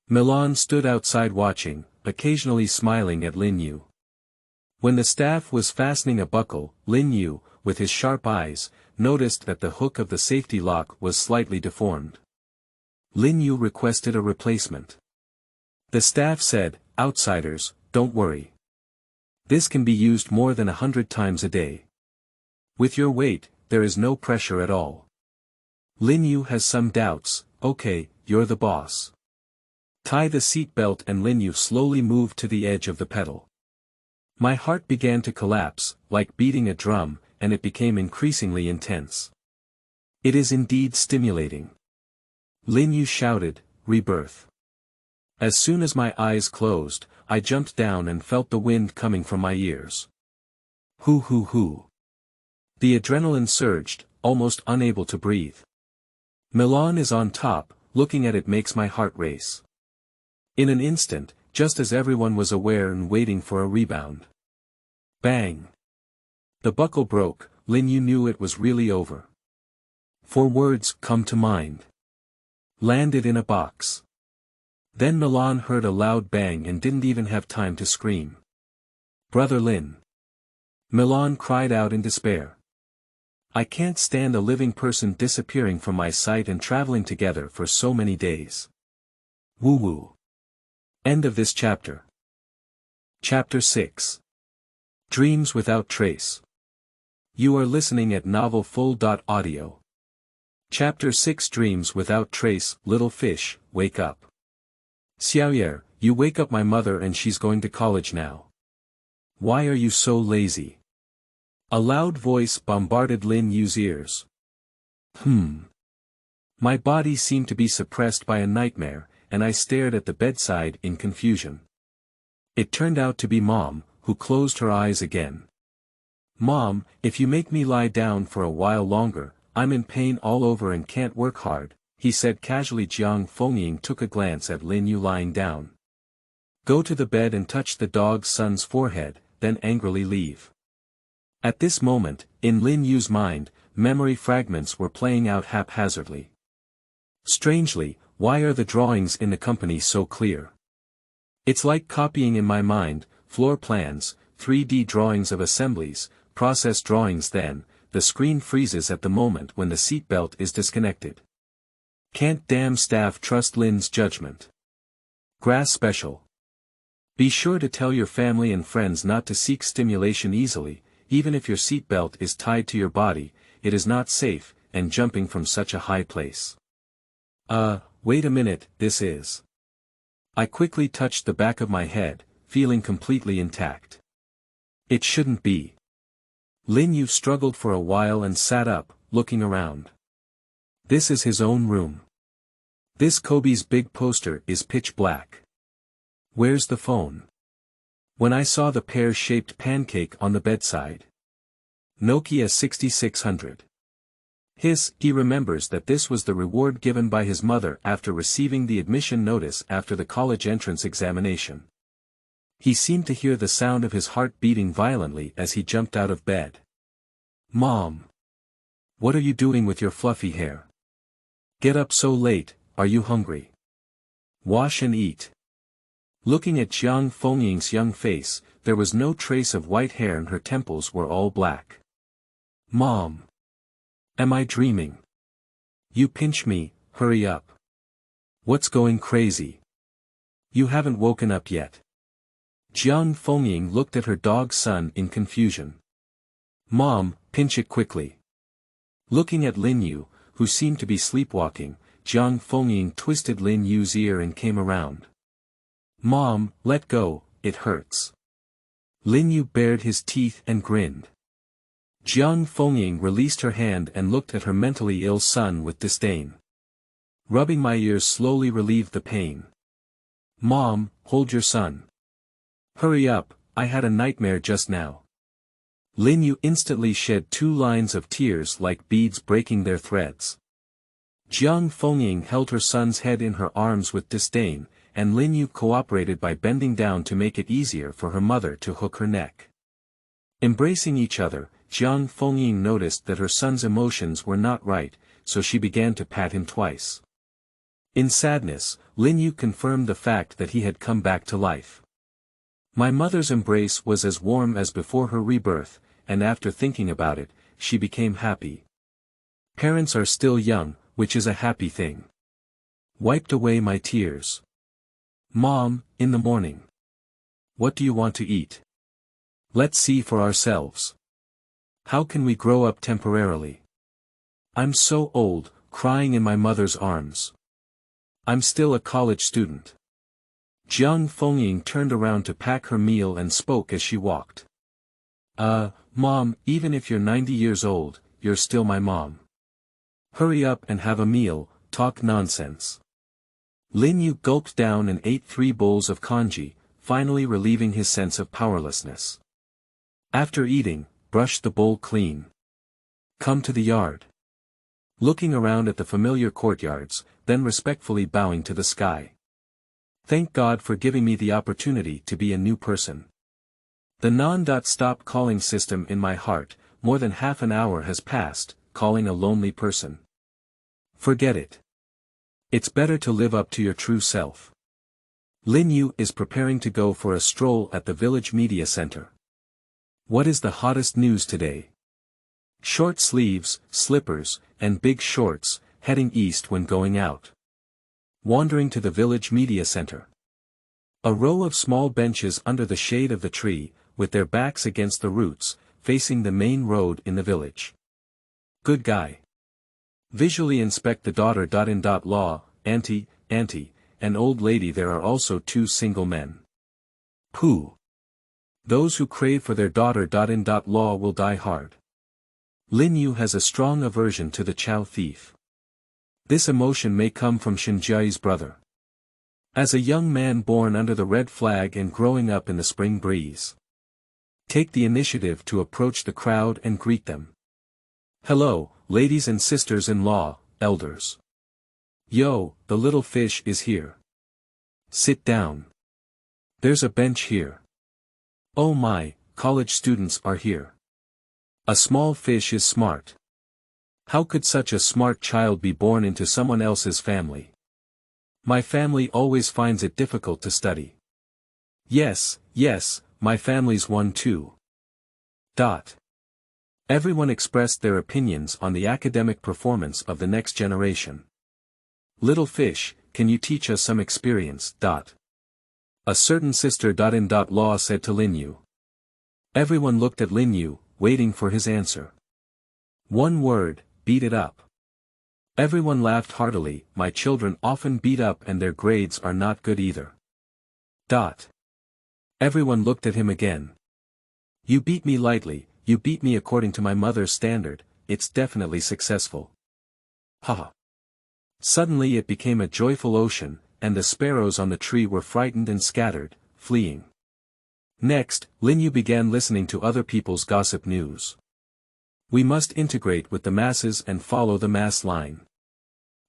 Milan stood outside watching, occasionally smiling at Lin Yu. When the staff was fastening a buckle, Lin Yu, with his sharp eyes, noticed that the hook of the safety lock was slightly deformed. Lin Yu requested a replacement. The staff said, "Outsiders, don't worry. This can be used more than 100 times a day. With your weight, there is no pressure at all." Lin Yu has some doubts. "Okay, you're the boss. Tie the seat belt." And Lin Yu slowly moved to the edge of the pedal. My heart began to collapse, like beating a drum, and it became increasingly intense. It is indeed stimulating. Lin Yu shouted, "Rebirth." As soon as my eyes closed, I jumped down and felt the wind coming from my ears. Hoo hoo hoo. The adrenaline surged, almost unable to breathe. Milan is on top, looking at it makes my heart race. In an instant, just as everyone was aware and waiting for a rebound. Bang! The buckle broke. Lin Yu knew it was really over. 4 words come to mind. Landed in a box. Then Milan heard a loud bang and didn't even have time to scream. "Brother Lin!" Milan cried out in despair. "I can't stand a living person disappearing from my sight and traveling together for so many days. Woo woo. End of this chapter. Chapter 6. Dreams Without Trace. You are listening at novelfull.audio. Chapter 6 Dreams Without Trace. Little fish, wake up. Xiaoyer, you wake up my mother and she's going to college now. Why are you so lazy? A loud voice bombarded Lin Yu's ears. My body seemed to be suppressed by a nightmare, and I stared at the bedside in confusion. It turned out to be Mom, who closed her eyes again. Mom, if you make me lie down for a while longer, I'm in pain all over and can't work hard, he said casually. Jiang Fengying took a glance at Lin Yu lying down. Go to the bed and touch the dog's son's forehead, then angrily leave. At this moment, in Lin Yu's mind, memory fragments were playing out haphazardly. Strangely, why are the drawings in the company so clear? It's like copying in my mind, floor plans, 3D drawings of assemblies, process drawings. Then, the screen freezes at the moment when the seatbelt is disconnected. Can't damn staff trust Lin's judgment. Grass special. Be sure to tell your family and friends not to seek stimulation easily, even if your seatbelt is tied to your body, it is not safe, and jumping from such a high place. Wait a minute, this is. I quickly touched the back of my head, feeling completely intact. It shouldn't be. Lin Yu struggled for a while and sat up, looking around. This is his own room. This Kobe's big poster is pitch black. Where's the phone? When I saw the pear-shaped pancake on the bedside. Nokia 6600. He remembers that this was the reward given by his mother after receiving the admission notice after the college entrance examination. He seemed to hear the sound of his heart beating violently as he jumped out of bed. Mom! What are you doing with your fluffy hair? Get up so late, are you hungry? Wash and eat. Looking at Jiang Fengying's young face, there was no trace of white hair and her temples were all black. Mom! Am I dreaming? You pinch me, hurry up. What's going crazy? You haven't woken up yet. Jiang Fengying looked at her dog's son in confusion. Mom, pinch it quickly. Looking at Lin Yu, who seemed to be sleepwalking, Jiang Fengying twisted Lin Yu's ear and came around. Mom, let go, it hurts. Lin Yu bared his teeth and grinned. Jiang Fengying released her hand and looked at her mentally ill son with disdain. Rubbing my ears slowly relieved the pain. Mom, hold your son. Hurry up, I had a nightmare just now. Lin Yu instantly shed 2 lines of tears like beads breaking their threads. Jiang Fengying held her son's head in her arms with disdain, and Lin Yu cooperated by bending down to make it easier for her mother to hook her neck. Embracing each other, Jiang Fengying noticed that her son's emotions were not right, so she began to pat him twice. In sadness, Lin Yu confirmed the fact that he had come back to life. My mother's embrace was as warm as before her rebirth, and after thinking about it, she became happy. Parents are still young, which is a happy thing. Wiped away my tears. Mom, in the morning. What do you want to eat? Let's see for ourselves. How can we grow up temporarily? I'm so old, crying in my mother's arms. I'm still a college student. Jiang Fengying turned around to pack her meal and spoke as she walked. Mom, even if you're 90 years old, you're still my mom. Hurry up and have a meal, talk nonsense. Lin Yu gulped down and ate 3 bowls of congee, finally relieving his sense of powerlessness. After eating, brush the bowl clean. Come to the yard. Looking around at the familiar courtyards, then respectfully bowing to the sky. Thank God for giving me the opportunity to be a new person. The non-stop calling system in my heart, more than half an hour has passed, calling a lonely person. Forget it. It's better to live up to your true self. Lin Yu is preparing to go for a stroll at the village media center. What is the hottest news today? Short sleeves, slippers, and big shorts, heading east when going out. Wandering to the village media center. A row of small benches under the shade of the tree, with their backs against the roots, facing the main road in the village. Good guy. Visually inspect the daughter.in.law, auntie, an old lady. There are also two single men. Pooh. Those who crave for their daughter.in.law will die hard. Lin Yu has a strong aversion to the Chow thief. This emotion may come from Shinjiai's brother. As a young man born under the red flag and growing up in the spring breeze. Take the initiative to approach the crowd and greet them. Hello, ladies and sisters-in-law, elders. Yo, the little fish is here. Sit down. There's a bench here. Oh my, college students are here. A small fish is smart. How could such a smart child be born into someone else's family? My family always finds it difficult to study. Yes, my family's one too. Everyone expressed their opinions on the academic performance of the next generation. Little fish, can you teach us some experience? A certain sister.in.law said to Lin Yu. Everyone looked at Lin Yu, waiting for his answer. One word, beat it up. Everyone laughed heartily. My children often beat up and their grades are not good either. Everyone looked at him again. You beat me lightly, you beat me according to my mother's standard, it's definitely successful. Haha. Suddenly it became a joyful ocean, and the sparrows on the tree were frightened and scattered, fleeing. Next, Lin Yu began listening to other people's gossip news. We must integrate with the masses and follow the mass line.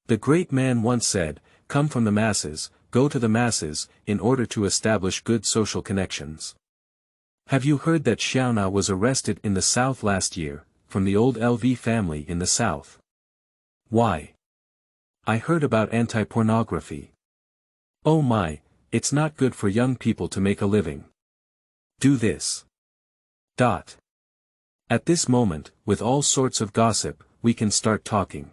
The great man once said, come from the masses, go to the masses, in order to establish good social connections. Have you heard that Xiaona was arrested in the south last year, from the old LV family in the south? Why? I heard about anti-pornography. Oh my, it's not good for young people to make a living. Do this. At this moment, with all sorts of gossip, we can start talking.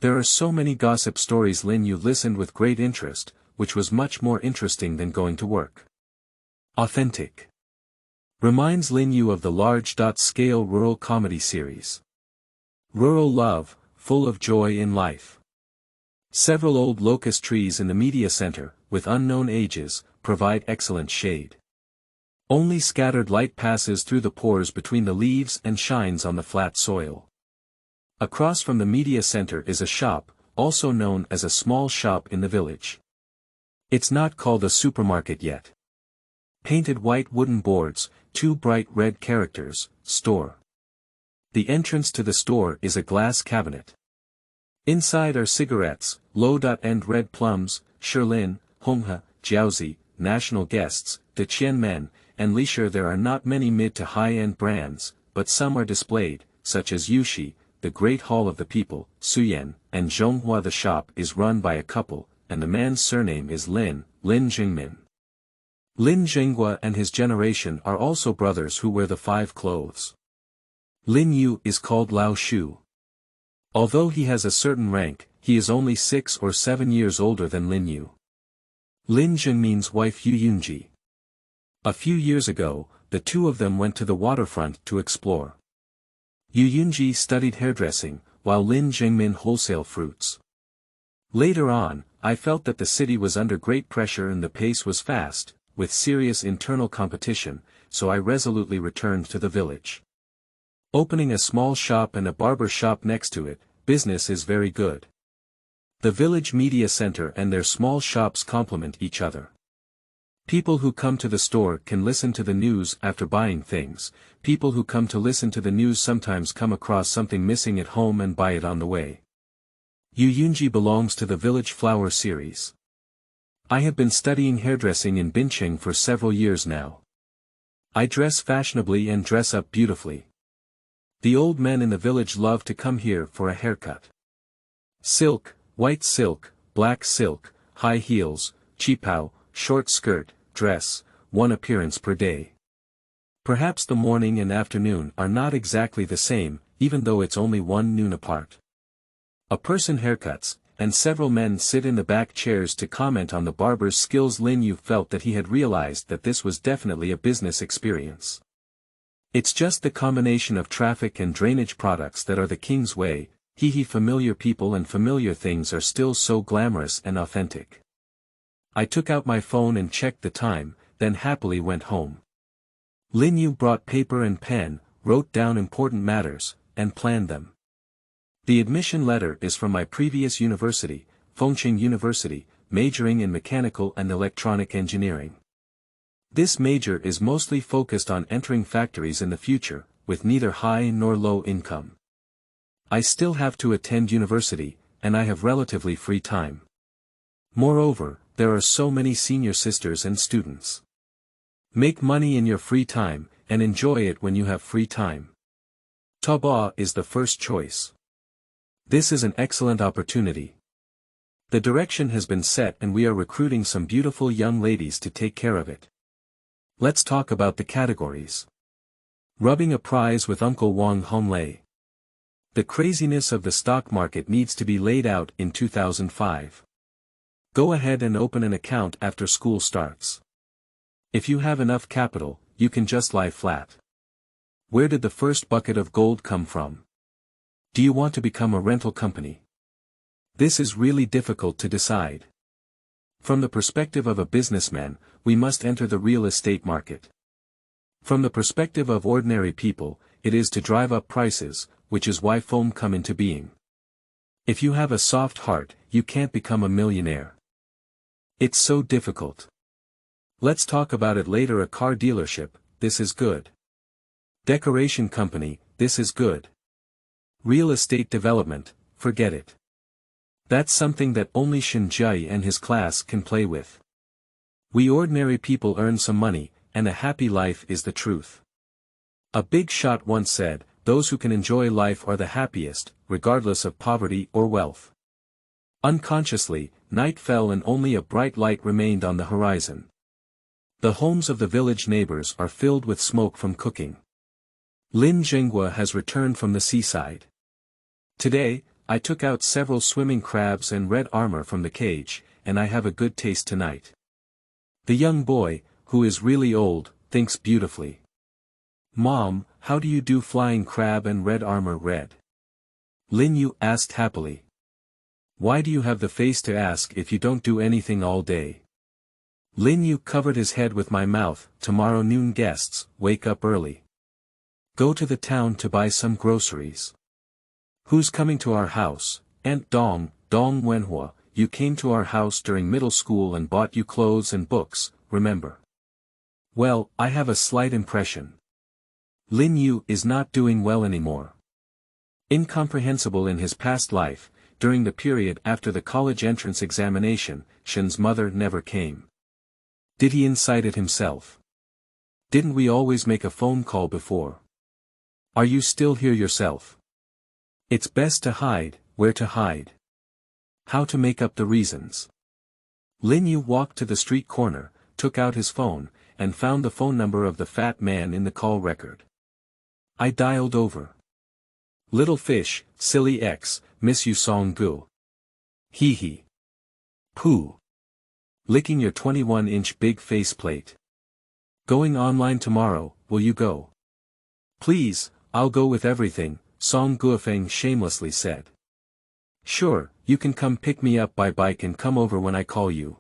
There are so many gossip stories. Lin Yu listened with great interest, which was much more interesting than going to work. Authentic. Reminds Lin Yu of the large-scale rural comedy series. Rural love, full of joy in life. Several old locust trees in the media center, with unknown ages, provide excellent shade. Only scattered light passes through the pores between the leaves and shines on the flat soil. Across from the media center is a shop, also known as a small shop in the village. It's not called a supermarket yet. Painted white wooden boards, two bright red characters, store. The entrance to the store is a glass cabinet. Inside are cigarettes, low-end red plums, Shirlin, Honghe, Jiaozi, national guests, De Qianmen, and Lisher. There are not many mid to high-end brands, but some are displayed, such as Yushi, the Great Hall of the People, Suyan, and Zhonghua. The shop is run by a couple, and the man's surname is Lin Jingmin. Lin Zhenghua and his generation are also brothers who wear the 5 clothes. Lin Yu is called Lao Shu. Although he has a certain rank, he is only 6 or 7 years older than Lin Yu. Lin Jingmin's wife Yu Yunji. A few years ago, the two of them went to the waterfront to explore. Yu Yunji studied hairdressing, while Lin Jingmin wholesale fruits. Later on, I felt that the city was under great pressure and the pace was fast, with serious internal competition, so I resolutely returned to the village. Opening a small shop and a barber shop next to it, business is very good. The village media center and their small shops complement each other. People who come to the store can listen to the news after buying things. People who come to listen to the news sometimes come across something missing at home and buy it on the way. Yu Yunji belongs to the Village Flower series. I have been studying hairdressing in Bincheng for several years now. I dress fashionably and dress up beautifully. The old men in the village love to come here for a haircut. Silk, white silk, black silk, high heels, qipao, short skirt, dress, 1 appearance per day. Perhaps the morning and afternoon are not exactly the same, even though it's only 1 noon apart. A person haircuts, and several men sit in the back chairs to comment on the barber's skills. Lin Yu felt that he had realized that this was definitely a business experience. It's just the combination of traffic and drainage products that are the king's way. Familiar people and familiar things are still so glamorous and authentic. I took out my phone and checked the time, then happily went home. Lin Yu brought paper and pen, wrote down important matters, and planned them. The admission letter is from my previous university, Fengcheng University, majoring in mechanical and electronic engineering. This major is mostly focused on entering factories in the future, with neither high nor low income. I still have to attend university, and I have relatively free time. Moreover, there are so many senior sisters and students. Make money in your free time, and enjoy it when you have free time. Taobao is the first choice. This is an excellent opportunity. The direction has been set and we are recruiting some beautiful young ladies to take care of it. Let's talk about the categories. Rubbing a prize with Uncle Wang Honglei. The craziness of the stock market needs to be laid out in 2005. Go ahead and open an account after school starts. If you have enough capital, you can just lie flat. Where did the first bucket of gold come from? Do you want to become a rental company? This is really difficult to decide. From the perspective of a businessman, we must enter the real estate market. From the perspective of ordinary people, it is to drive up prices, which is why foam come into being. If you have a soft heart, you can't become a millionaire. It's so difficult. Let's talk about it later. A car dealership, this is good. Decoration company, this is good. Real estate development, forget it. That's something that only Shen Jia and his class can play with. We ordinary people earn some money, and a happy life is the truth. A big shot once said, those who can enjoy life are the happiest, regardless of poverty or wealth. Unconsciously, night fell and only a bright light remained on the horizon. The homes of the village neighbors are filled with smoke from cooking. Lin Zhenghua has returned from the seaside. Today, I took out several swimming crabs and red armor from the cage, and I have a good taste tonight. The young boy, who is really old, thinks beautifully. Mom, how do you do flying crab and red armor red? Lin Yu asked happily. Why do you have the face to ask if you don't do anything all day? Lin Yu covered his head with my mouth. Tomorrow noon guests, wake up early. Go to the town to buy some groceries. Who's coming to our house? Aunt Dong Wenhua, you came to our house during middle school and bought you clothes and books, remember? Well, I have a slight impression. Lin Yu is not doing well anymore. Incomprehensible. In his past life, during the period after the college entrance examination, Shen's mother never came. Did he incite it himself? Didn't we always make a phone call before? Are you still here yourself? It's best to hide. Where to hide? How to make up the reasons? Lin Yu walked to the street corner, took out his phone, and found the phone number of the fat man in the call record. I dialed over. Little fish, silly X, miss you Song Gu. Hee hee. Pooh. Licking your 21-inch big faceplate. Going online tomorrow, will you go? Please, I'll go with everything, Song Guofeng shamelessly said. Sure, you can come pick me up by bike and come over when I call you.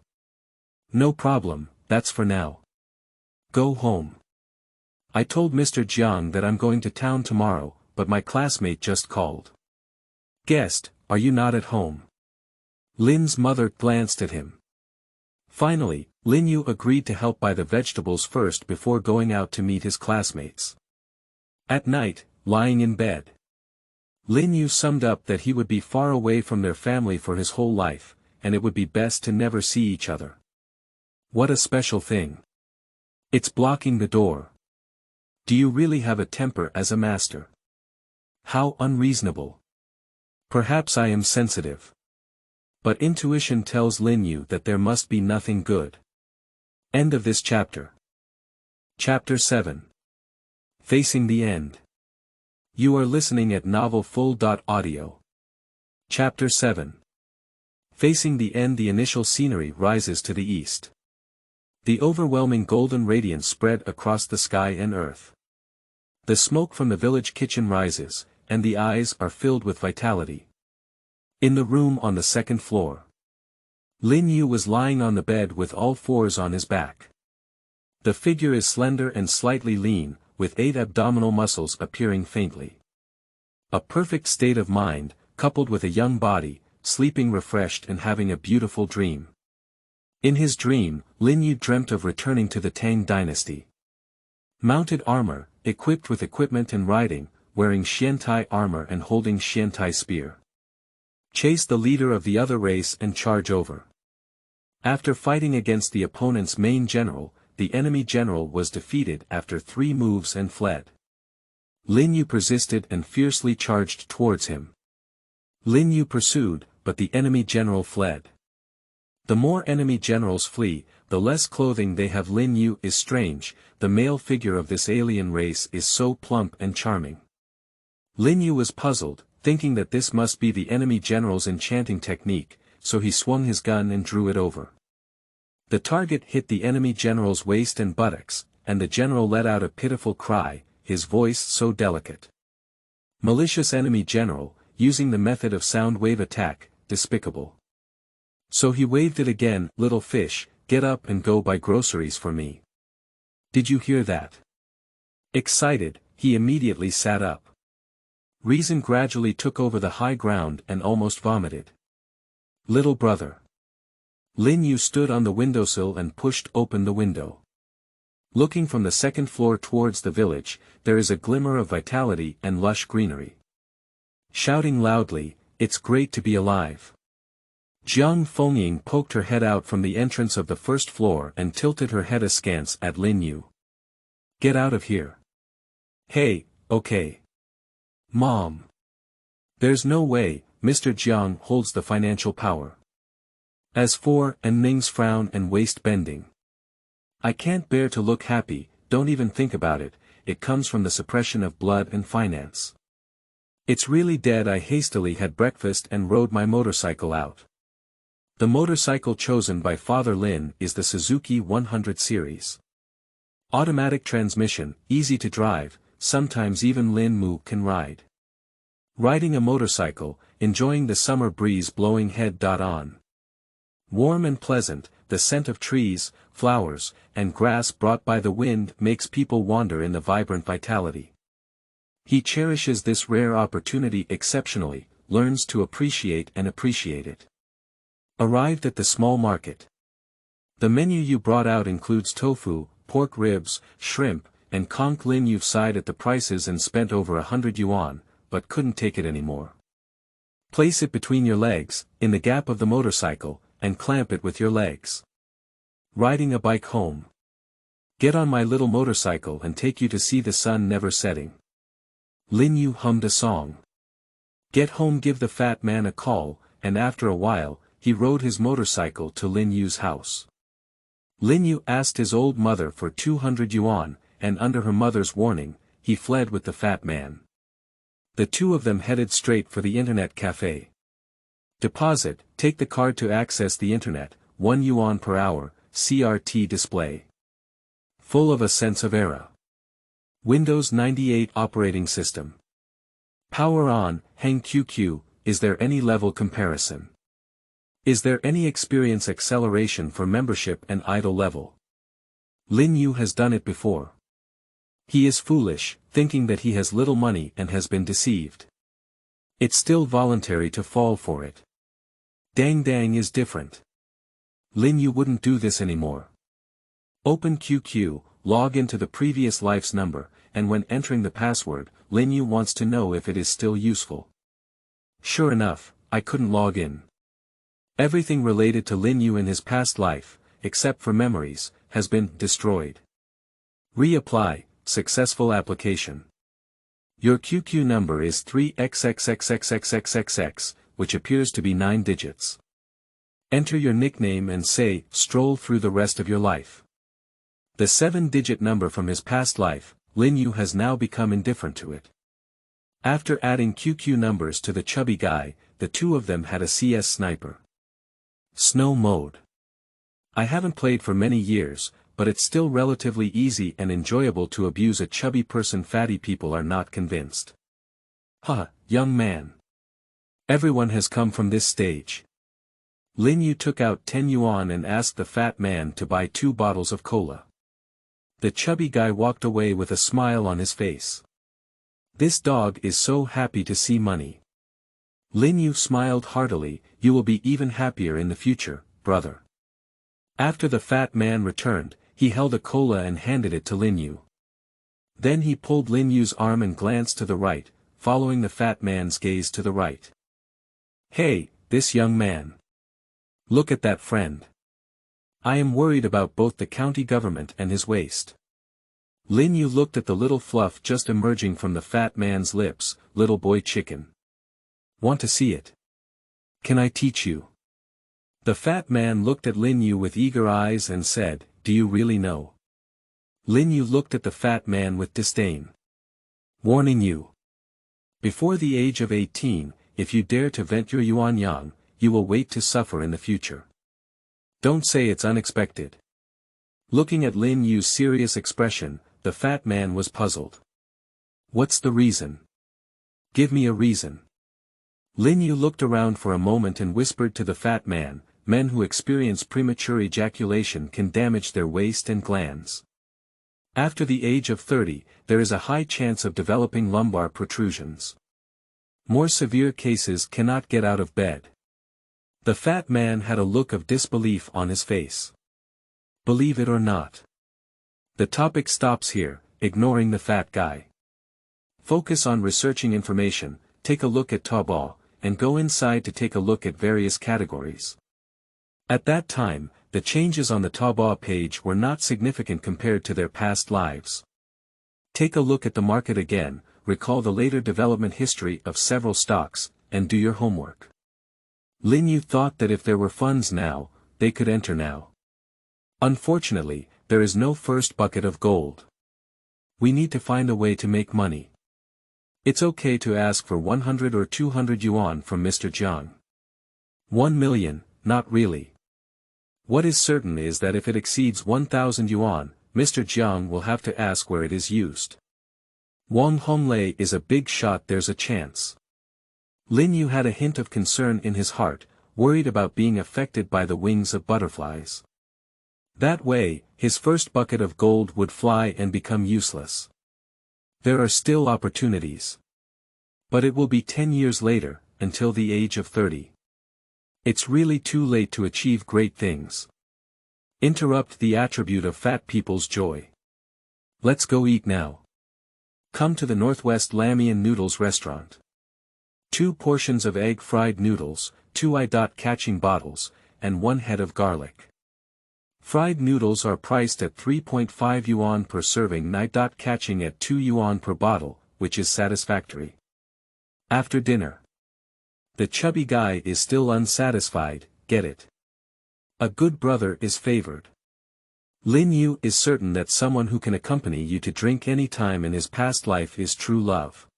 No problem, that's for now. Go home. I told Mr. Jiang that I'm going to town tomorrow, but my classmate just called. Guest, are you not at home? Lin's mother glanced at him. Finally, Lin Yu agreed to help buy the vegetables first before going out to meet his classmates. At night, lying in bed, Lin Yu summed up that he would be far away from their family for his whole life, and it would be best to never see each other. What a special thing. It's blocking the door. Do you really have a temper as a master? How unreasonable. Perhaps I am sensitive. But intuition tells Lin Yu that there must be nothing good. End of this chapter. Chapter 7. Facing the End. You are listening at novelfull.audio. Chapter 7. Facing the end, the initial scenery rises to the east. The overwhelming golden radiance spread across the sky and earth. The smoke from the village kitchen rises, and the eyes are filled with vitality. In the room on the second floor, Lin Yu was lying on the bed with all fours on his back. The figure is slender and slightly lean, with 8 abdominal muscles appearing faintly. A perfect state of mind, coupled with a young body, sleeping refreshed and having a beautiful dream. In his dream, Lin Yu dreamt of returning to the Tang dynasty. Mounted armor, equipped with equipment and riding, wearing Xiantai armor and holding Xiantai spear. Chase the leader of the other race and charge over. After fighting against the opponent's main general, the enemy general was defeated after 3 moves and fled. Lin Yu persisted and fiercely charged towards him. Lin Yu pursued, but the enemy general fled. The more enemy generals flee, the less clothing they have. Lin Yu is strange, the male figure of this alien race is so plump and charming. Lin Yu was puzzled, thinking that this must be the enemy general's enchanting technique, so he swung his gun and drew it over. The target hit the enemy general's waist and buttocks, and the general let out a pitiful cry, his voice so delicate. Malicious enemy general, using the method of sound wave attack, despicable. So he waved it again, little fish, get up and go buy groceries for me. Did you hear that? Excited, he immediately sat up. Reason gradually took over the high ground and almost vomited. Little brother. Lin Yu stood on the windowsill and pushed open the window. Looking from the second floor towards the village, there is a glimmer of vitality and lush greenery. Shouting loudly, "It's great to be alive." Jiang Fengying poked her head out from the entrance of the first floor and tilted her head askance at Lin Yu. "Get out of here." "Hey, okay. Mom." "There's no way, Mr. Jiang holds the financial power." As for Ning's frown and waist bending. "I can't bear to look happy, don't even think about it, it comes from the suppression of blood and finance. It's really dead." I hastily had breakfast and rode my motorcycle out. The motorcycle chosen by Father Lin is the Suzuki 100 series. Automatic transmission, easy to drive, sometimes even Lin Mu can ride. Riding a motorcycle, enjoying the summer breeze blowing head on. Warm and pleasant, the scent of trees, flowers, and grass brought by the wind makes people wander in the vibrant vitality. He cherishes this rare opportunity exceptionally, learns to appreciate it. Arrived at the small market. The menu you brought out includes tofu, pork ribs, shrimp, and conch. Lin Yu sighed at the prices and spent over 100 yuan, but couldn't take it anymore. Place it between your legs, in the gap of the motorcycle, and clamp it with your legs. Riding a bike home. Get on my little motorcycle and take you to see the sun never setting. Lin Yu hummed a song. Get home, give the fat man a call, and after a while, he rode his motorcycle to Lin Yu's house. Lin Yu asked his old mother for 200 yuan, and under her mother's warning, he fled with the fat man. The two of them headed straight for the internet cafe. Deposit, take the card to access the internet, 1 yuan per hour, CRT display. Full of a sense of era. Windows 98 operating system. Power on, hang QQ, is there any level comparison? Is there any experience acceleration for membership and idle level? Lin Yu has done it before. He is foolish, thinking that he has little money and has been deceived. It's still voluntary to fall for it. Dang is different. Lin Yu wouldn't do this anymore. Open QQ, log into the previous life's number, and when entering the password, Lin Yu wants to know if it is still useful. Sure enough, I couldn't log in. Everything related to Lin Yu in his past life, except for memories, has been destroyed. Reapply, successful application. Your QQ number is 3xxxxxxxxx, which appears to be 9 digits. Enter your nickname and say, stroll through the rest of your life. The 7-digit number from his past life, Lin Yu has now become indifferent to it. After adding QQ numbers to the chubby guy, the two of them had a CS sniper. Snow mode. I haven't played for many years, but it's still relatively easy and enjoyable to abuse a chubby person. Fatty people are not convinced. Huh, young man. Everyone has come from this stage. Lin Yu took out 10 yuan and asked the fat man to buy 2 bottles of cola. The chubby guy walked away with a smile on his face. This dog is so happy to see money. Lin Yu smiled heartily. You will be even happier in the future, brother. After the fat man returned, he held a cola and handed it to Lin Yu. Then he pulled Lin Yu's arm and glanced to the right, following the fat man's gaze to the right. Hey, this young man. Look at that friend. I am worried about both the county government and his waste. Lin Yu looked at the little fluff just emerging from the fat man's lips. Little boy chicken. Want to see it? Can I teach you? The fat man looked at Lin Yu with eager eyes and said, do you really know? Lin Yu looked at the fat man with disdain. Warning you. Before the age of 18, if you dare to vent your yuan yang, you will wait to suffer in the future. Don't say it's unexpected. Looking at Lin Yu's serious expression, the fat man was puzzled. What's the reason? Give me a reason. Lin Yu looked around for a moment and whispered to the fat man, men who experience premature ejaculation can damage their waist and glands. After the age of 30, there is a high chance of developing lumbar protrusions. More severe cases cannot get out of bed. The fat man had a look of disbelief on his face. Believe it or not. The topic stops here, ignoring the fat guy. Focus on researching information, take a look at Taobao, and go inside to take a look at various categories. At that time, the changes on the Taobao page were not significant compared to their past lives. Take a look at the market again, recall the later development history of several stocks, and do your homework. Lin Yu thought that if there were funds now, they could enter now. Unfortunately, there is no first bucket of gold. We need to find a way to make money. It's okay to ask for 100 or 200 yuan from Mr. Jiang. 1 million, not really. What is certain is that if it exceeds 1,000 yuan, Mr. Jiang will have to ask where it is used. Wang Honglei is a big shot. There's a chance. Lin Yu had a hint of concern in his heart, worried about being affected by the wings of butterflies. That way, his first bucket of gold would fly and become useless. There are still opportunities. But it will be 10 years later, until the age of 30. It's really too late to achieve great things. Interrupt the attribute of fat people's joy. Let's go eat now. Come to the Northwest Lamian Noodles restaurant. 2 portions of egg fried noodles, 2 eye-catching bottles, and 1 head of garlic. Fried noodles are priced at 3.5 yuan per serving, eye-catching at 2 yuan per bottle, which is satisfactory. After dinner. The chubby guy is still unsatisfied, get it? A good brother is favored. Lin Yu is certain that someone who can accompany you to drink any time in his past life is true love.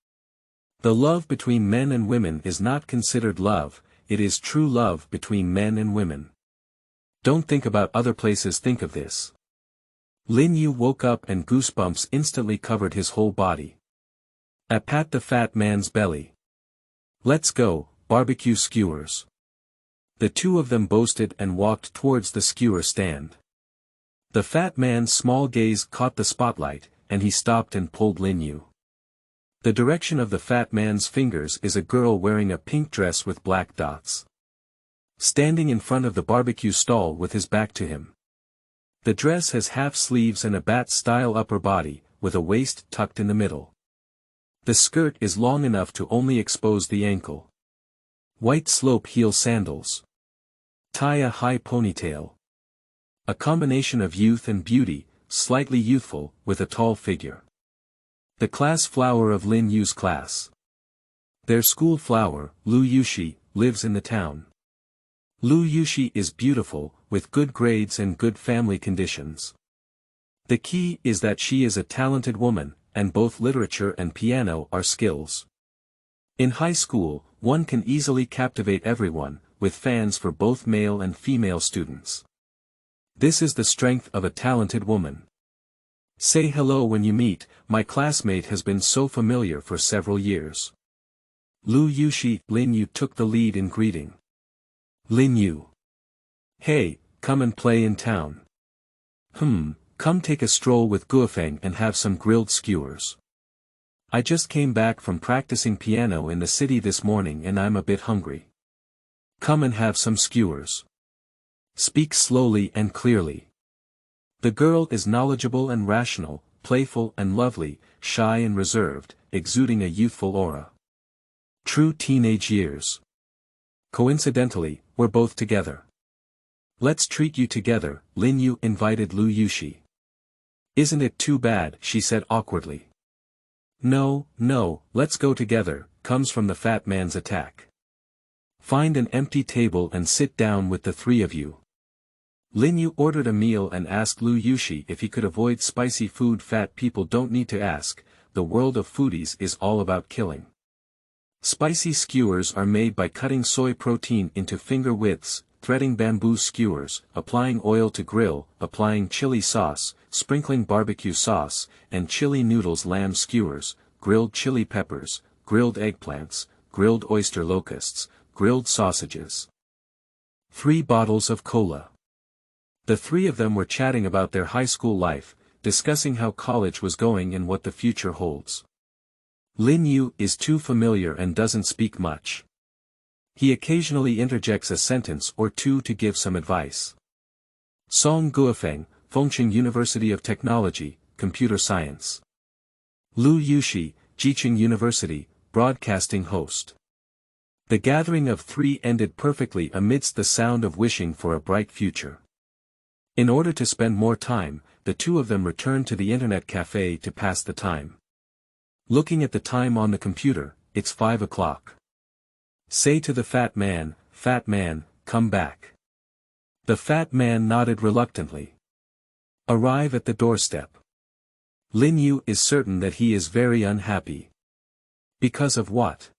The love between men and women is not considered love, it is true love between men and women. Don't think about other places, think of this. Lin Yu woke up and goosebumps instantly covered his whole body. I pat the fat man's belly. Let's go, barbecue skewers. The two of them boasted and walked towards the skewer stand. The fat man's small gaze caught the spotlight, and he stopped and pulled Lin Yu. The direction of the fat man's fingers is a girl wearing a pink dress with black dots. Standing in front of the barbecue stall with his back to him. The dress has half sleeves and a bat-style upper body, with a waist tucked in the middle. The skirt is long enough to only expose the ankle. White slope heel sandals. Tie a high ponytail. A combination of youth and beauty, slightly youthful, with a tall figure. The class flower of Lin Yu's class. Their school flower, Lu Yushi, lives in the town. Lu Yushi is beautiful, with good grades and good family conditions. The key is that she is a talented woman, and both literature and piano are skills. In high school, one can easily captivate everyone, with fans for both male and female students. This is the strength of a talented woman. Say hello when you meet, my classmate has been so familiar for several years. Lu Yushi. Lin Yu took the lead in greeting. Lin Yu. Hey, come and play in town. Come take a stroll with Guofeng and have some grilled skewers. I just came back from practicing piano in the city this morning and I'm a bit hungry. Come and have some skewers. Speak slowly and clearly. The girl is knowledgeable and rational, playful and lovely, shy and reserved, exuding a youthful aura. True teenage years. Coincidentally, we're both together. Let's treat you together, Lin Yu invited Lu Yushi. Isn't it too bad, she said awkwardly. No, let's go together, comes from the fat man's attack. Find an empty table and sit down with the three of you. Lin Yu ordered a meal and asked Lu Yushi if he could avoid spicy food. Fat people don't need to ask, the world of foodies is all about killing. Spicy skewers are made by cutting soy protein into finger widths, threading bamboo skewers, applying oil to grill, applying chili sauce, sprinkling barbecue sauce, and chili noodles. Lamb skewers, grilled chili peppers, grilled eggplants, grilled oyster locusts, grilled sausages. 3 bottles of cola. The three of them were chatting about their high school life, discussing how college was going and what the future holds. Lin Yu is too familiar and doesn't speak much. He occasionally interjects a sentence or two to give some advice. Song Guofeng, Fengcheng University of Technology, Computer Science. Lu Yushi, Jiqing University, Broadcasting host. The gathering of 3 ended perfectly amidst the sound of wishing for a bright future. In order to spend more time, the two of them returned to the internet cafe to pass the time. Looking at the time on the computer, it's 5 o'clock. Say to the fat man, come back. The fat man nodded reluctantly. Arrive at the doorstep. Lin Yu is certain that he is very unhappy. Because of what?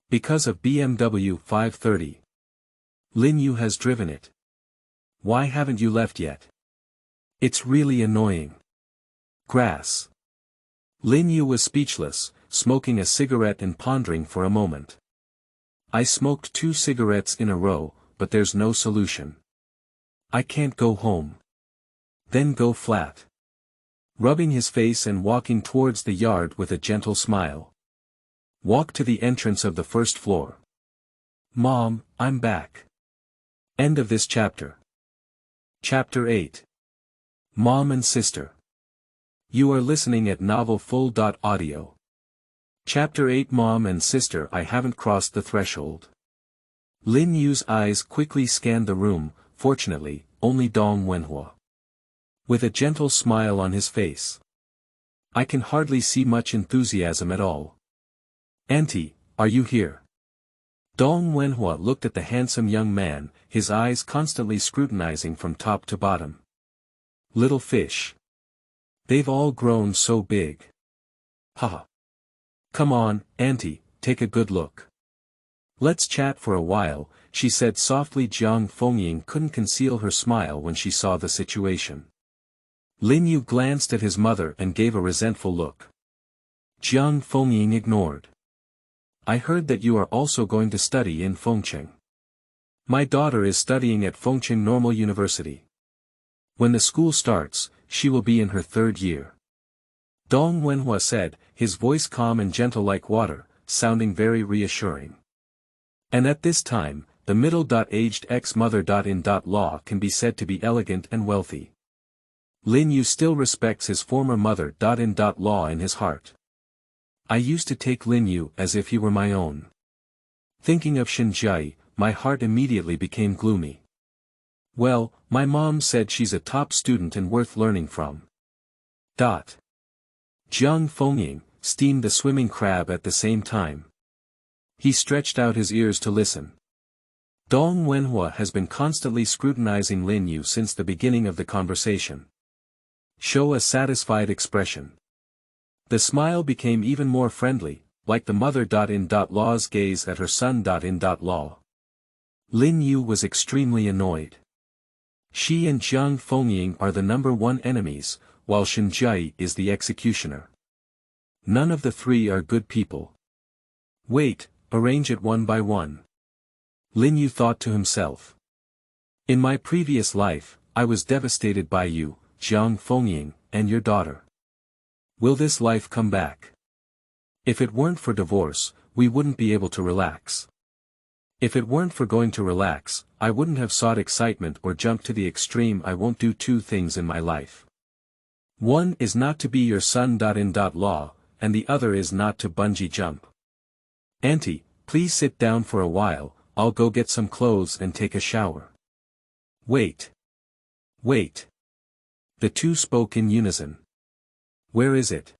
Because of BMW 530. Lin Yu has driven it. Why haven't you left yet? It's really annoying. Grass. Lin Yu was speechless, smoking a cigarette and pondering for a moment. I smoked 2 cigarettes in a row, but there's no solution. I can't go home. Then go flat. Rubbing his face and walking towards the yard with a gentle smile. Walk to the entrance of the first floor. Mom, I'm back. End of this chapter. Chapter 8. Mom and Sister. You are listening at novelfull.audio. Chapter 8. Mom and Sister. I haven't crossed the threshold. Lin Yu's eyes quickly scanned the room, fortunately, only Dong Wenhua. With a gentle smile on his face. I can hardly see much enthusiasm at all. Auntie, are you here? Dong Wenhua looked at the handsome young man, his eyes constantly scrutinizing from top to bottom. Little fish. They've all grown so big. Haha. Come on, Auntie, take a good look. Let's chat for a while, she said softly. Jiang Fengying couldn't conceal her smile when she saw the situation. Lin Yu glanced at his mother and gave a resentful look. Jiang Fengying ignored. I heard that you are also going to study in Fengcheng. My daughter is studying at Fengcheng Normal University. When the school starts, she will be in her 3rd year. Dong Wenhua said, his voice calm and gentle like water, sounding very reassuring. And at this time, the middle-aged ex-mother-in-law can be said to be elegant and wealthy. Lin Yu still respects his former mother-in-law in his heart. I used to take Lin Yu as if he were my own. Thinking of Shinjiai, my heart immediately became gloomy. Well, my mom said she's a top student and worth learning from. Jiang Fengying steamed the swimming crab at the same time. He stretched out his ears to listen. Dong Wenhua has been constantly scrutinizing Lin Yu since the beginning of the conversation. Show a satisfied expression. The smile became even more friendly, like the mother-in-law's gaze at her son-in-law. Lin Yu was extremely annoyed. She and Jiang Fengying are the #1 enemies, while Shen Jie is the executioner. None of the three are good people. Wait, arrange it one by one. Lin Yu thought to himself. In my previous life, I was devastated by you, Jiang Fengying, and your daughter. Will this life come back? If it weren't for divorce, we wouldn't be able to relax. If it weren't for going to relax, I wouldn't have sought excitement or jumped to the extreme. I won't do two things in my life. One is not to be your son.in.law, and the other is not to bungee jump. Auntie, please sit down for a while, I'll go get some clothes and take a shower. Wait. Wait. The two spoke in unison. Where is it?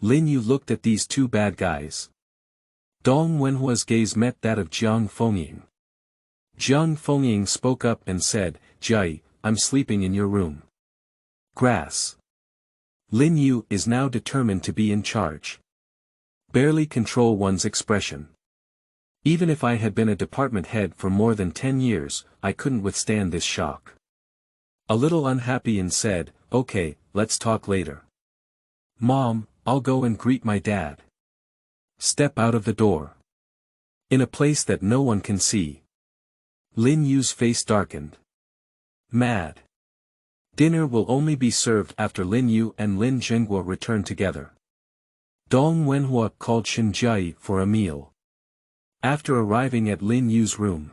Lin Yu looked at these two bad guys. Dong Wenhua's gaze met that of Jiang Fengying. Jiang Fengying spoke up and said, Jie, I'm sleeping in your room. Grass. Lin Yu is now determined to be in charge. Barely control one's expression. Even if I had been a department head for more than 10 years, I couldn't withstand this shock. A little unhappy and said, okay, let's talk later. Mom, I'll go and greet my dad. Step out of the door. In a place that no one can see. Lin Yu's face darkened. Mad. Dinner will only be served after Lin Yu and Lin Zhenghua return together. Dong Wenhua called Shen Jie for a meal. After arriving at Lin Yu's room,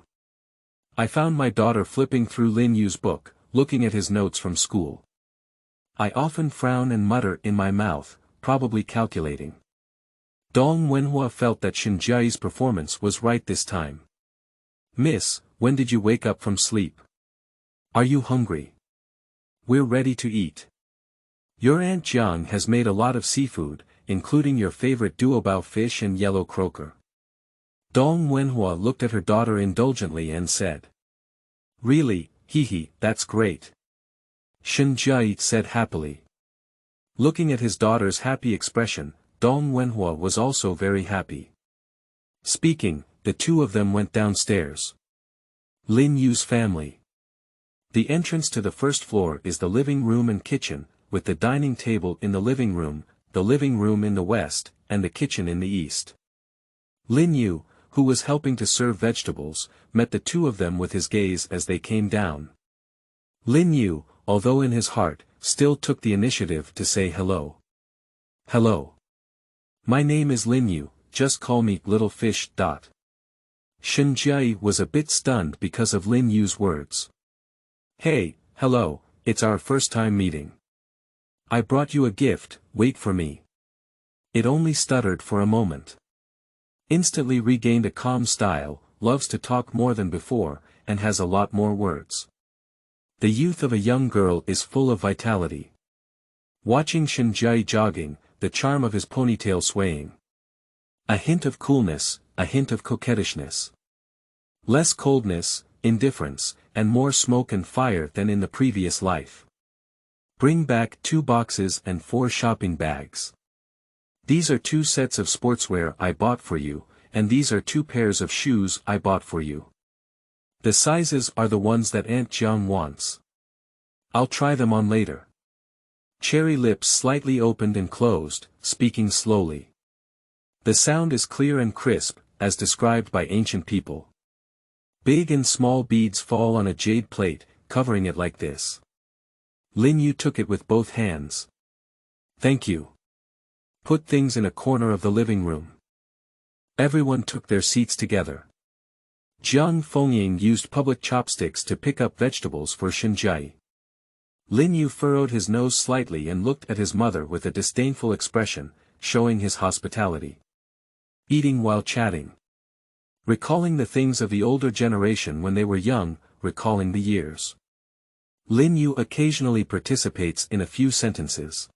I found my daughter flipping through Lin Yu's book, looking at his notes from school. I often frown and mutter in my mouth, probably calculating. Dong Wenhua felt that Shen Jie's performance was right this time. Miss, when did you wake up from sleep? Are you hungry? We're ready to eat. Your Aunt Jiang has made a lot of seafood, including your favorite duobao fish and yellow croaker. Dong Wenhua looked at her daughter indulgently and said. Really, hee, that's great. Shen Jie said happily. Looking at his daughter's happy expression, Dong Wenhua was also very happy. Speaking, the two of them went downstairs. Lin Yu's family. The entrance to the first floor is the living room and kitchen, with the dining table in the living room in the west, and the kitchen in the east. Lin Yu, who was helping to serve vegetables, met the two of them with his gaze as they came down. Lin Yu, although in his heart, still took the initiative to say hello. Hello. My name is Lin Yu, just call me Little Fish. Shen Jie was a bit stunned because of Lin Yu's words. Hey, hello, it's our first time meeting. I brought you a gift, wait for me. It only stuttered for a moment. Instantly regained a calm style, loves to talk more than before, and has a lot more words. The youth of a young girl is full of vitality. Watching Shen Jie jogging, the charm of his ponytail swaying. A hint of coolness, a hint of coquettishness. Less coldness, indifference, and more smoke and fire than in the previous life. Bring back 2 boxes and 4 shopping bags. These are 2 sets of sportswear I bought for you, and these are 2 pairs of shoes I bought for you. The sizes are the ones that Aunt Jiang wants. I'll try them on later. Cherry lips slightly opened and closed, speaking slowly. The sound is clear and crisp, as described by ancient people. Big and small beads fall on a jade plate, covering it like this. Lin Yu took it with both hands. Thank you. Put things in a corner of the living room. Everyone took their seats together. Jiang Fengying used public chopsticks to pick up vegetables for Shen Jie. Lin Yu furrowed his nose slightly and looked at his mother with a disdainful expression, showing his hospitality. Eating while chatting. Recalling the things of the older generation when they were young, recalling the years. Lin Yu occasionally participates in a few sentences.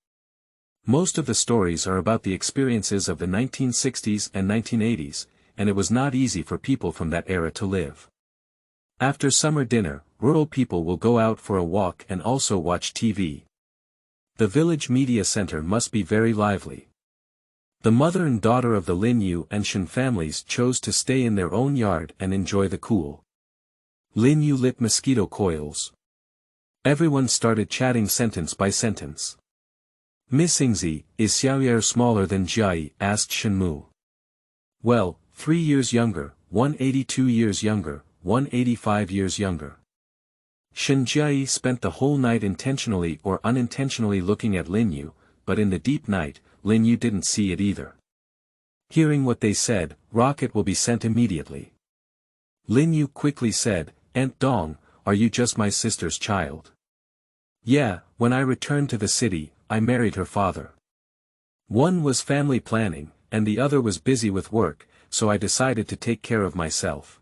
Most of the stories are about the experiences of the 1960s and 1980s, and it was not easy for people from that era to live. After summer dinner, rural people will go out for a walk and also watch TV. The village media center must be very lively. The mother and daughter of the Lin Yu and Shen families chose to stay in their own yard and enjoy the cool Lin Yu lit mosquito coils. Everyone started chatting sentence by sentence. Miss Ingzi, is Xiaoyer smaller than Jiayi? Asked Shenmu. Well, 3 years younger, 182 years younger, 185 years younger. Shen Jiayi spent the whole night intentionally or unintentionally looking at Lin Yu, but in the deep night, Lin Yu didn't see it either. Hearing what they said, rocket will be sent immediately. Lin Yu quickly said, Aunt Dong, are you just my sister's child? Yeah, when I returned to the city, I married her father. One was family planning, and the other was busy with work, so I decided to take care of myself.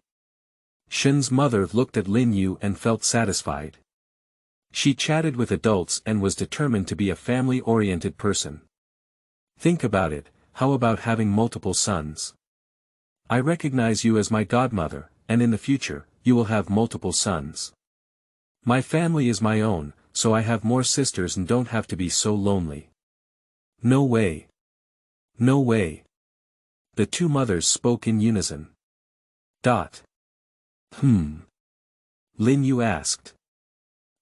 Shen's mother looked at Lin Yu and felt satisfied. She chatted with adults and was determined to be a family-oriented person. Think about it, how about having multiple sons? I recognize you as my godmother, and in the future, you will have multiple sons. My family is my own, so I have more sisters and don't have to be so lonely. No way. No way. The two mothers spoke in unison. Lin Yu asked.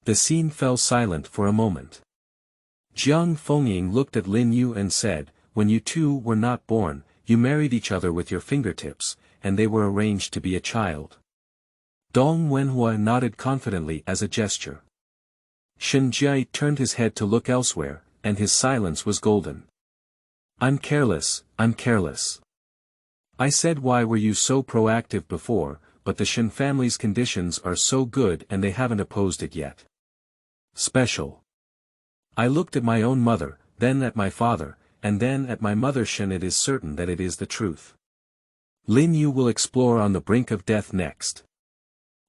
The scene fell silent for a moment. Jiang Fengying looked at Lin Yu and said, when you two were not born, you married each other with your fingertips, and they were arranged to be a child. Dong Wenhua nodded confidently as a gesture. Shen Jiayi turned his head to look elsewhere, and his silence was golden. I'm careless. I said why were you so proactive before, but the Shen family's conditions are so good and they haven't opposed it yet. Special. I looked at my own mother, then at my father, and then at my mother Shen. It is certain that it is the truth. Lin Yu will explore on the brink of death next.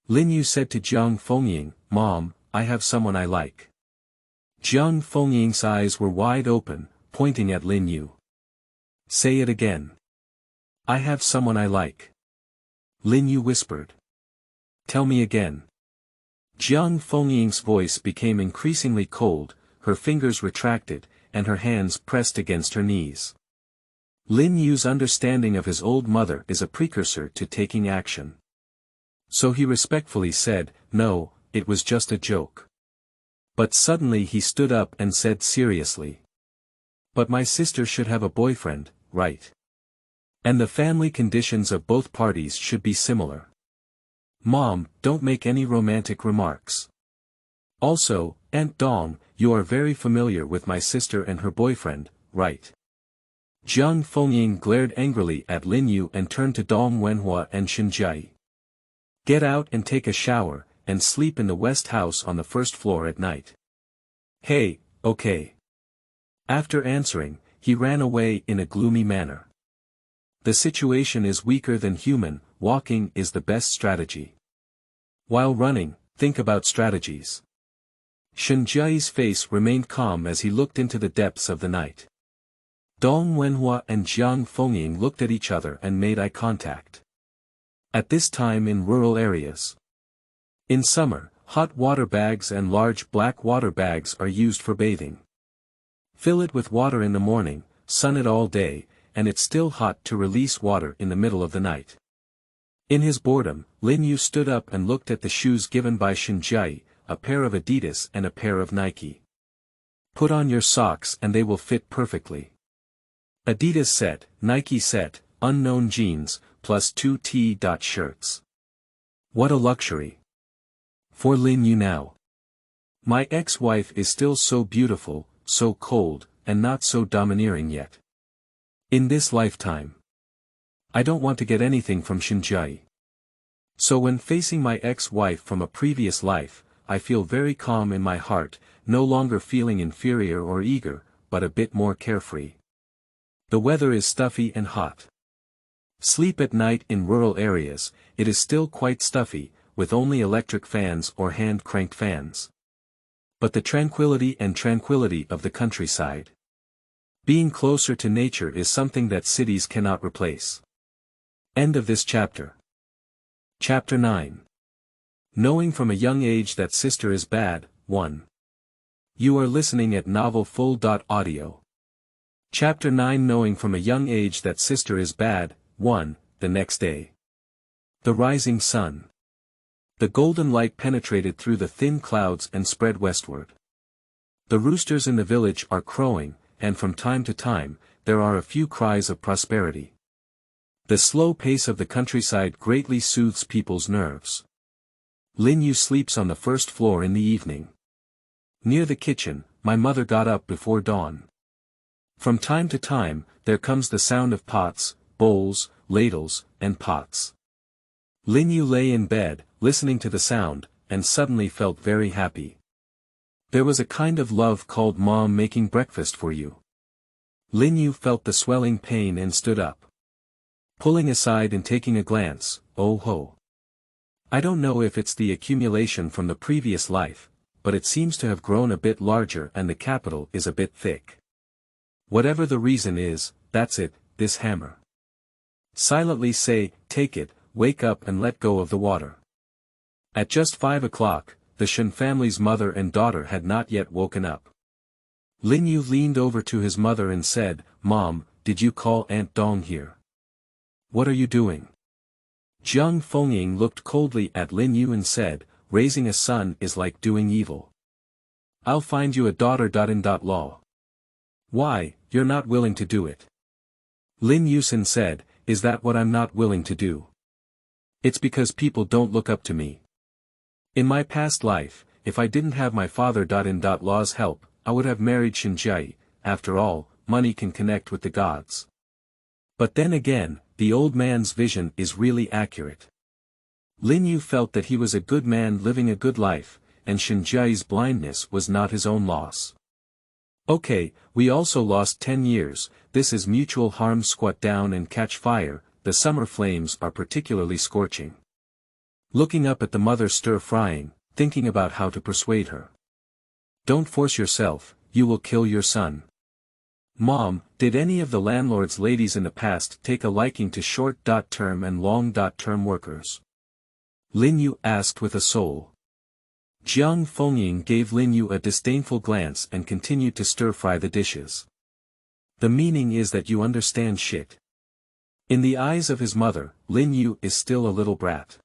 Lin Yu said to Jiang Fengying, Mom, I have someone I like. Jiang Fengying's eyes were wide open, pointing at Lin Yu. Say it again. I have someone I like. Lin Yu whispered. Tell me again. Jiang Fengying's voice became increasingly cold, her fingers retracted, and her hands pressed against her knees. Lin Yu's understanding of his old mother is a precursor to taking action. So he respectfully said, no, it was just a joke. But suddenly he stood up and said seriously. But my sister should have a boyfriend, right? And the family conditions of both parties should be similar. Mom, don't make any romantic remarks. Also, Aunt Dong, you are very familiar with my sister and her boyfriend, right? Jiang Fengying glared angrily at Lin Yu and turned to Dong Wenhua and Shen Jiayi. Get out and take a shower, and sleep in the West House on the first floor at night. Hey, okay. After answering, he ran away in a gloomy manner. The situation is weaker than human, walking is the best strategy. While running, think about strategies. Shen Jiayi's face remained calm as he looked into the depths of the night. Dong Wenhua and Jiang Fengying looked at each other and made eye contact. At this time in rural areas. In summer, hot water bags and large black water bags are used for bathing. Fill it with water in the morning, sun it all day, and it's still hot to release water in the middle of the night. In his boredom, Lin Yu stood up and looked at the shoes given by Shen Jiayi, a pair of Adidas and a pair of Nike. Put on your socks and they will fit perfectly. Adidas set, Nike set, unknown jeans, plus 2 T-shirts. What a luxury. For Lin Yu now. My ex-wife is still so beautiful, so cold, and not so domineering yet. In this lifetime. I don't want to get anything from Shen Jiayi. So when facing my ex-wife from a previous life, I feel very calm in my heart, no longer feeling inferior or eager, but a bit more carefree. The weather is stuffy and hot. Sleep at night in rural areas, it is still quite stuffy, with only electric fans or hand-cranked fans. But the tranquility of the countryside. Being closer to nature is something that cities cannot replace. End of this chapter. Chapter 9. Knowing from a young age that sister is bad, 1. You are listening at novelfull.audio. Chapter 9. Knowing from a young age that sister is bad, 1. The next day. The rising sun. The golden light penetrated through the thin clouds and spread westward. The roosters in the village are crowing, and from time to time, there are a few cries of prosperity. The slow pace of the countryside greatly soothes people's nerves. Lin Yu sleeps on the first floor in the evening. Near the kitchen, my mother got up before dawn. From time to time, there comes the sound of pots, bowls, ladles, and pots. Lin Yu lay in bed, listening to the sound, and suddenly felt very happy. There was a kind of love called Mom making breakfast for you. Lin Yu felt the swelling pain and stood up. Pulling aside and taking a glance, oh ho. I don't know if it's the accumulation from the previous life, but it seems to have grown a bit larger and the capital is a bit thick. Whatever the reason is, that's it, this hammer. Silently say, take it, wake up and let go of the water. At just 5 o'clock, the Shen family's mother and daughter had not yet woken up. Lin Yu leaned over to his mother and said, Mom, did you call Aunt Dong here? What are you doing? Jiang Fengying looked coldly at Lin Yu and said, raising a son is like doing evil. I'll find you a daughter. Law. Why, you're not willing to do it. Lin Yusin said, is that what I'm not willing to do? It's because people don't look up to me. In my past life, if I didn't have my father. Law's help, I would have married Shinjai. After all, money can connect with the gods. But then again, the old man's vision is really accurate. Lin Yu felt that he was a good man living a good life, and Shinjai's blindness was not his own loss. Okay, we also lost 10 years, this is mutual harm. Squat down and catch fire, the summer flames are particularly scorching. Looking up at the mother stir-frying, thinking about how to persuade her. Don't force yourself, you will kill your son. Mom, did any of the landlord's ladies in the past take a liking to short-term and long-term workers? Lin Yu asked with a soul. Jiang Fengying gave Lin Yu a disdainful glance and continued to stir-fry the dishes. The meaning is that you understand shit. In the eyes of his mother, Lin Yu is still a little brat.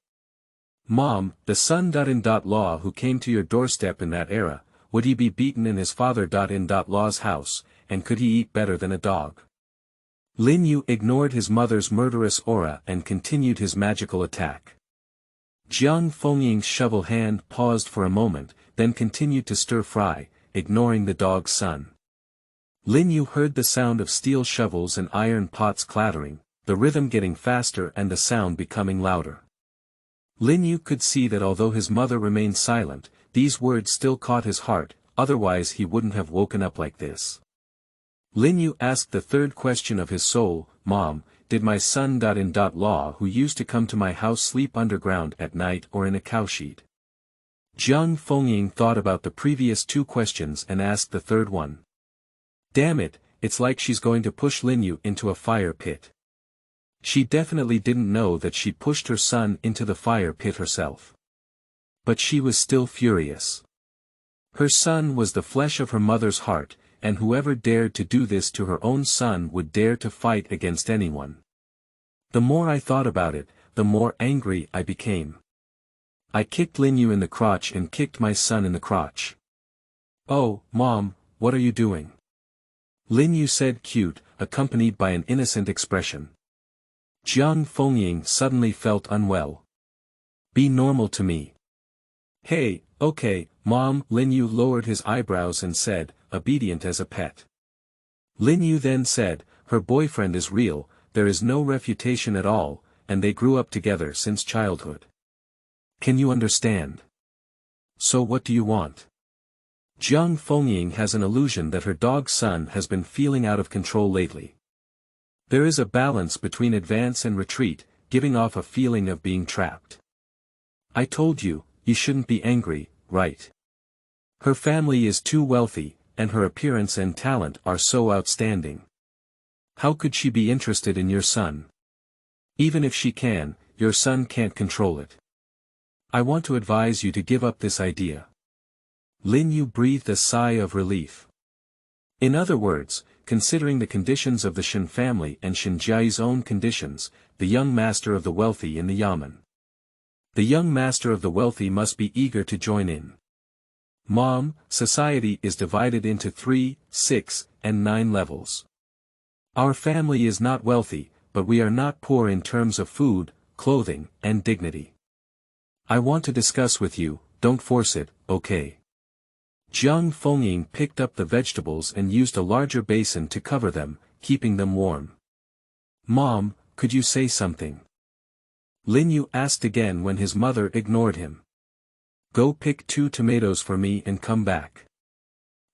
Mom, the son. Law who came to your doorstep in that era, would he be beaten in his father. Law's house, and could he eat better than a dog? Lin Yu ignored his mother's murderous aura and continued his magical attack. Jiang Fengying's shovel hand paused for a moment, then continued to stir-fry, ignoring the dog's son. Lin Yu heard the sound of steel shovels and iron pots clattering, the rhythm getting faster and the sound becoming louder. Lin Yu could see that although his mother remained silent, these words still caught his heart, otherwise he wouldn't have woken up like this. Lin Yu asked the third question of his soul, Mom, did my son. Law who used to come to my house sleep underground at night or in a cowshed? Jiang Fengying thought about the previous 2 questions and asked the third one. Damn it, it's like she's going to push Lin Yu into a fire pit. She definitely didn't know that she pushed her son into the fire pit herself. But she was still furious. Her son was the flesh of her mother's heart, and whoever dared to do this to her own son would dare to fight against anyone. The more I thought about it, the more angry I became. I kicked Lin Yu in the crotch and kicked my son in the crotch. Oh, Mom, what are you doing? Lin Yu said, cute, accompanied by an innocent expression. Jiang Fengying suddenly felt unwell. Be normal to me. Hey, okay, Mom. Lin Yu lowered his eyebrows and said, obedient as a pet. Lin Yu then said, her boyfriend is real, there is no refutation at all, and they grew up together since childhood. Can you understand? So what do you want? Jiang Fengying has an illusion that her dog's son has been feeling out of control lately. There is a balance between advance and retreat, giving off a feeling of being trapped. I told you, you shouldn't be angry, right? Her family is too wealthy, and her appearance and talent are so outstanding. How could she be interested in your son? Even if she can, your son can't control it. I want to advise you to give up this idea. Lin Yu breathed a sigh of relief. In other words, considering the conditions of the Shen family and Shinjai's own conditions, the young master of the wealthy in the yamen The young master of the wealthy must be eager to join in. Mom, society is divided into 3, 6, and 9 levels. Our family is not wealthy, but we are not poor in terms of food, clothing, and dignity. I want to discuss with you, don't force it, okay? Jiang Fengying picked up the vegetables and used a larger basin to cover them, keeping them warm. Mom, could you say something? Lin Yu asked again when his mother ignored him. Go pick 2 tomatoes for me and come back.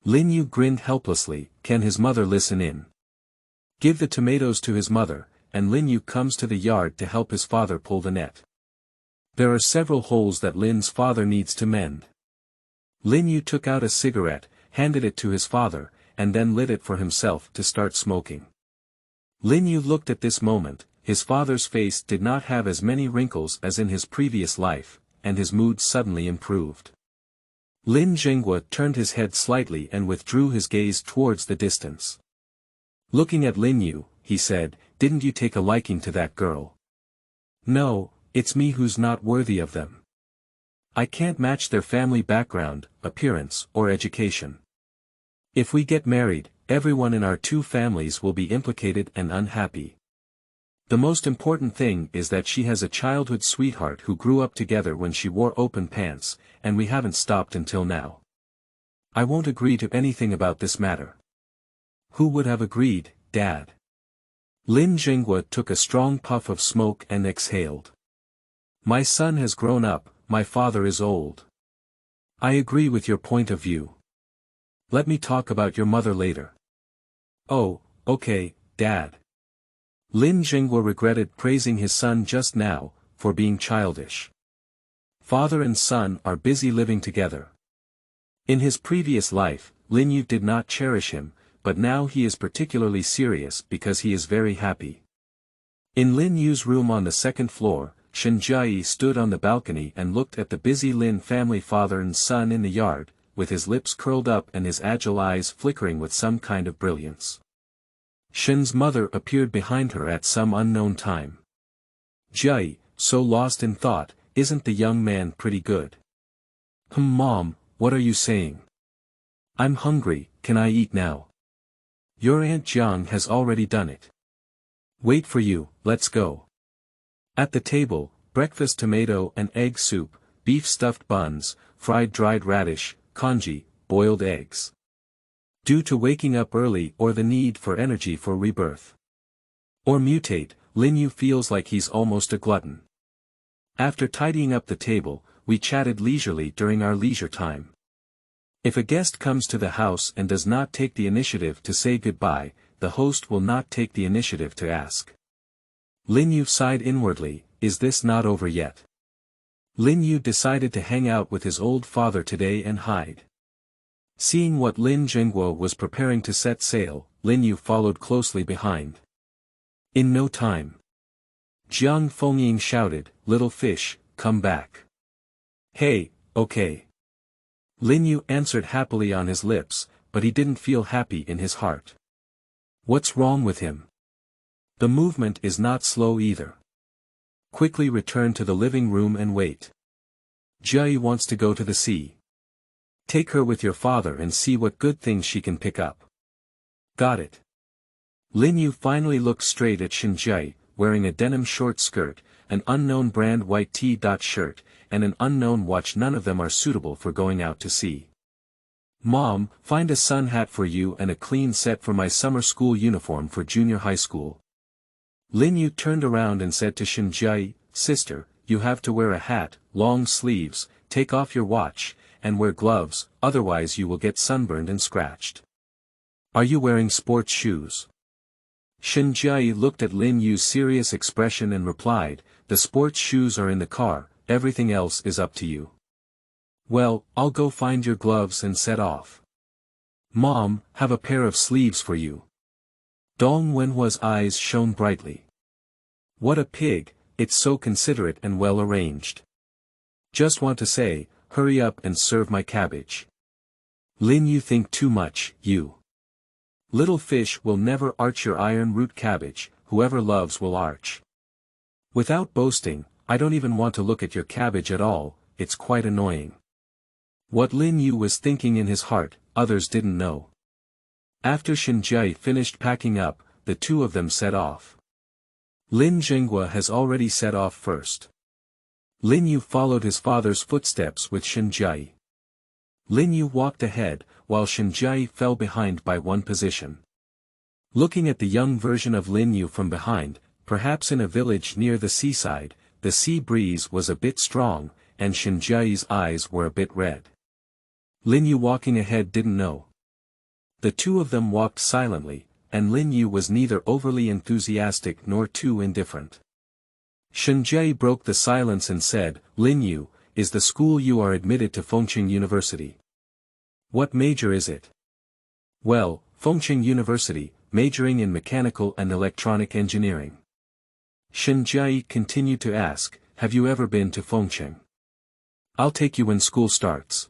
Lin Yu grinned helplessly. Can his mother listen in? Give the tomatoes to his mother, and Lin Yu comes to the yard to help his father pull the net. There are several holes that Lin's father needs to mend. Lin Yu took out a cigarette, handed it to his father, and then lit it for himself to start smoking. Lin Yu looked at this moment. His father's face did not have as many wrinkles as in his previous life, and his mood suddenly improved. Lin Zhenghua turned his head slightly and withdrew his gaze towards the distance. Looking at Lin Yu, he said, didn't you take a liking to that girl? No, it's me who's not worthy of them. I can't match their family background, appearance, or education. If we get married, everyone in our 2 families will be implicated and unhappy. The most important thing is that she has a childhood sweetheart who grew up together when she wore open pants, and we haven't stopped until now. I won't agree to anything about this matter. Who would have agreed, Dad? Lin Zhenghua took a strong puff of smoke and exhaled. My son has grown up, my father is old. I agree with your point of view. Let me talk about your mother later. Oh, okay, Dad. Lin Zhenghua regretted praising his son just now, for being childish. Father and son are busy living together. In his previous life, Lin Yu did not cherish him, but now he is particularly serious because he is very happy. In Lin Yu's room on the 2nd floor, Shen Jiayi stood on the balcony and looked at the busy Lin family father and son in the yard, with his lips curled up and his agile eyes flickering with some kind of brilliance. Shen's mother appeared behind her at some unknown time. Jiayi, so lost in thought, isn't the young man pretty good? Mom, what are you saying? I'm hungry, can I eat now? Your Aunt Jiang has already done it. Wait for you, let's go. At the table, breakfast tomato and egg soup, beef stuffed buns, fried dried radish, congee, boiled eggs. Due to waking up early or the need for energy for rebirth. Or mutate, Lin Yu feels like he's almost a glutton. After tidying up the table, we chatted leisurely during our leisure time. If a guest comes to the house and does not take the initiative to say goodbye, the host will not take the initiative to ask. Lin Yu sighed inwardly, is this not over yet? Lin Yu decided to hang out with his old father today and hide. Seeing what Lin Zhenghua was preparing to set sail, Lin Yu followed closely behind. In no time, Jiang Fengying shouted, little fish, come back. Hey, okay. Lin Yu answered happily on his lips, but he didn't feel happy in his heart. What's wrong with him? The movement is not slow either. Quickly return to the living room and wait. Jiayi wants to go to the sea. Take her with your father and see what good things she can pick up. Got it. Lin Yu finally looked straight at Shen Jiayi, wearing a denim short skirt, an unknown brand white T-dot shirt, and an unknown watch. None of them are suitable for going out to sea. Mom, find a sun hat for you and a clean set for my summer school uniform for junior high school. Lin Yu turned around and said to Shen Jiayi, sister, you have to wear a hat, long sleeves, take off your watch, and wear gloves, otherwise you will get sunburned and scratched. Are you wearing sports shoes? Shen Jiayi looked at Lin Yu's serious expression and replied, the sports shoes are in the car, everything else is up to you. Well, I'll go find your gloves and set off. Mom, have a pair of sleeves for you. Dong Wenhua's eyes shone brightly. What a pig, it's so considerate and well arranged. Just want to say, hurry up and serve my cabbage. Lin, you think too much, you. Little fish will never arch your iron root cabbage, whoever loves will arch. Without boasting, I don't even want to look at your cabbage at all, it's quite annoying. What Lin Yu was thinking in his heart, others didn't know. After Shinjai finished packing up, the two of them set off. Lin Zhenghua has already set off first. Lin Yu followed his father's footsteps with Shinjai. Lin Yu walked ahead, while Shinjai fell behind by one position. Looking at the young version of Lin Yu from behind, perhaps in a village near the seaside, the sea breeze was a bit strong, and Shinjai's eyes were a bit red. Lin Yu walking ahead didn't know. The two of them walked silently, and Lin Yu was neither overly enthusiastic nor too indifferent. Shinjai broke the silence and said, Lin Yu, is the school you are admitted to Fengqing University. What major is it? Well, Fengqing University, majoring in mechanical and electronic engineering. Shinjai continued to ask, have you ever been to Fengqing? I'll take you when school starts.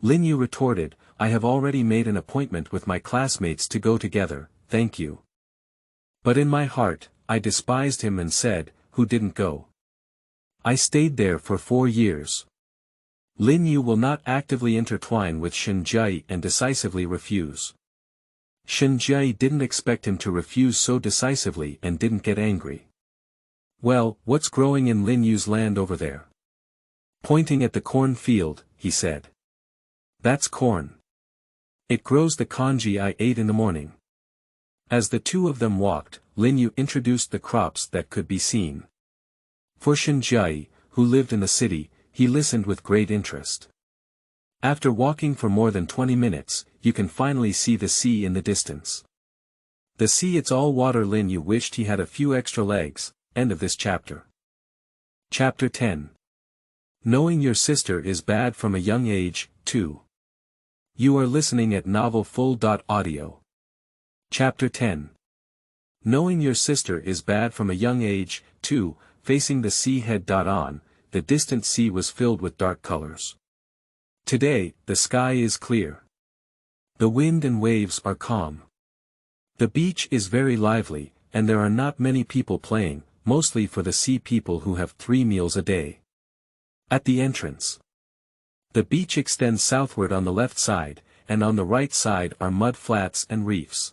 Lin Yu retorted, I have already made an appointment with my classmates to go together, thank you. But in my heart, I despised him and said, who didn't go? I stayed there for 4 years. Lin Yu will not actively intertwine with Shinjai and decisively refuse. Shinjai didn't expect him to refuse so decisively and didn't get angry. Well, what's growing in Lin Yu's land over there? Pointing at the corn field, he said. That's corn. It grows the congee I ate in the morning. As the two of them walked, Lin Yu introduced the crops that could be seen. For Shinjai, who lived in the city, he listened with great interest. After walking for more than 20 minutes, you can finally see the sea in the distance. The sea, it's all water. Lin Yu wished he had a few extra legs. End of this chapter. Chapter 10. Knowing your sister is bad from a young age, 2. You are listening at novelfull.audio. Chapter 10. Knowing your sister is bad from a young age, 2, facing the sea head on, the distant sea was filled with dark colors. Today, the sky is clear. The wind and waves are calm. The beach is very lively, and there are not many people playing, mostly for the sea people who have 3 meals a day. At the entrance. The beach extends southward on the left side, and on the right side are mud flats and reefs.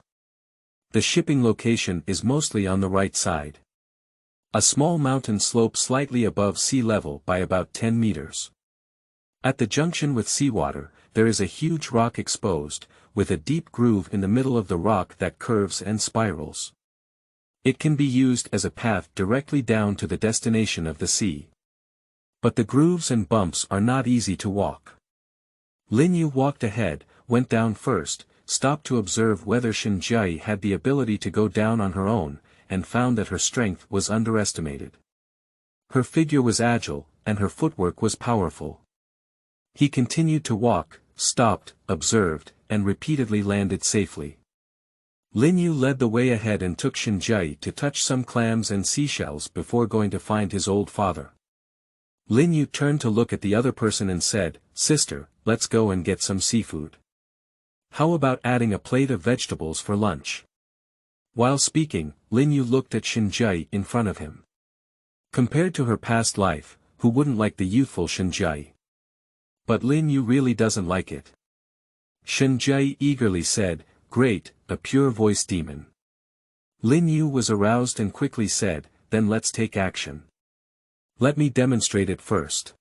The shipping location is mostly on the right side. A small mountain slopes slightly above sea level by about 10 meters. At the junction with seawater, there is a huge rock exposed, with a deep groove in the middle of the rock that curves and spirals. It can be used as a path directly down to the destination of the sea. But the grooves and bumps are not easy to walk. Lin Yu walked ahead, went down first, stopped to observe whether Shinjai had the ability to go down on her own, and found that her strength was underestimated. Her figure was agile, and her footwork was powerful. He continued to walk, stopped, observed, and repeatedly landed safely. Lin Yu led the way ahead and took Shinjai to touch some clams and seashells before going to find his old father. Lin Yu turned to look at the other person and said, Sister, let's go and get some seafood. How about adding a plate of vegetables for lunch? While speaking, Lin Yu looked at Shinjai in front of him. Compared to her past life, who wouldn't like the youthful Shinjai? But Lin Yu really doesn't like it. Shinjai eagerly said, Great, a pure voice demon. Lin Yu was aroused and quickly said, Then let's take action. Let me demonstrate it first.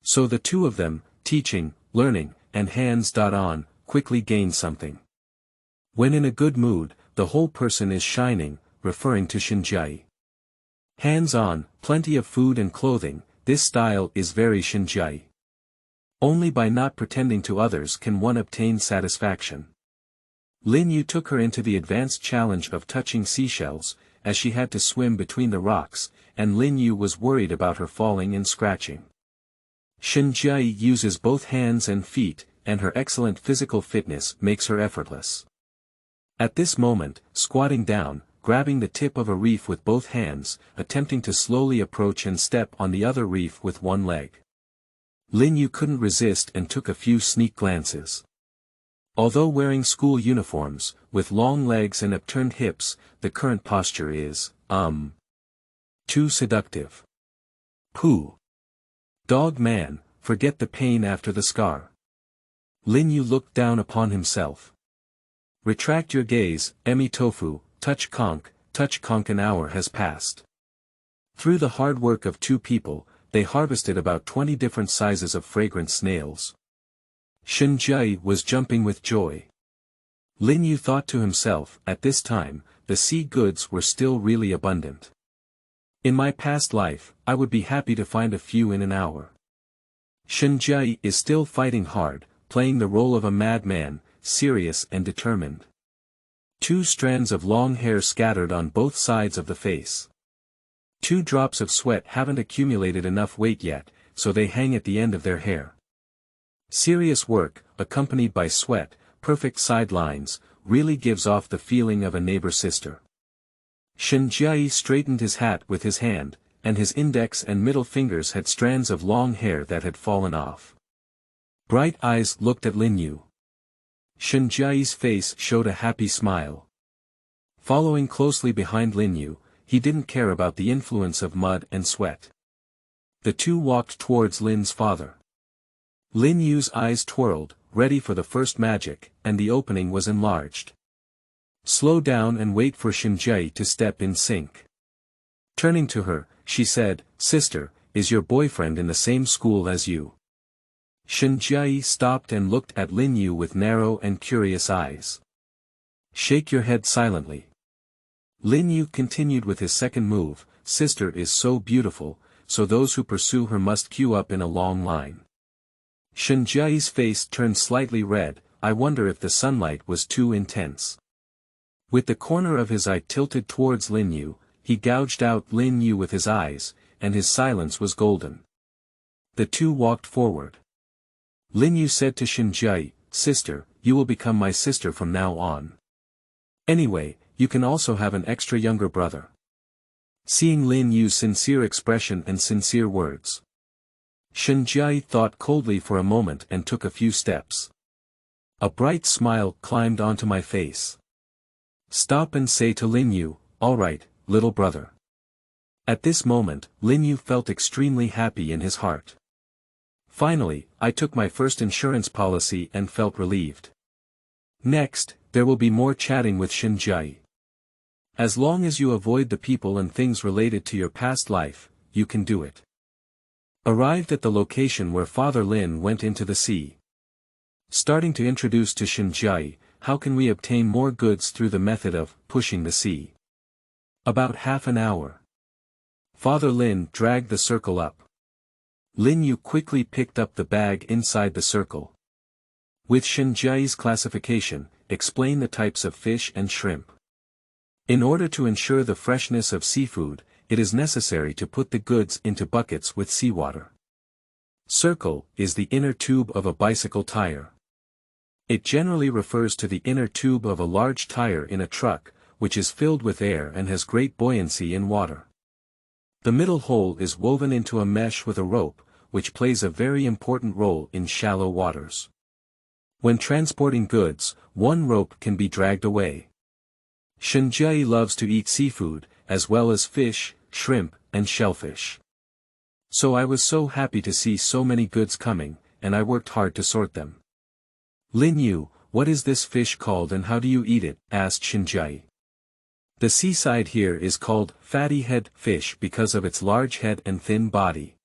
So the two of them, teaching, learning, and hands-on, quickly gained something. When in a good mood, the whole person is shining, referring to Shinjai. Hands-on, plenty of food and clothing, this style is very Shinjai. Only by not pretending to others can one obtain satisfaction. Lin Yu took her into the advanced challenge of touching seashells, as she had to swim between the rocks, and Lin Yu was worried about her falling and scratching. Shinjai uses both hands and feet, and her excellent physical fitness makes her effortless. At this moment, squatting down, grabbing the tip of a reef with both hands, attempting to slowly approach and step on the other reef with one leg. Lin Yu couldn't resist and took a few sneak glances. Although wearing school uniforms, with long legs and upturned hips, the current posture is, too seductive. Pooh. Dog man, forget the pain after the scar. Lin Yu looked down upon himself. Retract your gaze, Emi Tofu, touch conch, an hour has passed. Through the hard work of 2 people, they harvested about 20 different sizes of fragrant snails. Shen Jie was jumping with joy. Lin Yu thought to himself, at this time, the sea goods were still really abundant. In my past life, I would be happy to find a few in an hour. Shen Jie is still fighting hard, playing the role of a madman, serious and determined. 2 strands of long hair scattered on both sides of the face. 2 drops of sweat haven't accumulated enough weight yet, so they hang at the end of their hair. Serious work, accompanied by sweat, perfect sidelines, really gives off the feeling of a neighbor sister. Shen Jie straightened his hat with his hand, and his index and middle fingers had strands of long hair that had fallen off. Bright eyes looked at Lin Yu. Shen Jie's face showed a happy smile. Following closely behind Lin Yu, he didn't care about the influence of mud and sweat. The 2 walked towards Lin's father. Lin Yu's eyes twirled, ready for the first magic, and the opening was enlarged. Slow down and wait for Shen Jie to step in sync. Turning to her, she said, Sister, is your boyfriend in the same school as you? Shen Jie stopped and looked at Lin Yu with narrow and curious eyes. Shake your head silently. Lin Yu continued with his second move, Sister is so beautiful, so those who pursue her must queue up in a long line. Shen Jie's face turned slightly red, I wonder if the sunlight was too intense. With the corner of his eye tilted towards Lin Yu, he gouged out Lin Yu with his eyes, and his silence was golden. The 2 walked forward. Lin Yu said to Shen Jie, Sister, you will become my sister from now on. Anyway, you can also have an extra younger brother. Seeing Lin Yu's sincere expression and sincere words, Shen Jie thought coldly for a moment and took a few steps. A bright smile climbed onto my face. Stop and say to Lin Yu, all right, little brother. At this moment, Lin Yu felt extremely happy in his heart. Finally, I took my first insurance policy and felt relieved. Next, there will be more chatting with Shen Jie. As long as you avoid the people and things related to your past life, you can do it. Arrived at the location where Father Lin went into the sea. Starting to introduce to Shen Jie, how can we obtain more goods through the method of pushing the sea? About half an hour. Father Lin dragged the circle up. Lin Yu quickly picked up the bag inside the circle. With Shen Jie's classification, explain the types of fish and shrimp. In order to ensure the freshness of seafood, it is necessary to put the goods into buckets with seawater. Circle is the inner tube of a bicycle tire. It generally refers to the inner tube of a large tire in a truck, which is filled with air and has great buoyancy in water. The middle hole is woven into a mesh with a rope, which plays a very important role in shallow waters. When transporting goods, one rope can be dragged away. Shen Jie loves to eat seafood, as well as fish, shrimp, and shellfish. So I was so happy to see so many goods coming, and I worked hard to sort them. Lin Yu, what is this fish called and how do you eat it? Asked Shen Jie. The seaside here is called fatty head fish because of its large head and thin body.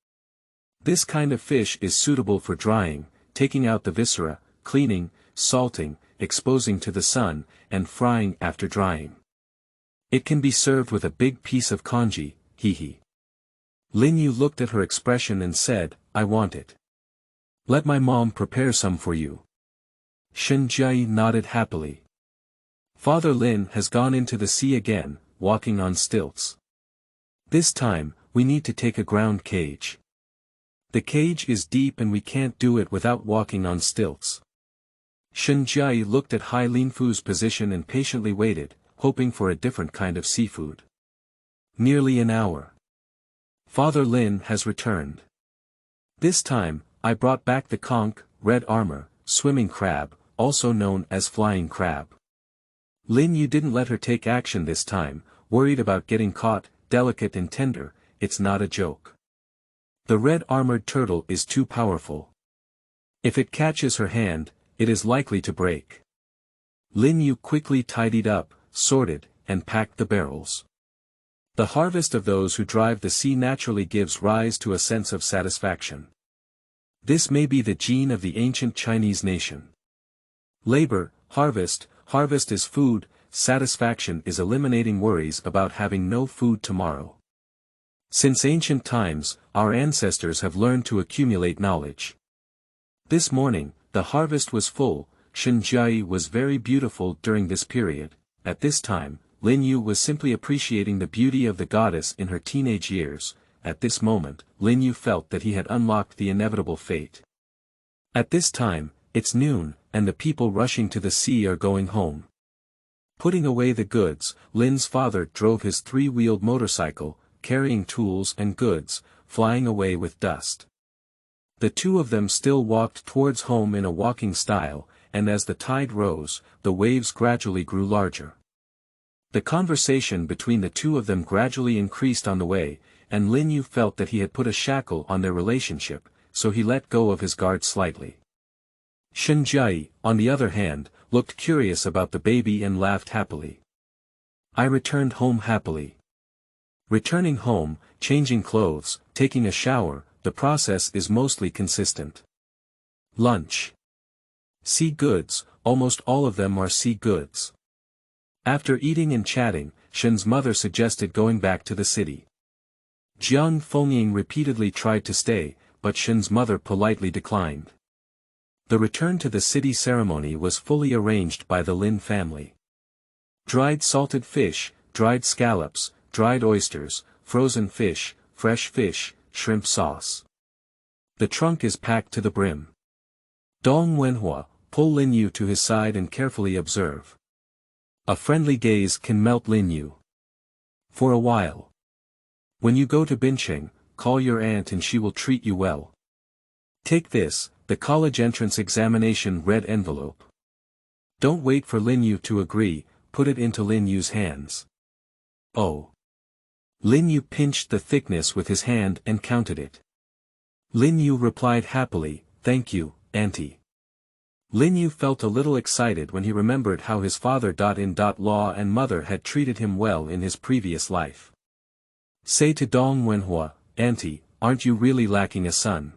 This kind of fish is suitable for drying, taking out the viscera, cleaning, salting, exposing to the sun, and frying after drying. It can be served with a big piece of congee, hee. Lin Yu looked at her expression and said, I want it. Let my mom prepare some for you. Shen Jie nodded happily. Father Lin has gone into the sea again, walking on stilts. This time, we need to take a ground cage. The cage is deep and we can't do it without walking on stilts. Shen Jie looked at Hai Linfu's position and patiently waited, hoping for a different kind of seafood. Nearly an hour. Father Lin has returned. This time, I brought back the conch, red armor, swimming crab, also known as flying crab. Lin Yu didn't let her take action this time, worried about getting caught, delicate and tender, it's not a joke. The red armored turtle is too powerful. If it catches her hand, it is likely to break. Lin Yu quickly tidied up, sorted, and packed the barrels. The harvest of those who drive the sea naturally gives rise to a sense of satisfaction. This may be the gene of the ancient Chinese nation. Labor, harvest is food, satisfaction is eliminating worries about having no food tomorrow. Since ancient times, our ancestors have learned to accumulate knowledge. This morning, the harvest was full. Shenjiai was very beautiful during this period. At this time, Lin Yu was simply appreciating the beauty of the goddess in her teenage years. At this moment, Lin Yu felt that he had unlocked the inevitable fate. At this time, it's noon, and the people rushing to the sea are going home. Putting away the goods, Lin's father drove his three-wheeled motorcycle, carrying tools and goods, flying away with dust. The two of them still walked towards home in a walking style, and as the tide rose, the waves gradually grew larger. The conversation between the two of them gradually increased on the way, and Lin Yu felt that he had put a shackle on their relationship, so he let go of his guard slightly. Shenjiai, on the other hand, looked curious about the baby and laughed happily. I returned home happily. Returning home, changing clothes, taking a shower, the process is mostly consistent. Lunch. Sea goods, almost all of them are sea goods. After eating and chatting, Shen's mother suggested going back to the city. Jiang Fengying repeatedly tried to stay, but Shen's mother politely declined. The return to the city ceremony was fully arranged by the Lin family. Dried salted fish, dried scallops, dried oysters, frozen fish, fresh fish, shrimp sauce. The trunk is packed to the brim. Dong Wenhua, pull Lin Yu to his side and carefully observe. A friendly gaze can melt Lin Yu. For a while. When you go to Bincheng, call your aunt and she will treat you well. Take this, the college entrance examination red envelope. Don't wait for Lin Yu to agree, put it into Lin Yu's hands. Oh. Lin Yu pinched the thickness with his hand and counted it. Lin Yu replied happily, thank you, auntie. Lin Yu felt a little excited when he remembered how his father-in-law and mother had treated him well in his previous life. Say to Dong Wenhua, auntie, aren't you really lacking a son?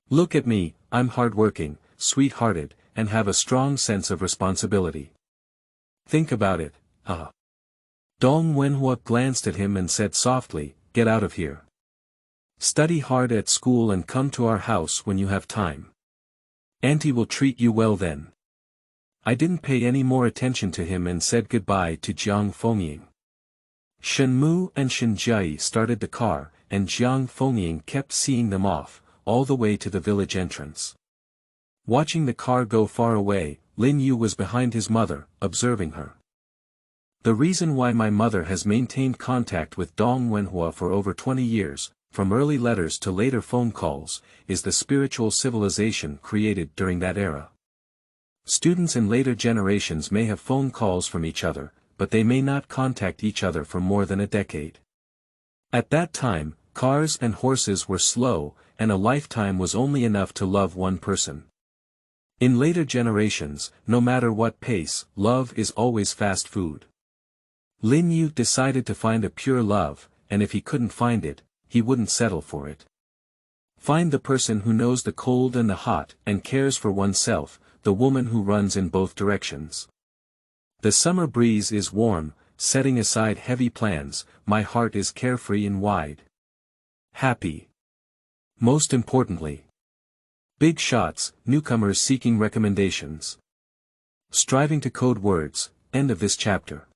Look at me, I'm hard-working, sweet-hearted, and have a strong sense of responsibility. Think about it, Dong Wenhua glanced at him and said softly, get out of here. Study hard at school and come to our house when you have time. Auntie will treat you well then. I didn't pay any more attention to him and said goodbye to Jiang Fengying. Shen Mu and Shen Jiai started the car, and Jiang Fengying kept seeing them off, all the way to the village entrance. Watching the car go far away, Lin Yu was behind his mother, observing her. The reason why my mother has maintained contact with Dong Wenhua for over 20 years, from early letters to later phone calls, is the spiritual civilization created during that era. Students in later generations may have phone calls from each other, but they may not contact each other for more than a decade. At that time, cars and horses were slow, and a lifetime was only enough to love one person. In later generations, no matter what pace, love is always fast food. Lin Yu decided to find a pure love, and if he couldn't find it, he wouldn't settle for it. Find the person who knows the cold and the hot and cares for oneself, the woman who runs in both directions. The summer breeze is warm, setting aside heavy plans, my heart is carefree and wide. Happy. Most importantly. Big shots, newcomers seeking recommendations. Striving to code words, end of this chapter.